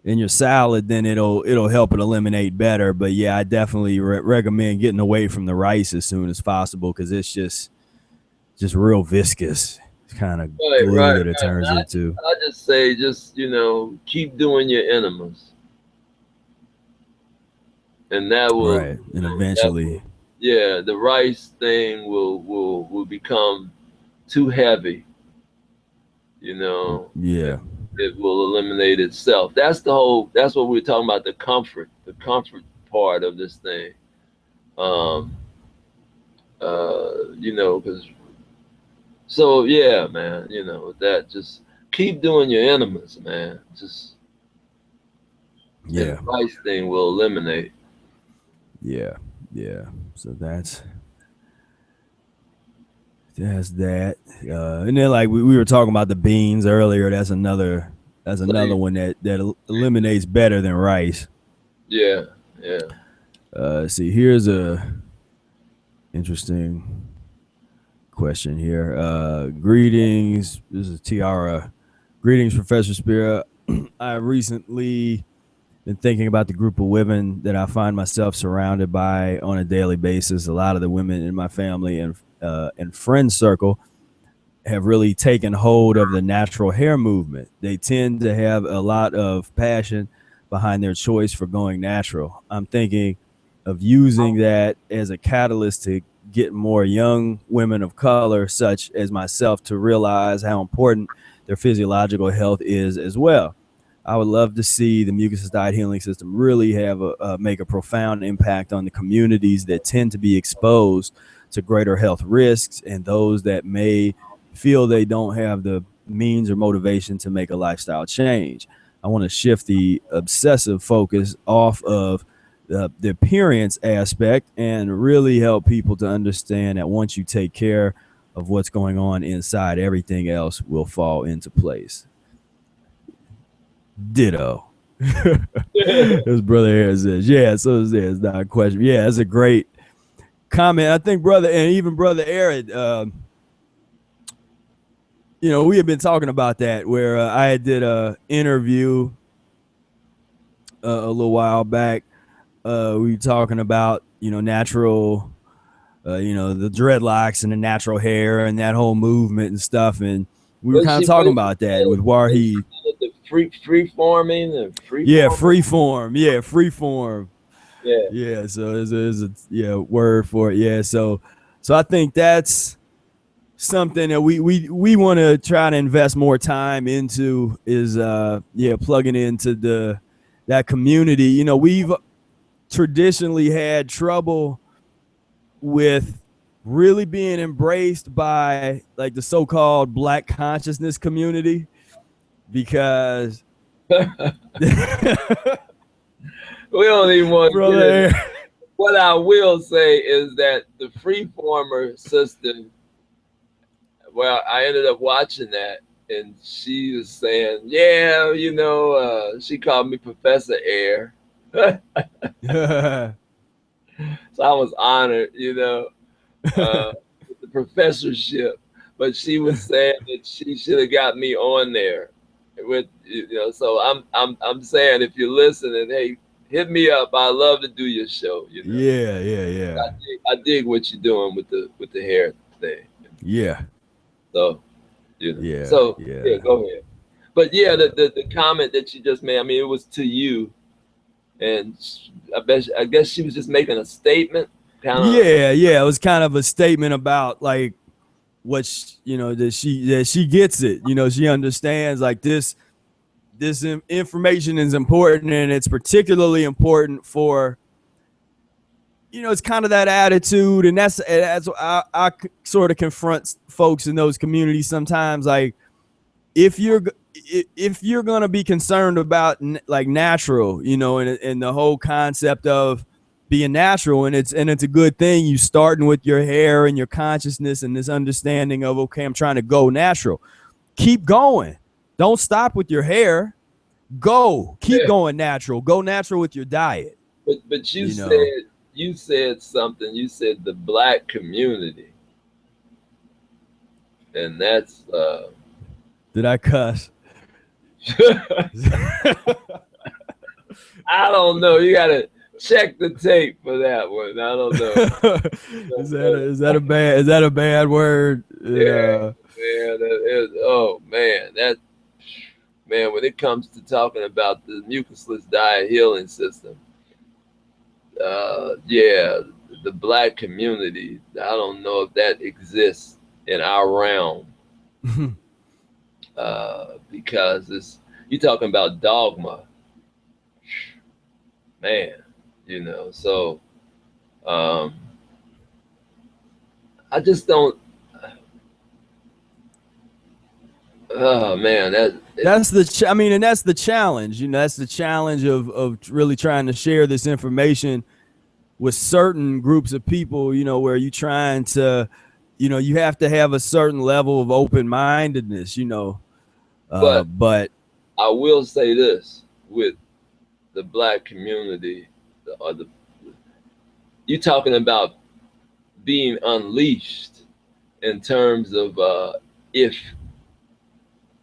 in your salad, then it'll help it eliminate better. But yeah, I definitely recommend getting away from the rice as soon as possible, because it's just real viscous. It's kind of glue that it turns into. I just say, keep doing your enemas, and that will, Right. And eventually, the rice thing will become too heavy. yeah. It will eliminate itself. That's what we're talking about, the comfort part of this thing. Because so yeah, man, that just keep doing your enemas, man. Just Yeah. the rice thing will eliminate. Yeah. So that's that. And then, like we were talking about the beans earlier. That's another one that eliminates better than rice. Yeah. See, here's a interesting question here. Greetings. This is Tiara. Greetings, Professor Spira. I recently been thinking about the group of women that I find myself surrounded by on a daily basis. A lot of the women in my family and friend circle have really taken hold of the natural hair movement. They tend to have a lot of passion behind their choice for going natural. I'm thinking of using that as a catalyst to get more young women of color, such as myself, to realize how important their physiological health is as well. I would love to see the Mucusless Diet Healing System really have make a profound impact on the communities that tend to be exposed to greater health risks, and those that may feel they don't have the means or motivation to make a lifestyle change. I want to shift the obsessive focus off of the appearance aspect and really help people to understand that once you take care of what's going on inside, everything else will fall into place. Ditto. His brother here says, yeah, so it's not a question. Yeah, that's a great comment. I think brother Aaron, we have been talking about that, where I did a interview a little while back. We were talking about, natural, the dreadlocks and the natural hair and that whole movement and stuff. And we were kind of talking about that with Warheed. The free forming and free form. Yeah. So there's a word for it. Yeah. So I think that's something that we want to try to invest more time into, is plugging into that community. We've traditionally had trouble with really being embraced by like the so-called Black consciousness community, because We don't even want to get it. What I will say is that the freeformer system, well, I ended up watching that, and she was saying, she called me Professor Air. So I was honored, you know, with the professorship. But she was saying that she should have got me on there with, you know. So I'm saying, if you're listening, hey, hit me up. I love to do your show. You know. Yeah, yeah, yeah. I dig what you're doing with the hair thing. Yeah. So, you know. Yeah. So Yeah. yeah, go ahead. But yeah, the comment that you just made, I mean, it was to you, and I guess she was just making a statement. Yeah, yeah. It was kind of a statement about like what you know, that she gets it. You know, she understands like this information is important, and it's particularly important for, you know, it's kind of that attitude, and that's I sort of confront folks in those communities sometimes. Like, if you're gonna be concerned about like natural, you know, and the whole concept of being natural, and it's a good thing, you starting with your hair and your consciousness and this understanding of, okay, I'm trying to go natural. Keep going. Don't stop with your hair. Keep going natural. Go natural with your diet. But you said something. You said the Black community, and that's Did I cuss? I don't know. You gotta check the tape for that one. I don't know. Is that a bad word? Yeah, man. Oh man, when it comes to talking about the Mucusless Diet Healing System, yeah, the Black community, I don't know if that exists in our realm, because you're talking about dogma, man, you know. So I just don't. Oh man, that's the I mean, and that's the challenge. You know, that's the challenge of really trying to share this information with certain groups of people. You know, where you trying to, you know, you have to have a certain level of open-mindedness. You know, but I will say this with the Black community, you're talking about being unleashed in terms of if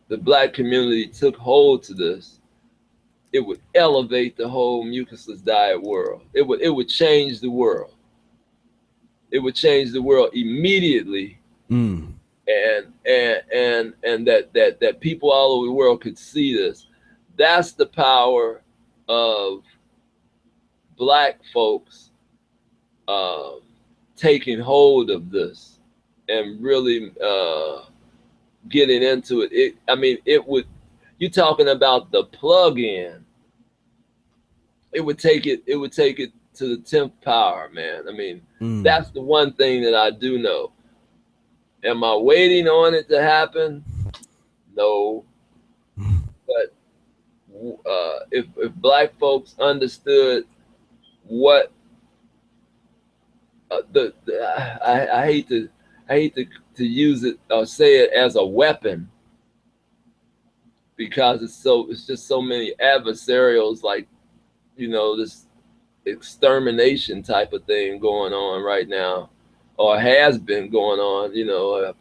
the Black community took hold to this, it would elevate the whole mucusless diet world. It would change the world. It would change the world immediately. And that people all over the world could see this. That's the power of Black folks taking hold of this and really getting into it. I mean, you're talking about the plug-in. It would take it to the 10th power, man. I mean, that's the one thing that I do know. Am I waiting on it to happen? No. But if Black folks understood what I hate to use it or say it as a weapon, because it's just so many adversarials, like, you know, this extermination type of thing going on right now, or has been going on, you know,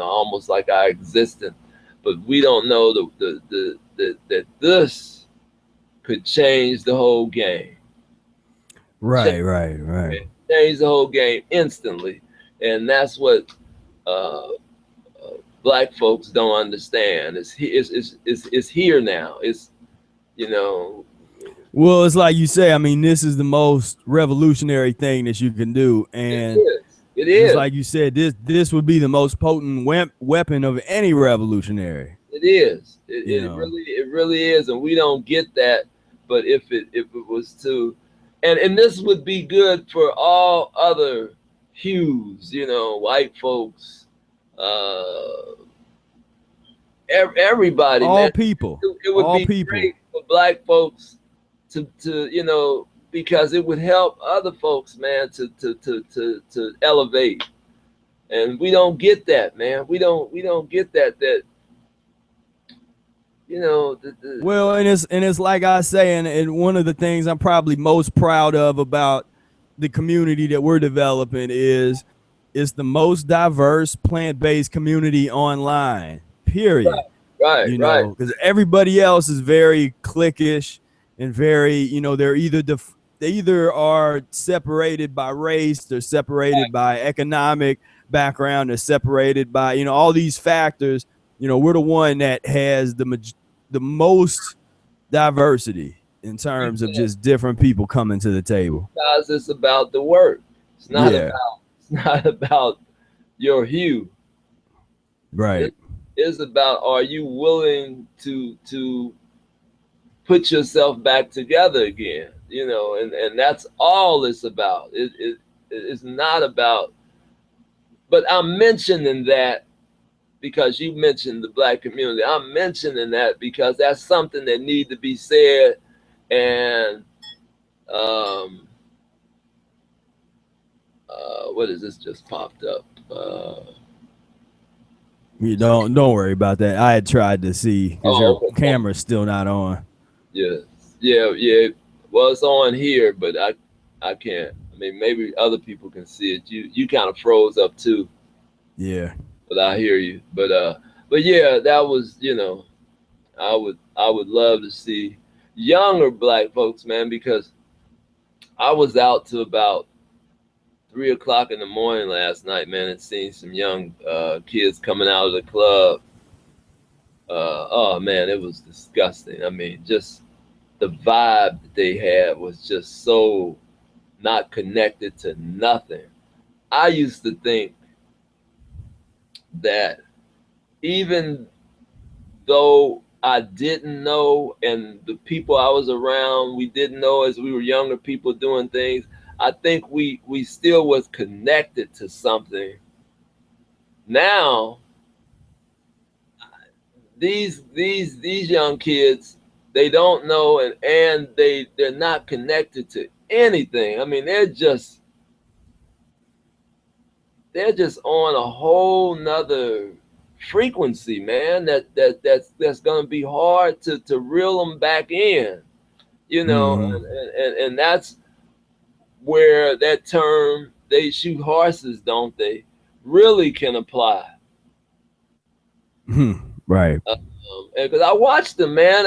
almost like our existence. But we don't know that this could change the whole game. Right. Change the whole game instantly, and that's what Black folks don't understand. It's here now. It's, you know. Well, it's like you say. I mean, this is the most revolutionary thing that you can do, and it is. Like you said, this would be the most potent weapon of any revolutionary. It is. It really is, and we don't get that. But if it was to, and this would be good for all other hues, you know, white folks, everybody, all man. People. It would be great for Black folks to you know, because it would help other folks, man, to elevate. And we don't get that, man. We don't get that you know. Well, and it's like I say, and one of the things I'm probably most proud of about the community that we're developing is it's the most diverse plant-based community online, period. Right. You know, because everybody else is very cliquish and very, you know, they're either they either are separated by race, they're separated by economic background, they're separated by, you know, all these factors. You know, we're the one that has the most diversity in terms of just different people coming to the table. Because it's about the work. It's not about your hue. Right. It's about, are you willing to put yourself back together again? You know, and that's all it's about. It's not about, but I'm mentioning that because you mentioned the Black community. I'm mentioning that because that's something that needs to be said. And what is this just popped up? You don't worry about that. I had tried to see because your camera's still not on. Yeah. Well, it's on here, but I can't. I mean, maybe other people can see it. You kind of froze up too. Yeah. But I hear you. But yeah, that was, you know, I would love to see younger Black folks, man, because I was out to about 3 o'clock in the morning last night, man, and seeing some young kids coming out of the club. Oh man, it was disgusting. I mean, just the vibe that they had was just so not connected to nothing. I used to think that even though I didn't know, and the people I was around, we didn't know as we were younger people doing things, I think we still was connected to something. Now, these young kids, they don't know, and they're not connected to anything. I mean, they're just on a whole nother frequency, man, that's gonna be hard to reel them back in, you know. And that's where that term, they shoot horses, don't they, really can apply. Right. Because I watched them, man.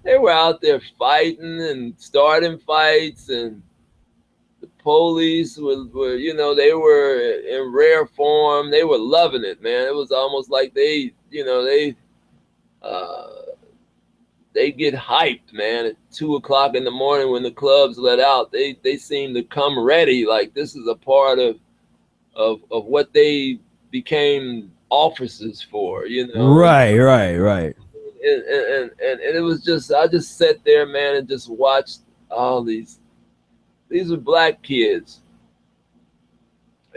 They were out there fighting and starting fights, and the police were, you know, they were in rare form. They were loving it, man. It was almost like they, you know, they get hyped, man. At 2 o'clock in the morning when the clubs let out, they seem to come ready, like this is a part of what they became officers for, you know. Right. And it was just, I just sat there, man, and just watched all these are Black kids,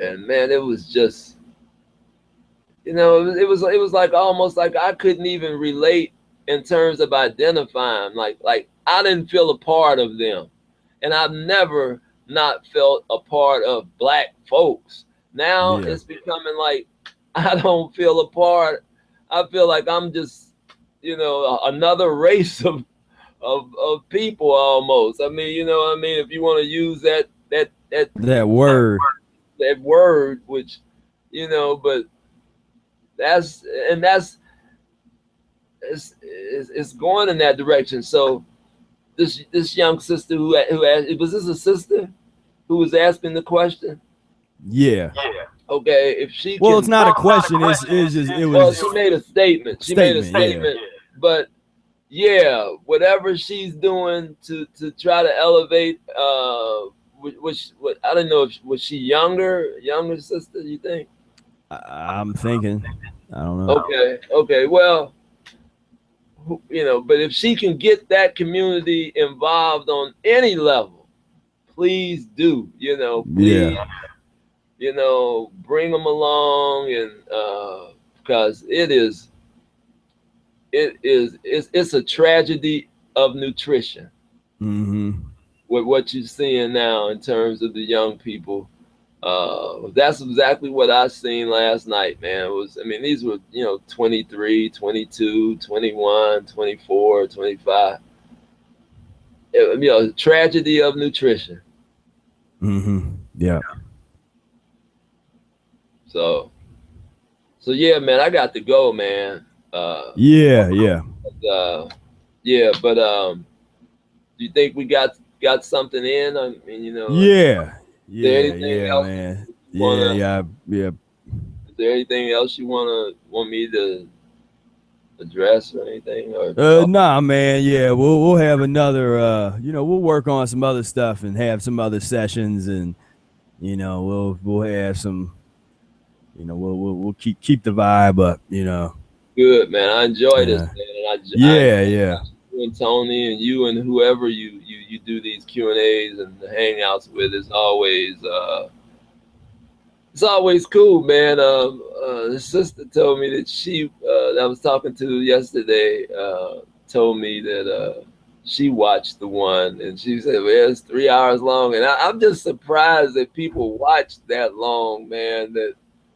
and man, it was just, you know, it was like almost like I couldn't even relate in terms of identifying, like I didn't feel a part of them, and I've never not felt a part of Black folks. Now it's becoming like I don't feel a part. I feel like I'm just, you know, another race of people almost. I mean, you know what I mean? If you want to use that word, which, you know, but it's going in that direction. So this young sister who was this a sister who was asking the question? Yeah. Okay, if she well, it's not a question. It's just it was. Well, she made a statement. She made a statement, but yeah, whatever she's doing to try to elevate. What I don't know if was she younger sister? You think? I'm thinking. I don't know. Okay. Well, you know, but if she can get that community involved on any level, please do. You know, please. Yeah. You know, bring them along, and because it's a tragedy of nutrition. With what you're seeing now in terms of the young people. That's exactly what I seen last night, man. These were, you know, 23, 22, 21, 24, 25. You know, tragedy of nutrition. Yeah. So yeah, man, I got to go, man. Yeah. Yeah. Yeah, but do you think we got something in? I mean, you know, is Yeah. there Yeah. anything Yeah, else man. you Yeah. wanna? Yeah. Yeah. Is there anything else you want me to address or anything or talk? Nah, man. Yeah, we'll have another. We'll work on some other stuff and have some other sessions, and we'll have some. We'll keep the vibe up. Good, man. I enjoy this, Yeah. man, and I Yeah. Yeah. you and Tony and you and whoever you do these Q&As and the hangouts with is always it's always cool, man. The sister told me that that I was talking to yesterday told me that she watched the one and she said, well, it's 3 hours long, and I'm just surprised that people watch that long, man. That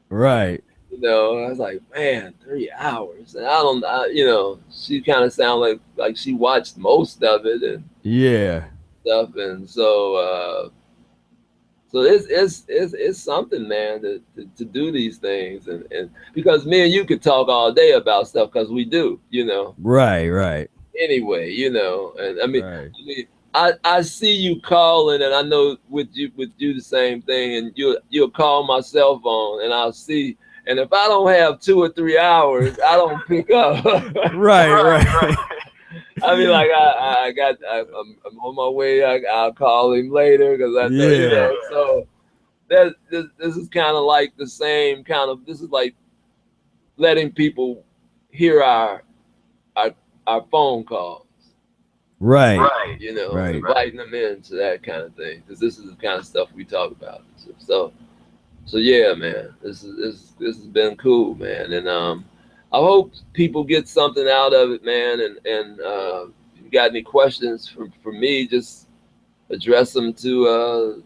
Right. I was like, man, 3 hours, and she kind of sounded like she watched most of it and Yeah. stuff, and so it's something, man, to do these things, and because me and you could talk all day about stuff because we do, Right. Right. anyway, and Right. I see you calling, and I know with you the same thing, and you'll call my cell phone, and I'll see, and if I don't have 2 or 3 hours, I don't pick up. Right. Right. I mean, like I'm on my way. I'll call him later because I know, Yeah. So this is kind of like the same kind of. This is like letting people hear our phone calls. Right. Right. Inviting them into that kind of thing, because this is the kind of stuff we talk about. So yeah, man, this has been cool, man, and I hope people get something out of it, man, and if you got any questions for me, just address them to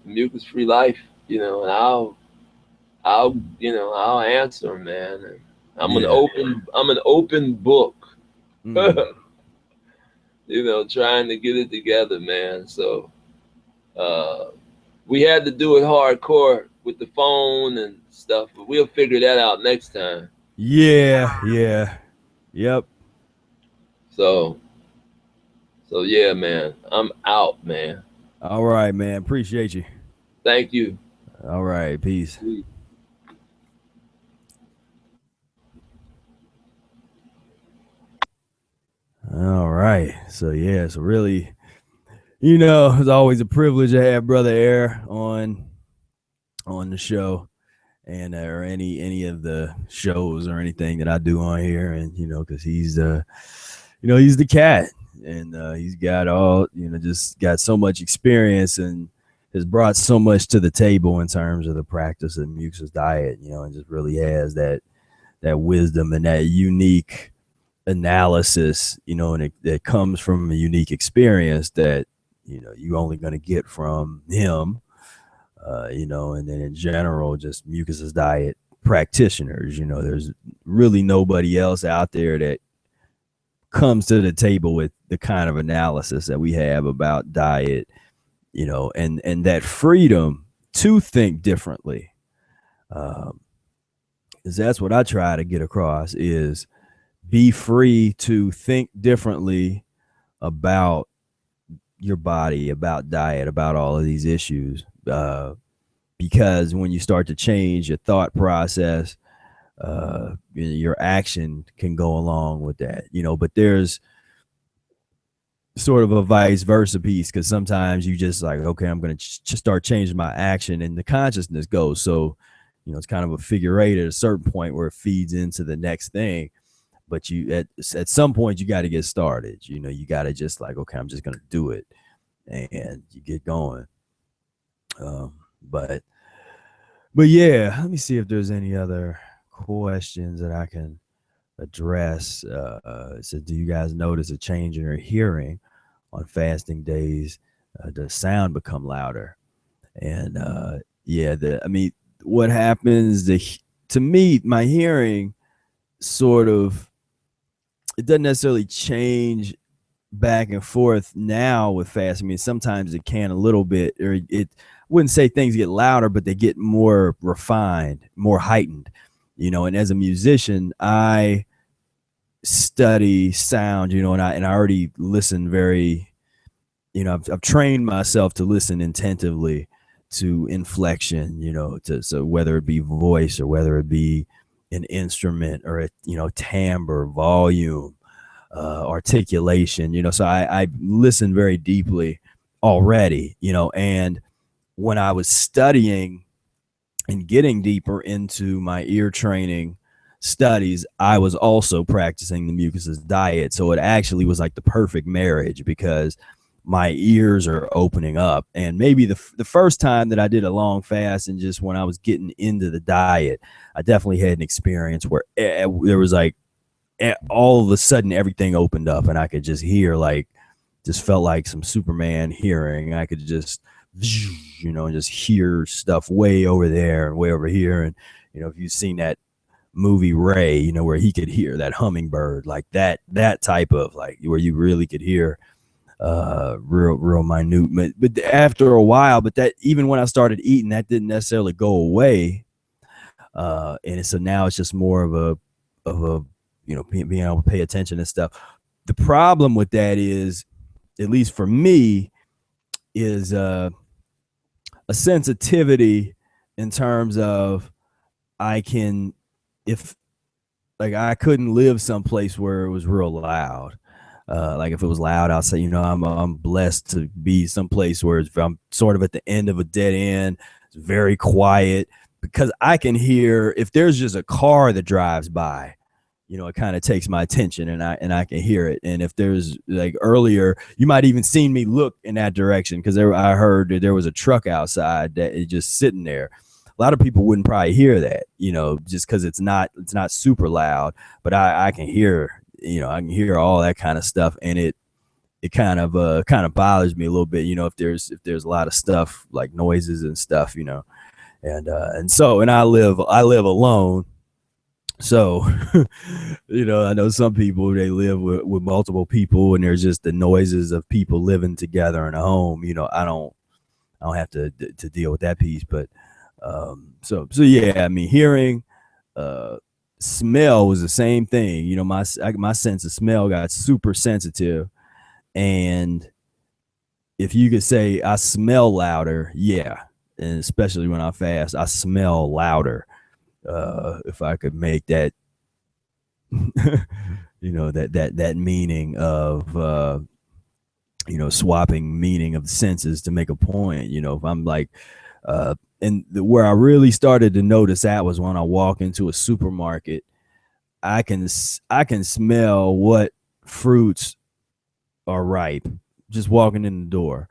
Mucus-free Life, and I'll answer them, man. And I'm an open book. Trying to get it together, man. So we had to do it hardcore with the phone and stuff, but we'll figure that out next time. Yeah. Yeah. Yep. So yeah, man, I'm out, man. All right, man. Appreciate you. Thank you. All right. Peace. All right. So yeah, so really, it's always a privilege to have Brother Air on the show, and or any of the shows or anything that I do on here, and because he's he's the cat, and he's got just got so much experience and has brought so much to the table in terms of the practice of Mucusless diet, and just really has that wisdom and that unique analysis, and that comes from a unique experience that you only going to get from him, and then in general, just Mucusless diet practitioners. There's really nobody else out there that comes to the table with the kind of analysis that we have about diet, and that freedom to think differently. Because that's what I try to get across is be free to think differently about your body, about diet, about all of these issues. Because when you start to change your thought process, your action can go along with that, but there's sort of a vice versa piece, because sometimes you just like, okay, I'm going to start changing my action, and the consciousness goes. So, it's kind of a figure eight at a certain point where it feeds into the next thing. But you at some point you got to get started. You got to just like, okay, I'm just going to do it, and you get going. But yeah, let me see if there's any other questions that I can address. So do you guys notice a change in your hearing on fasting days? Does sound become louder? And yeah, what happens to me, my hearing sort of, it doesn't necessarily change back and forth now with fasting. I mean, sometimes it can a little bit, or it wouldn't say things get louder, but they get more refined, more heightened, you know. And as a musician, I study sound, you know, and I already listen very, you know, I've trained myself to listen attentively to inflection, you know, to, so whether it be voice or whether it be an instrument or a, you know, timbre, volume, articulation, you know, so I listen very deeply already, you know. And when I was studying and getting deeper into my ear training studies, I was also practicing the Mucusless diet. So it actually was like the perfect marriage, because my ears are opening up. And maybe the first time that I did a long fast, and just when I was getting into the diet, I definitely had an experience where there was like, all of a sudden everything opened up and I could just hear, like, just felt like some Superman hearing. I could just, you know, and just hear stuff way over there and way over here. And, you know, if you've seen that movie Ray, you know, where he could hear that hummingbird, like that type of, like, where you really could hear real minute. But after a while, but that, even when I started eating, that didn't necessarily go away. And so now it's just more of a, you know, being able to pay attention and stuff. The problem with that is, at least for me, is a sensitivity in terms of, I can, if, like, I couldn't live someplace where it was real loud. Like if it was loud outside, you know, I'm blessed to be someplace where I'm sort of at the end of a dead end. It's very quiet, because I can hear, if there's just a car that drives by, you know, it kind of takes my attention, and I can hear it. And if there's, like, earlier, you might even seen me look in that direction, because I heard that there was a truck outside that is just sitting there. A lot of people wouldn't probably hear that, you know, just because it's not super loud, but I can hear, you know, I can hear all that kind of stuff. And it kind of bothers me a little bit, you know, if there's a lot of stuff, like noises and stuff, you know. And so, and I live alone. So, you know, I know some people, they live with multiple people, and there's just the noises of people living together in a home. You know, I don't have to deal with that piece. But so yeah, I mean, hearing, smell was the same thing. You know, my sense of smell got super sensitive, and if you could say I smell louder, yeah, and especially when I fast, I smell louder. If I could make that, you know, that meaning of, you know, swapping meaning of the senses to make a point, you know, if I'm like, and where I really started to notice that was when I walk into a supermarket. I can smell what fruits are ripe just walking in the door.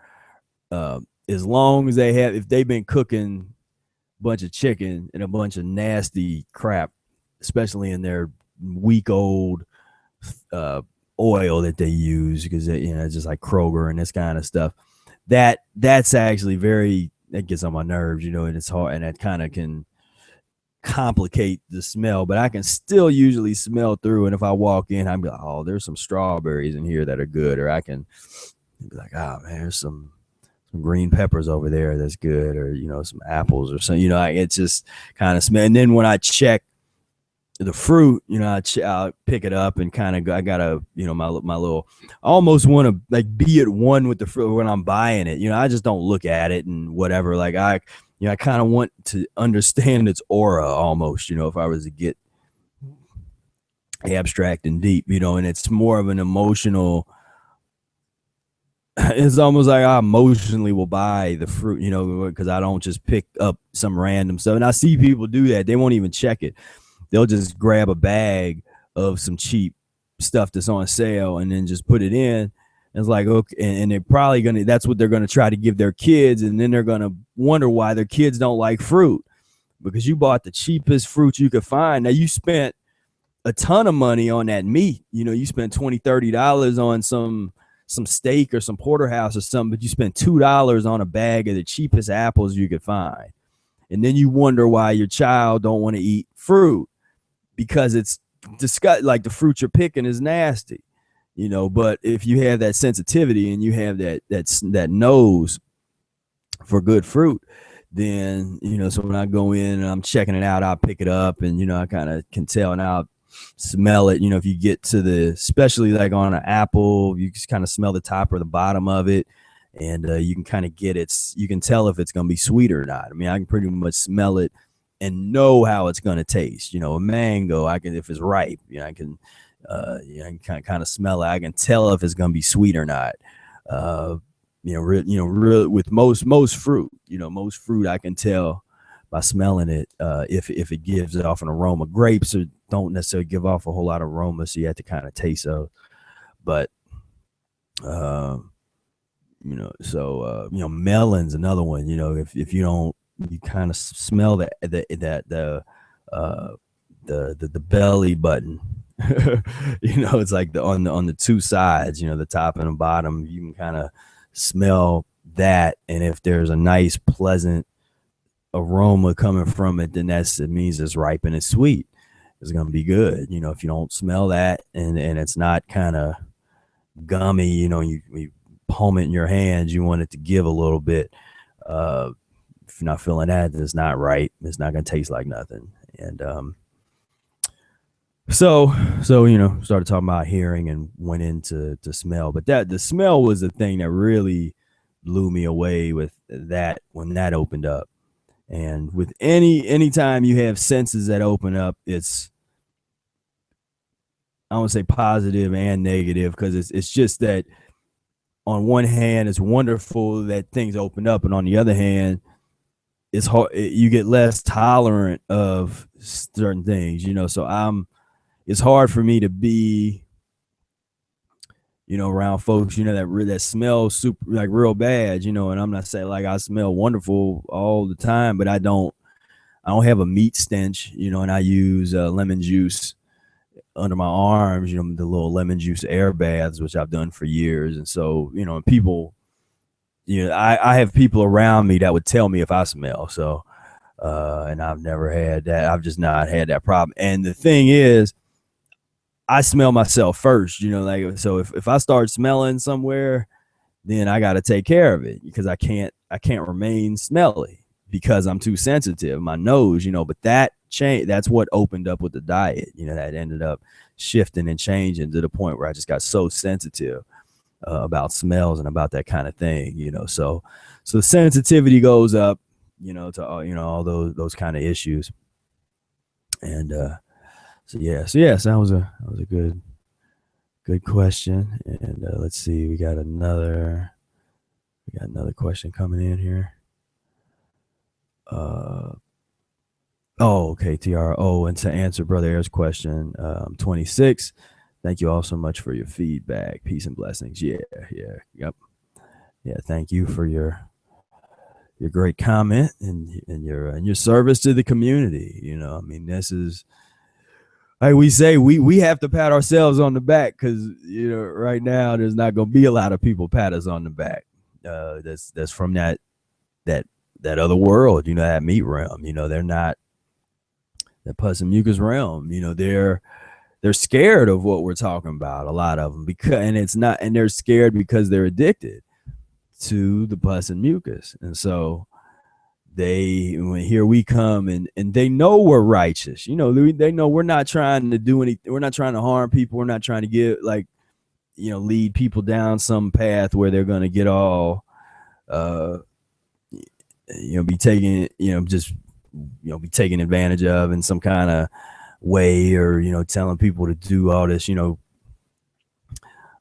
As long as if they've been cooking bunch of chicken and a bunch of nasty crap, especially in their week old oil that they use, because, you know, it's just like Kroger and this kind of stuff. That's actually that gets on my nerves, you know, and it's hard, and that kind of can complicate the smell, but I can still usually smell through. And if I walk in, I'm like, oh, there's some strawberries in here that are good, or I can be like, oh man, there's some green peppers over there that's good, or, you know, some apples or something, you know, it's just kind of smell. And then when I check the fruit, you know, I'll pick it up and kind of go, I gotta, you know, my little, I almost want to, like, be at one with the fruit when I'm buying it. You know, I just don't look at it and whatever. Like, I kind of want to understand its aura almost, you know, if I was to get abstract and deep, you know. And it's more of an emotional, it's almost like I emotionally will buy the fruit, you know, because I don't just pick up some random stuff. And I see people do that. They won't even check it. They'll just grab a bag of some cheap stuff that's on sale and then just put it in. And it's like, okay, and they're probably that's what they're gonna try to give their kids, and then they're gonna wonder why their kids don't like fruit, because you bought the cheapest fruit you could find. Now, you spent a ton of money on that meat. You know, you spent $20-$30 on some steak or some porterhouse or something, but you spent $2 on a bag of the cheapest apples you could find. And then you wonder why your child don't want to eat fruit, because it's disgusting. Like, the fruit you're picking is nasty, you know. But if you have that sensitivity and you have that nose for good fruit, then, you know, so when I go in and I'm checking it out, I'll pick it up and, you know, I kind of can tell and I'll smell it. You know, if you get to especially like on an apple, you just kind of smell the top or the bottom of it, and you can kind of you can tell if it's going to be sweet or not. I mean, I can pretty much smell it and know how it's going to taste. You know, a mango, if it's ripe, you know, I can kind of smell it. I can tell if it's going to be sweet or not. Really with most fruit, most fruit I can tell by smelling it if it gives it off an aroma. Grapes don't necessarily give off a whole lot of aroma, so you have to kind of taste those. But melon's another one. If you don't, you kind of smell the belly button. It's like on the two sides, the top and the bottom. You can kind of smell that, and if there's a nice pleasant aroma coming from it, then it means it's ripe and it's sweet. It's gonna be good. If you don't smell that and it's not kind of gummy, you palm it in your hands, you want it to give a little bit. If you're not feeling that, then it's not right. It's not gonna taste like nothing. And so started talking about hearing and went into smell. But the smell was the thing that really blew me away with that when that opened up. And with anytime you have senses that open up, it's, I don't want to say positive and negative, because it's just that on one hand, it's wonderful that things open up, and on the other hand, it's hard. You get less tolerant of certain things, so it's hard for me to be, around folks, that smell super, like real bad, and I'm not saying like I smell wonderful all the time, but I don't have a meat stench, and I use lemon juice under my arms, the little lemon juice air baths, which I've done for years. And so, people, I have people around me that would tell me if I smell. So, and I've never had that. I've just not had that problem. And the thing is, I smell myself first, like, so if I start smelling somewhere, then I got to take care of it, because I can't remain smelly because I'm too sensitive, my nose, but that change, that's what opened up with the diet, that ended up shifting and changing to the point where I just got so sensitive about smells and about that kind of thing, so the sensitivity goes up, to all those kind of issues. And, So that was a good question. And let's see, we got another question coming in here. Okay, TRO. And to answer Brother Air's question, 26. Thank you all so much for your feedback. Peace and blessings. Yep. Yeah, thank you for your great comment and your service to the community. This is, like we say, we have to pat ourselves on the back, because right now there's not going to be a lot of people pat us on the back. That's from that other world, that meat realm. They're not that pus and mucus realm. They're scared of what we're talking about. A lot of them, and they're scared because they're addicted to the pus and mucus, and so. Here we come, and they know we're righteous. They know we're not trying to do anything. We're not trying to harm people. We're not trying to lead people down some path where they're going to get all, be taken, be taken advantage of in some kind of way, or, telling people to do all this,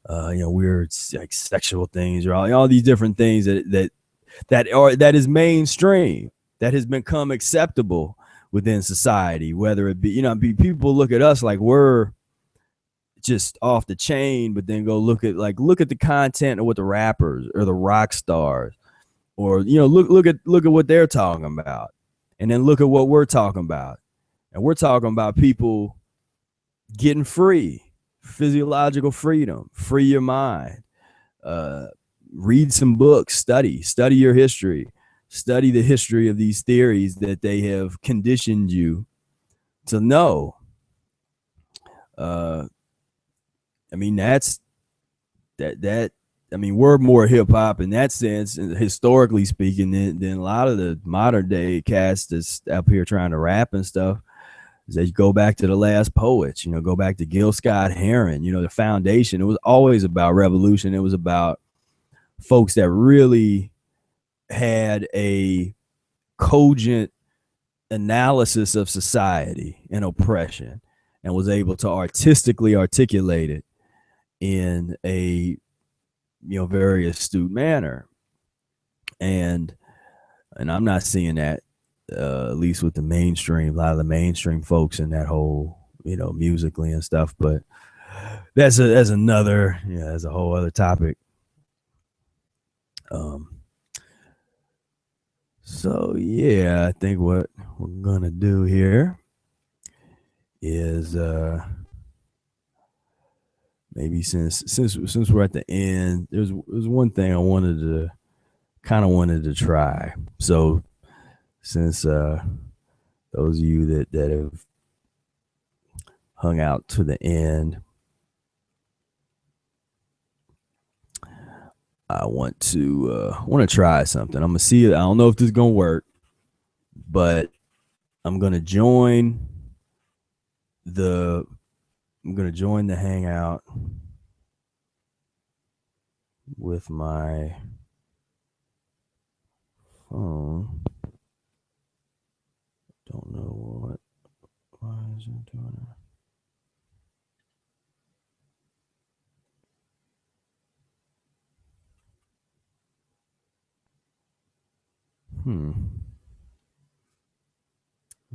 weird like sexual things, or all these different things that is mainstream, that has become acceptable within society, whether it be, people look at us like we're just off the chain, but then go look at the content of what the rappers or the rock stars, or, look at what they're talking about, and then look at what we're talking about. And we're talking about people getting free, physiological freedom, free your mind, read some books, study your history, study the history of these theories that they have conditioned you to know. That's that I mean, we're more hip hop in that sense, historically speaking, than a lot of the modern day cast that's up here trying to rap and stuff. Is that you go back to the last poets, you know, go back to Gil Scott Heron, you know, the foundation. It was always about revolution. It was about folks that really had a cogent analysis of society and oppression and was able to artistically articulate it in a, you know, very astute manner. And I'm not seeing that, at least with the mainstream, a lot of the mainstream folks in that whole, you know, musically and stuff. But that's another, yeah, that's a whole other topic. So yeah, I think what we're gonna do here is maybe since we're at the end, there's one thing I wanted to try. So since those of you that have hung out to the end, I want to try something. I'm gonna see it. I don't know if this is gonna work, but I'm gonna join the hangout with my phone. Don't know why is it doing it?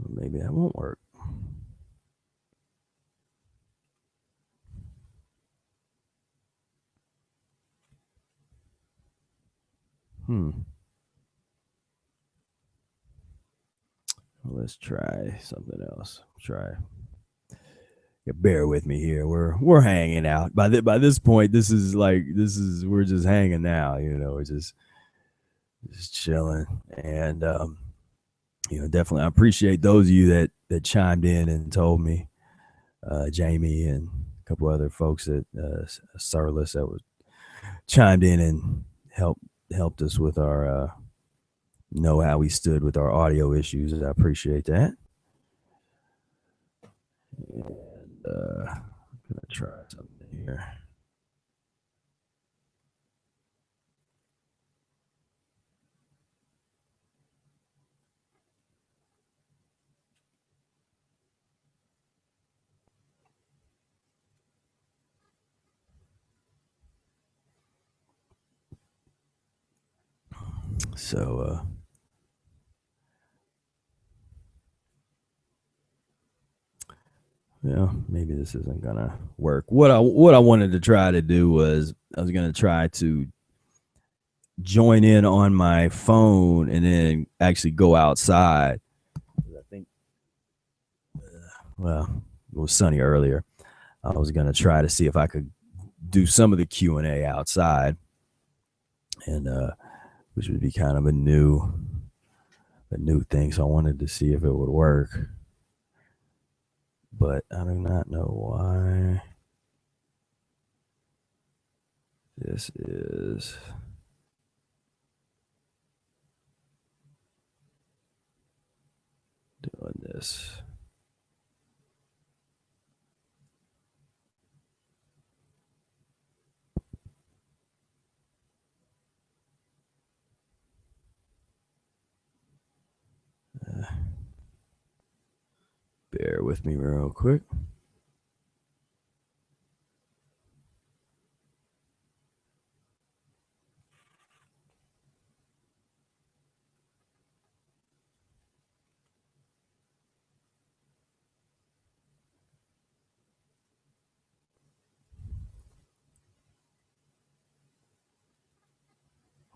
Maybe that won't work. Let's try something else. Yeah, bear with me here. We're hanging out. By this point, we're just hanging out. You know, we're just chilling. And you know, definitely, I appreciate those of you that chimed in and told me, Jamie and a couple other folks that Sarlis that was chimed in and helped us with our know how we stood with our audio issues. I appreciate that. And I'm gonna try something here. So yeah, maybe this isn't gonna work. What I wanted to try to do was I was gonna try to join in on my phone and then actually go outside. I think, well, it was sunny earlier. I was gonna try to see if I could do some of the Q&A outside, and which would be kind of a new thing. So I wanted to see if it would work, but I do not know why this is doing this. Bear with me real quick.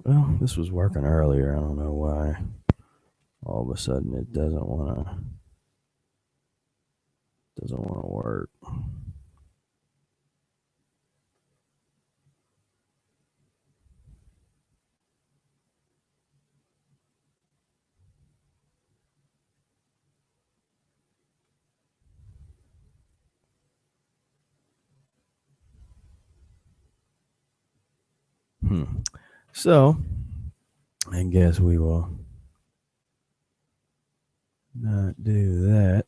Well, this was working earlier. I don't know why all of a sudden it doesn't want to work. So I guess we will not do that.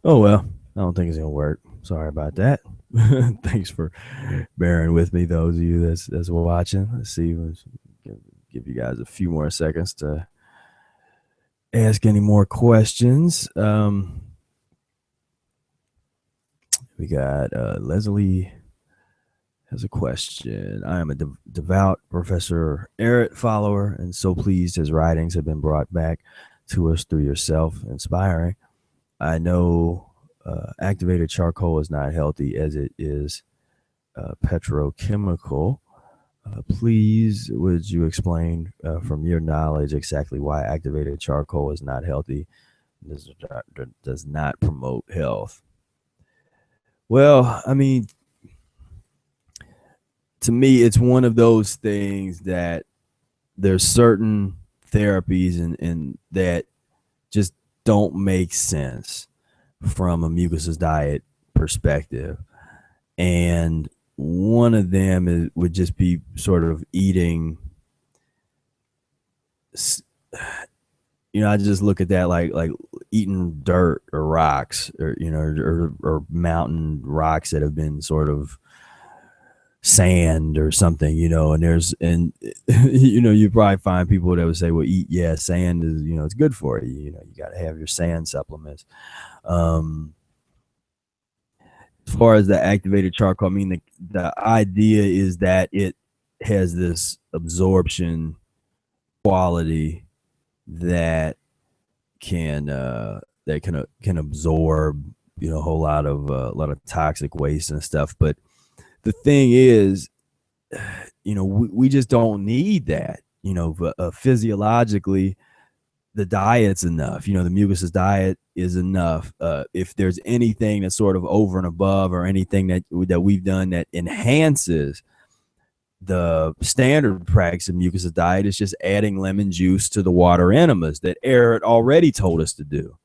Oh well, I don't think it's gonna work. Sorry about that. Thanks for bearing with me, those of you that's watching. Let's see. Let's give you guys a few more seconds to ask any more questions. We got Leslie has a question. I am a devout Professor Errett follower, and so pleased his writings have been brought back to us through yourself. Inspiring. I know activated charcoal is not healthy as it is petrochemical. Please, would you explain from your knowledge exactly why activated charcoal is not healthy? Does not promote health. Well, I mean, to me, it's one of those things that there's certain therapies and that just don't make sense from a mucusless diet perspective. And one of them would just be sort of eating, I just look at that like eating dirt or rocks or, or mountain rocks that have been sort of sand or something, and you probably find people that would say, well, sand is, it's good for you. You got to have your sand supplements. As far as the activated charcoal, I mean, the idea is that it has this absorption quality that can absorb, a whole lot of toxic waste and stuff. But the thing is, we just don't need that. Physiologically, the diet's enough. The mucusless diet is enough. If there's anything that's sort of over and above, or anything that we've done that enhances the standard practice of mucusless diet, is just adding lemon juice to the water enemas that Eric already told us to do.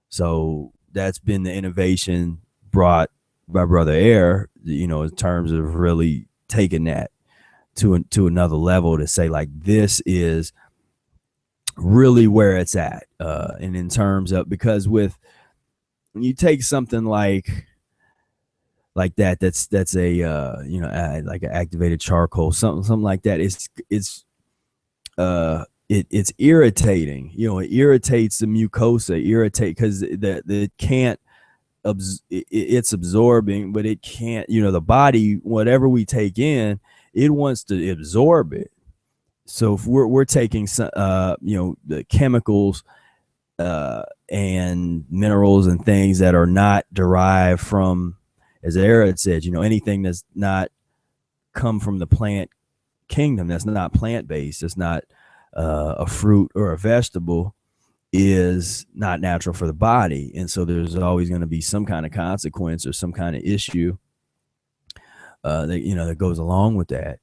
So that's been the innovation brought by Brother Air, in terms of really taking that to another level, to say, like, this is really where it's at. And in terms of, because when you take something like that's a like an activated charcoal, something like that, it's irritating. It irritates the mucosa, because it can't it's absorbing, but it can't, the body, whatever we take in, it wants to absorb it. So if we're taking the chemicals and minerals and things that are not derived from, as Eric said, anything that's not come from the plant kingdom, that's not plant-based, that's not a fruit or a vegetable, is not natural for the body. And so there's always going to be some kind of consequence or some kind of issue that goes along with that.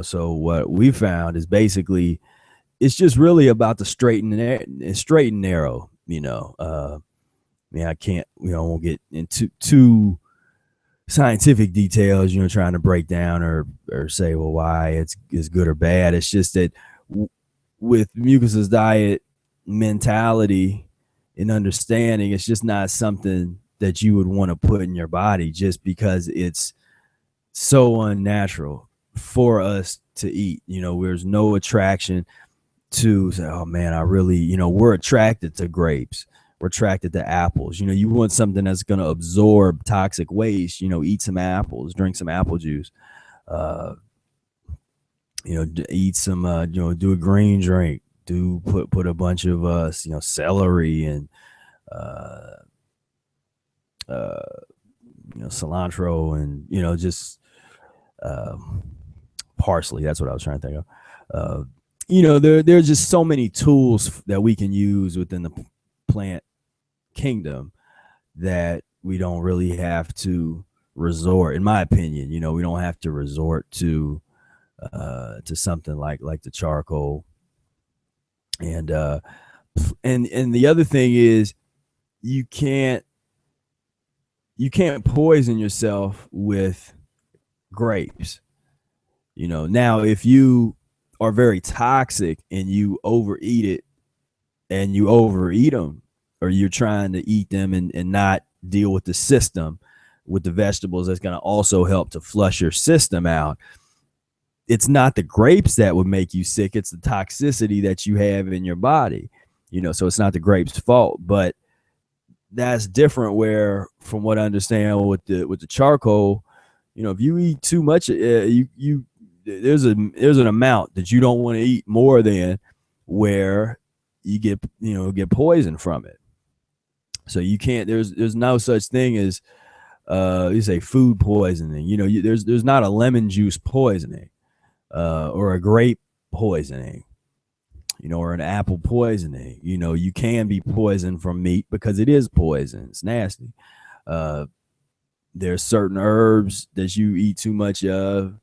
So what we found is basically, it's just really about the straight and narrow. I can't, won't get into too scientific details, trying to break down or say, well, why it's good or bad. It's just that with mucusless diet mentality and understanding, it's just not something that you would want to put in your body, just because it's so unnatural for us to eat. There's no attraction to say, oh man, I really, we're attracted to grapes, we're attracted to apples. You want something that's going to absorb toxic waste. Eat some apples, drink some apple juice, eat some, do a green drink, put a bunch of celery and cilantro and just parsley. That's what I was trying to think of. There's just so many tools that we can use within the plant kingdom that we don't really have to resort, in my opinion, we don't have to resort to something like the charcoal. And the other thing is you can't poison yourself with grapes. Now if you are very toxic and you overeat it and you overeat them, or you're trying to eat them and not deal with the system with the vegetables, that's going to also help to flush your system out. It's not the grapes that would make you sick. It's the toxicity that you have in your body, so it's not the grapes' fault. But that's different where, from what I understand with the charcoal, if you eat too much, there's an amount that you don't want to eat more than, where you get poisoned from it. So you can't, there's no such thing as you say food poisoning. There's not a lemon juice poisoning, or a grape poisoning, or an apple poisoning. You can be poisoned from meat because it is poison. It's nasty. There's certain herbs that you eat too much of,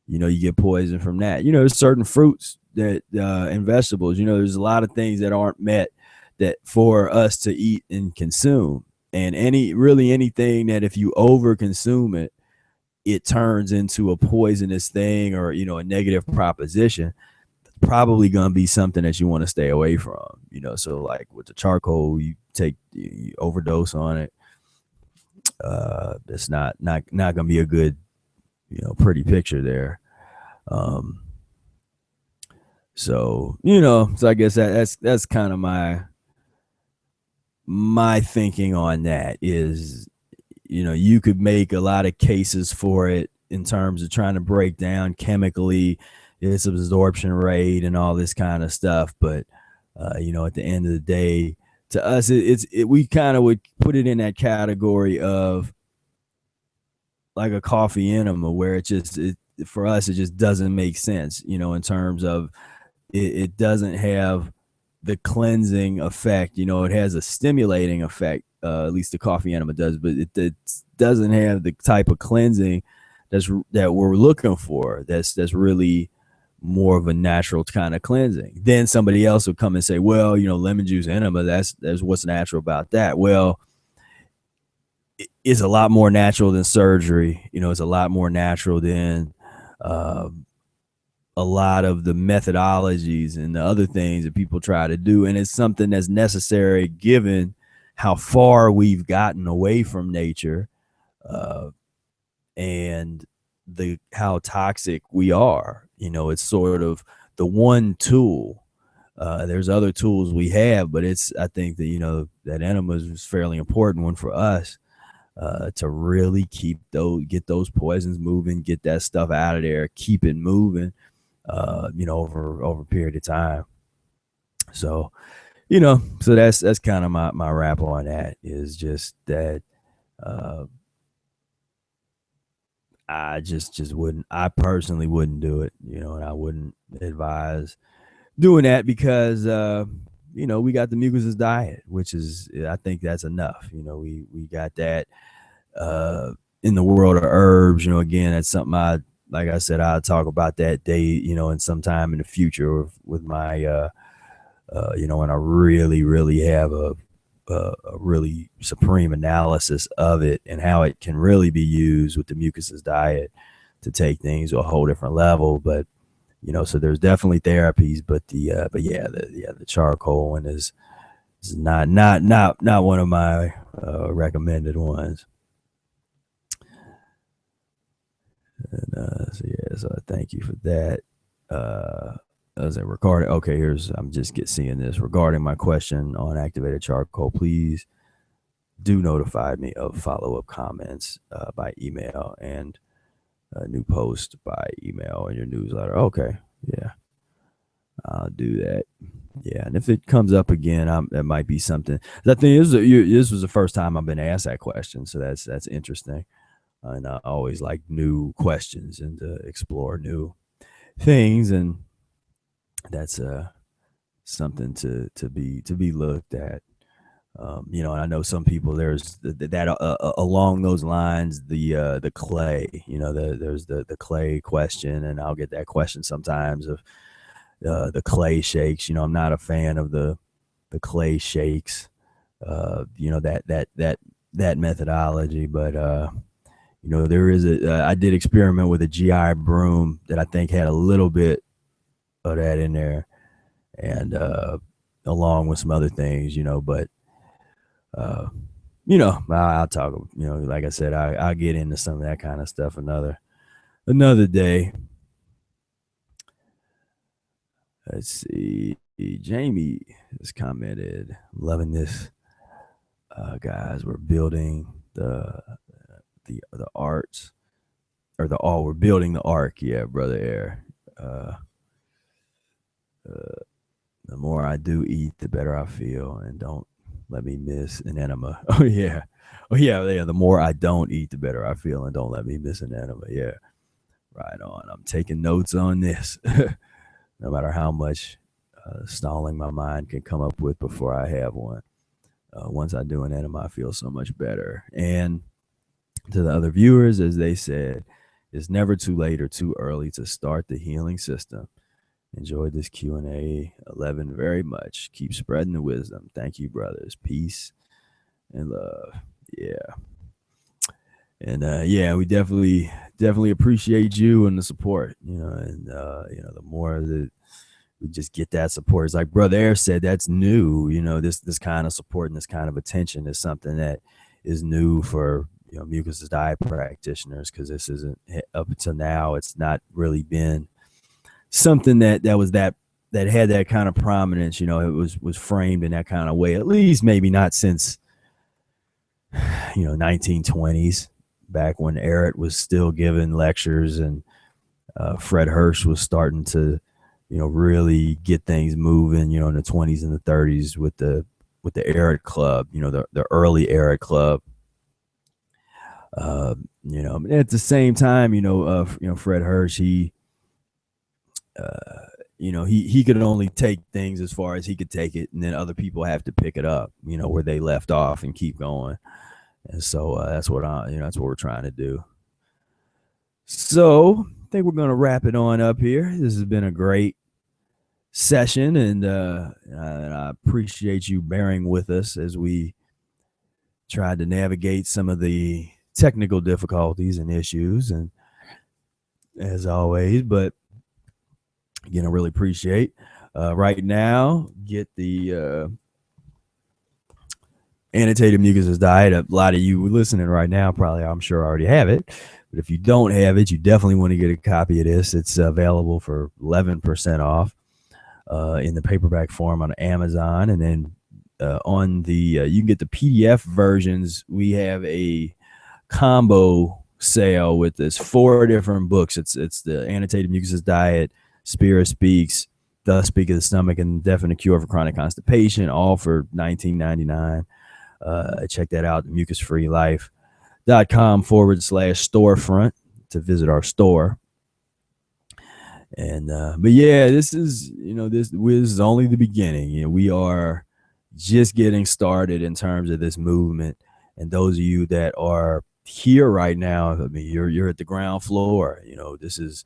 you get poisoned from that. There's certain fruits that and vegetables, there's a lot of things that aren't met that for us to eat and consume. And anything that if you over consume it, it turns into a poisonous thing, or a negative proposition. Probably gonna be something that you want to stay away from. So like with the charcoal, you overdose on it. It's not gonna be a good, pretty picture there. So I guess that's kind of my thinking on that is, you could make a lot of cases for it in terms of trying to break down chemically its absorption rate and all this kind of stuff. But, at the end of the day, to us, we kind of would put it in that category of like a coffee enema, where for us, it just doesn't make sense, in terms of it doesn't have the cleansing effect. It has a stimulating effect, at least the coffee enema does, but it doesn't have the type of cleansing that we're looking for. That's really more of a natural kind of cleansing. Then somebody else will come and say, well, lemon juice enema, that's what's natural about that. Well, it's a lot more natural than surgery. It's a lot more natural than a lot of the methodologies and the other things that people try to do. And it's something that's necessary given how far we've gotten away from nature, and how toxic we are. It's sort of the one tool. There's other tools we have, but I think that, that enema is a fairly important one for us, to really get those poisons moving, get that stuff out of there, keep it moving, over a period of time. So, so that's kind of my wrap on that, is just that, I personally wouldn't do it, and I wouldn't advise doing that because, we got the Mucusless diet, which is, I think that's enough. We got that, in the world of herbs. Again, that's something like I said, I'll talk about that day, in some time in the future with my, and I really, really have a really supreme analysis of it and how it can really be used with the Mucusless diet to take things to a whole different level. But, so there's definitely therapies, but the charcoal one is not one of my recommended ones. And so thank you for that. As a regarding, okay, I'm just seeing this regarding my question on activated charcoal. Please do notify me of follow-up comments by email and a new post by email in your newsletter. Okay, yeah, I'll do that. Yeah, and if it comes up again, that might be something. The thing is, this was the first time I've been asked that question, so that's interesting. And I always like new questions and to explore new things, and that's something to be looked at. You know, and I know some people, there's that along those lines, the clay, you know, there's the clay question, and I'll get that question sometimes of the clay shakes. You know, I'm not a fan of the clay shakes, you know, that methodology, but you know, there is I did experiment with a GI broom that I think had a little bit of that in there, and along with some other things, you know, but you know, I'll talk, you know, like I said, I'll get into some of that kind of stuff another day. Let's see. Jamie has commented, loving this. Guys, we're building the arts, or we're building the arc. Yeah, brother Air. The more I do eat, the better I feel, and don't let me miss an enema. Oh yeah. The more I don't eat, the better I feel, and don't let me miss an enema. Yeah, right on. I'm taking notes on this. No matter how much stalling my mind can come up with before I have one. Once I do an enema, I feel so much better. And to the other viewers, as they said, it's never too late or too early to start the healing system. Enjoyed this Q&A 11 very much. Keep spreading the wisdom. Thank you, brothers. Peace and love. Yeah. And yeah, we definitely appreciate you and the support, you know, and you know, the more that we just get that support, it's like Brother Air said, that's new, you know, this kind of support and this kind of attention is something that is new for, you know, Mucusless Diet practitioners, because this isn't, up until now, it's not really been something that had that kind of prominence. You know, it was framed in that kind of way, at least maybe not since, you know, 1920s, back when Eric was still giving lectures, and Fred Hirsch was starting to, you know, really get things moving, you know, in the 20s and the 30s with the Eric Club, you know, the early Eric Club. You know, at the same time, you know, Fred Hirsch, he you know, he could only take things as far as he could take it, and then other people have to pick it up, you know, where they left off and keep going. And so that's what that's what we're trying to do. So I think we're going to wrap it on up here. This has been a great session, and I appreciate you bearing with us as we tried to navigate some of the technical difficulties and issues, and as always, but again, I really appreciate right now, get the annotated Mucusless Diet. A lot of you listening right now probably, I'm sure, already have it, but if you don't have it, you definitely want to get a copy of this. It's available for 11% off in the paperback form on Amazon, and then on the you can get the PDF versions. We have a combo sale with this 4 different books. It's the annotated Mucusless Diet, Spirit Speaks, Thus Speak of the Stomach, and Definite Cure for Chronic Constipation, all for $19.99. Check that out, mucusfreelife.com/storefront to visit our store. And but yeah, this is, you know, this is only the beginning. You know, we are just getting started in terms of this movement. And those of you that are here right now, I mean, you're at the ground floor. You know, this is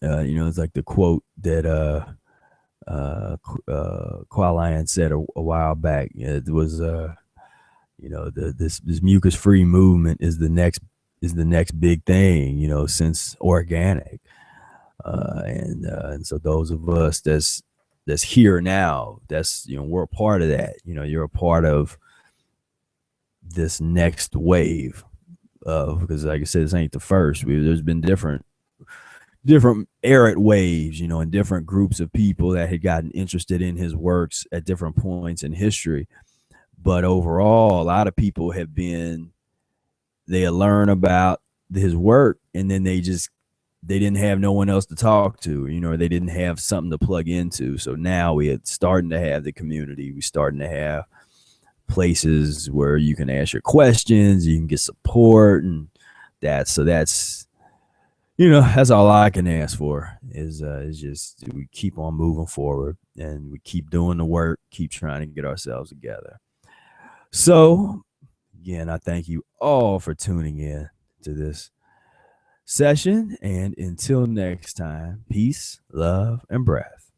you know, it's like the quote that Qualian said a while back. It was you know, this mucus-free movement is the next big thing, you know, since organic. And so those of us that's here now, that's, you know, we're a part of that. You know, you're a part of this next wave of, because like I said, this ain't the first. There's been different Eric waves, you know, and different groups of people that had gotten interested in his works at different points in history. But overall, a lot of people have been, they learn about his work, and then they didn't have no one else to talk to, you know, or they didn't have something to plug into. So now we are starting to have the community. We're starting to have places where you can ask your questions, you can get support, and that's, you know, that's all I can ask for is just we keep on moving forward. and we keep doing the work, keep trying to get ourselves together. So again, I thank you all for tuning in to this session, and until next time, peace, love, and breath.